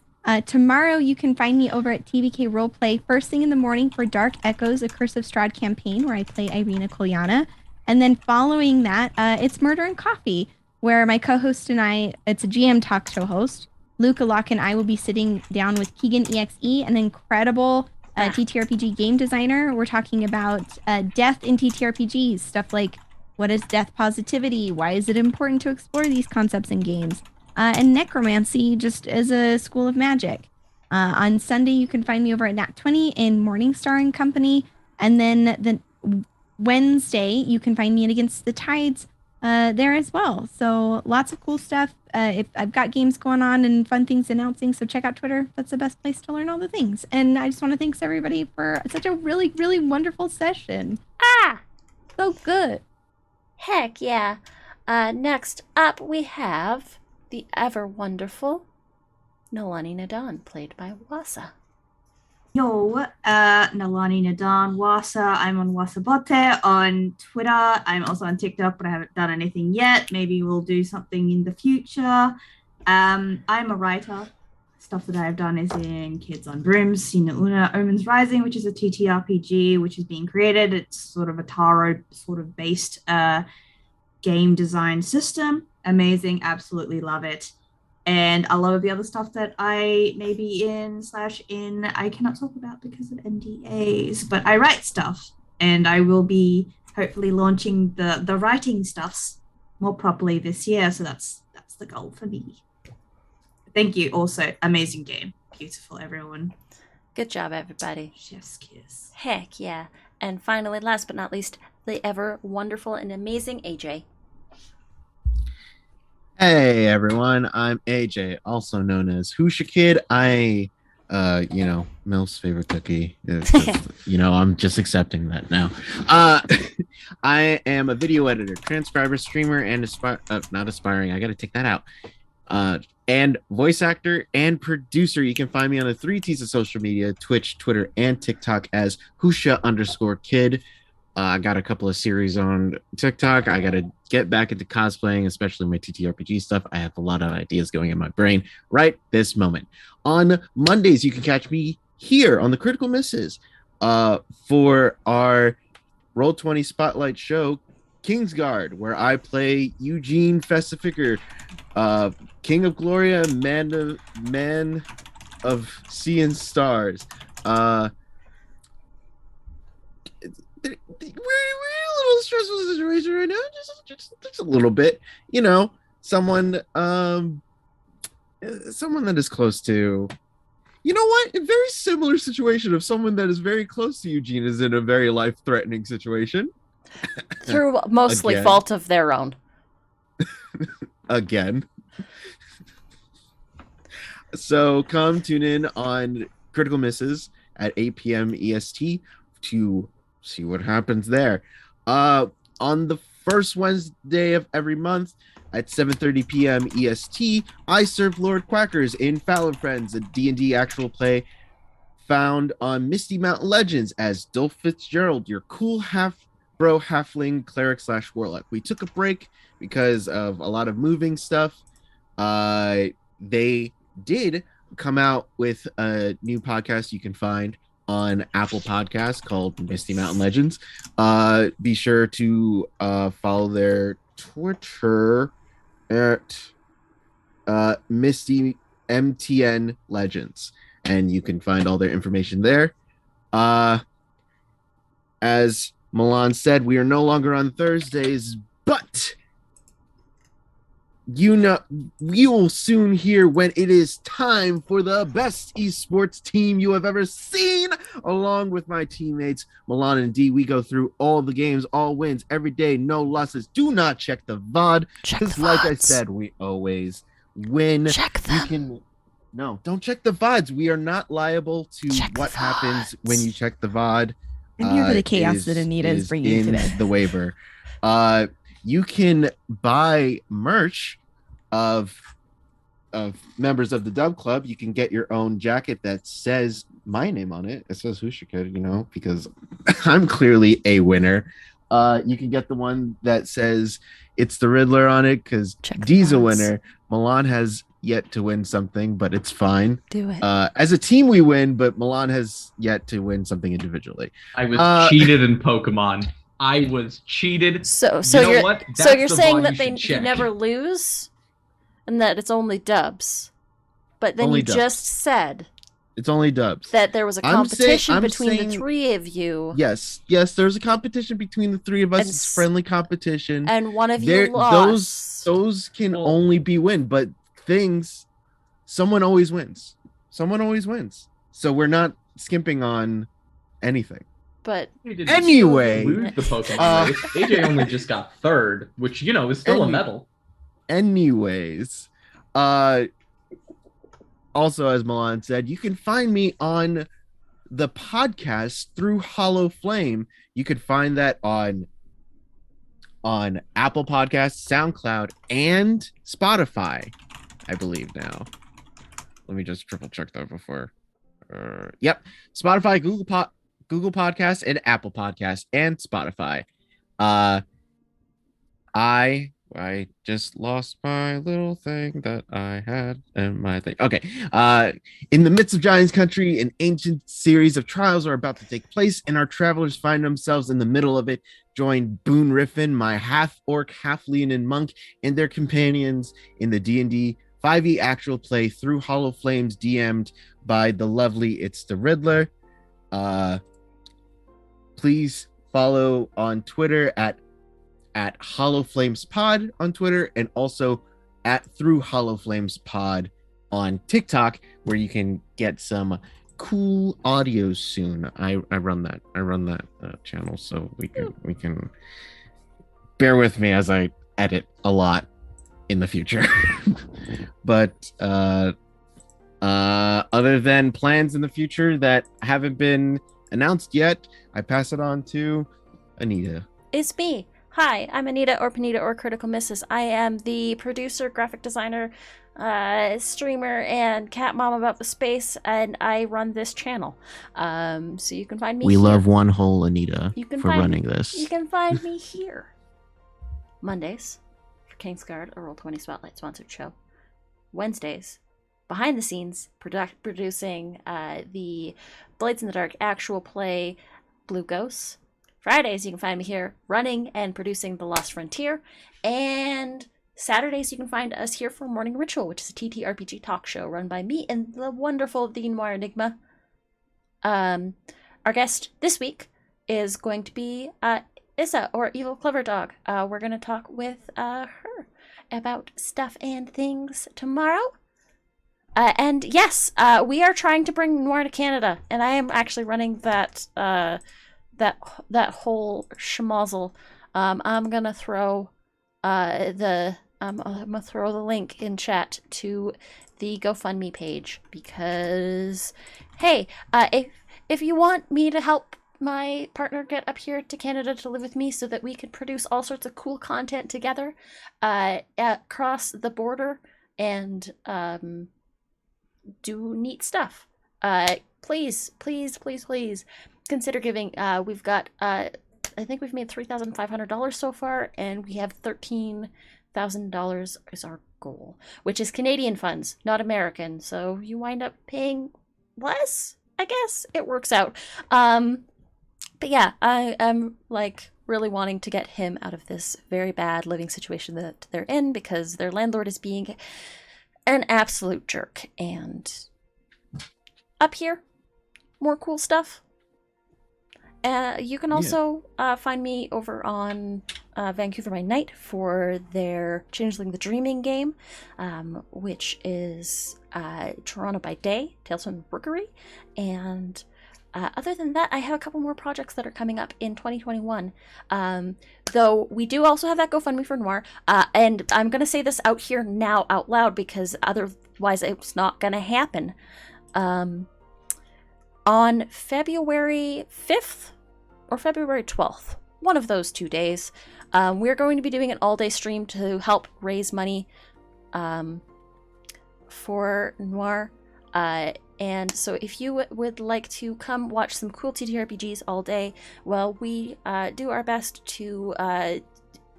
Tomorrow, you can find me over at TVK Roleplay first thing in the morning for Dark Echoes, a Curse of Strahd campaign where I play Irina Kolyana. And then following that, it's Murder and Coffee, where my co-host and I, it's a GM talk show host, Luca Locke, and I will be sitting down with Keegan EXE, an incredible TTRPG game designer. We're talking about death in TTRPGs, stuff like what is death positivity, why is it important to explore these concepts in games, and necromancy just as a school of magic. On Sunday, you can find me over at Nat20 in Morningstar and Company, and then the Wednesday, you can find me in Against the Tides there as well. So lots of cool stuff. If I've got games going on and fun things announcing, so check out Twitter. That's the best place to learn all the things. And I just want to thank everybody for such a really, really wonderful session. So good. Heck yeah. Next up, we have the ever wonderful Nolani Nadan, played by Wasa. Yo, Nalani Nadan Wasa. I'm on Wasabote on Twitter. I'm also on TikTok, but I haven't done anything yet. Maybe we'll do something in the future. I'm a writer. Stuff that I've done is in Kids on Brooms, Sina Una, Omens Rising, which is a TTRPG, which is being created. It's sort of a tarot sort of based game design system. Amazing, absolutely love it. And a lot of the other stuff that I may be in I cannot talk about because of NDAs, but I write stuff, and I will be hopefully launching the writing stuffs more properly this year. So that's the goal for me. Thank you. Also, amazing game, beautiful, everyone. Good job, everybody. Chef's kiss. Heck yeah. And finally, last but not least, the ever wonderful and amazing AJ. Hey everyone, I'm AJ, also known as Hoosha Kid. Mil's favorite cookie. I'm just accepting that now. I am a video editor, transcriber, streamer, and not aspiring. I gotta take that out. And voice actor and producer. You can find me on the 3 T's of social media: Twitch, Twitter, and TikTok as Hoosha_Kid. I got a couple of series on TikTok. I got to get back into cosplaying, especially my TTRPG stuff. I have a lot of ideas going in my brain right this moment. On Mondays, you can catch me here on the Critical Misses for our Roll20 Spotlight show, Kingsguard, where I play Eugene Festifiker, King of Gloria, man of Sea and Stars. We're in a little stressful situation right now, just a little bit. Someone that is close to, a very similar situation of someone that is very close to Eugene is in a very life-threatening situation. Through mostly Again. fault of their own. Again. So come tune in on Critical Misses at 8 p.m. EST to see what happens there. On the first Wednesday of every month at 7:30 p.m. EST, I serve Lord Quackers in Fallon Friends, a D&D actual play found on Misty Mountain Legends as Dolph Fitzgerald, your cool half-bro halfling cleric / warlock. We took a break because of a lot of moving stuff. They did come out with a new podcast you can find on Apple Podcasts called Misty Mountain Legends. Be sure to follow their Twitter at Misty MTN Legends, and you can find all their information there. As Milan said, we are no longer on Thursdays, but you will soon hear when it is time for the best esports team you have ever seen. Along with my teammates Milan and D, we go through all the games, all wins, every day, no losses. Do not check the VOD, because like I said, we always win. Check them. Don't check the VODs. We are not liable to what happens when you check the VOD. I'm here for the chaos that Anita is bringing today. The waiver. You can buy merch of members of the Dub Club. You can get your own jacket that says my name on it. It says Hoosha Kid, because I'm clearly a winner. You can get the one that says it's the Riddler on it because D's a winner. Milan has yet to win something, but it's fine. Do it. As a team, we win, but Milan has yet to win something individually. I was cheated in Pokemon. I was cheated. So you know what? So That's you're the saying VOD that you they should check. never lose, and that it's only dubs. But then Only you dubs. just said It's only dubs. that there was a I'm competition saying- between the saying- three of you, Yes, there's a competition between the three of us. And It's s- friendly competition. and one of you There- lost. Those can Well- only be win, but someone always wins. Someone always wins. So we're not skimping on anything. But We didn't Anyway, lose the Pokemon race. AJ only just got third, which is still a medal. Anyways, also as Milan said, you can find me on the podcast through Hollow Flame. You could find that on Apple Podcasts, SoundCloud, and Spotify, I believe now. Let me just triple check that before. Yep, Spotify, Google Podcast, and Apple Podcast, and Spotify. I just lost my little thing that I had in my thing. Okay. In the midst of Giants Country, an ancient series of trials are about to take place, and our travelers find themselves in the middle of it. Join Boone Riffin, my half-orc, half-Leonin monk, and their companions in the D&D 5e actual play through Hollow Flames, DM'd by the lovely It's the Riddler. Please follow on Twitter at Hollow Flames Pod on Twitter, and also at Through Hollow Flames Pod on TikTok, where you can get some cool audios soon. I run that channel, so we can bear with me as I edit a lot in the future. But other than plans in the future that haven't been announced yet, I pass it on to Anita. It's me. Hi, I'm Anita or Panita or Critical Misses. I am the producer, graphic designer, streamer, and cat mom about the space, and I run this channel. So you can find me. We here. love one whole Anita for find running this. You can find me here Mondays for Kingsguard, a Roll20 Spotlight sponsored show. Wednesdays, behind the scenes, producing the Blades in the Dark actual play, Blue Ghosts. Fridays, you can find me here running and producing The Lost Frontier. And Saturdays, you can find us here for Morning Ritual, which is a TTRPG talk show run by me and the wonderful The Noir Enigma. Our guest this week is going to be Issa, or Evil Clever Dog. We're going to talk with her about stuff and things tomorrow. And yes, we are trying to bring Noir to Canada, and I am actually running that whole schmozzle. I'm gonna throw the link in chat to the GoFundMe page, because hey, if you want me to help my partner get up here to Canada to live with me so that we can produce all sorts of cool content together across the border and do neat stuff, please consider giving. We've got I think we've made $3,500 so far, and we have $13,000 is our goal, which is Canadian funds, not American. So you wind up paying less, I guess. It works out. But yeah, I am like really wanting to get him out of this very bad living situation that they're in, because their landlord is being an absolute jerk. And up here, more cool stuff. You can also find me over on Vancouver by Night for their Changeling the Dreaming game, which is Toronto by Day, Tales from the Rookery. And other than that, I have a couple more projects that are coming up in 2021. Though we do also have that GoFundMe for Noir. And I'm going to say this out here now out loud, because otherwise it's not going to happen. On February 5th or February 12th, one of those 2 days, we're going to be doing an all-day stream to help raise money for Noir. And so if you would like to come watch some cool TTRPGs all day, well, we do our best to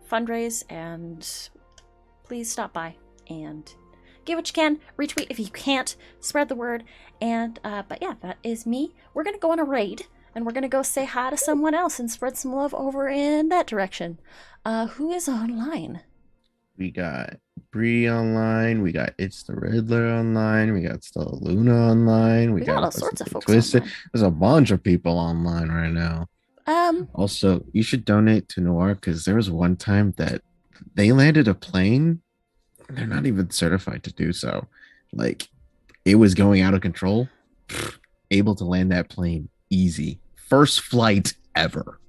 fundraise, and please stop by and give what you can, retweet if you can't, spread the word. And but yeah, that is me. We're gonna go on a raid, and we're gonna go say hi to someone else and spread some love over in that direction. Who is online? We got Bree online. We got It's the Riddler online. We got Stella Luna online. We got all sorts of folks Twisted. online. There's a bunch of people online right now. Also, you should donate to Noir, because there was one time that they landed a plane. They're not even certified to do so. Like, it was going out of control. Able to land that plane easy. First flight ever.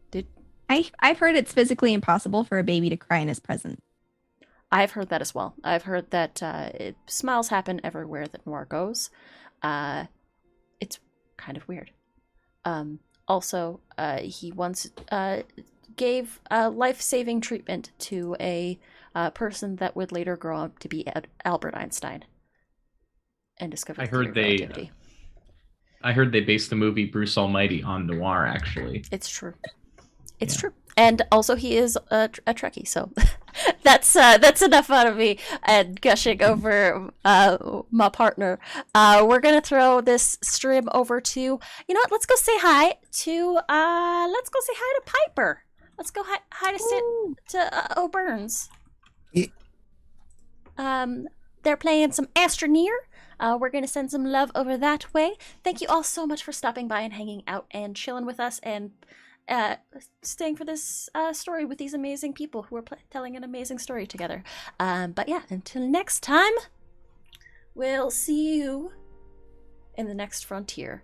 I've heard it's physically impossible for a baby to cry in his presence. I've heard that as well. I've heard that smiles happen everywhere that Noir goes. It's kind of weird. Also, he once gave life-saving treatment to a person that would later grow up to be Albert Einstein. and discover I the theory heard of they- relativity. I heard they based the movie Bruce Almighty on noir, actually. It's true. It's Yeah. true. And also, he is a Trekkie, so that's enough out of me and gushing over my partner. We're gonna throw this stream over to, you know what? Let's go say hi to Piper. Let's go hi to O'Burns. Yeah. They're playing some Astroneer. We're going to send some love over that way. Thank you all so much for stopping by and hanging out and chilling with us and staying for this story with these amazing people who are telling an amazing story together. But yeah, until next time, we'll see you in the next frontier.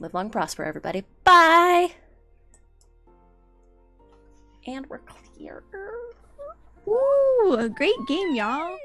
Live long, prosper, everybody. Bye! And we're clear. Ooh, a great game, y'all.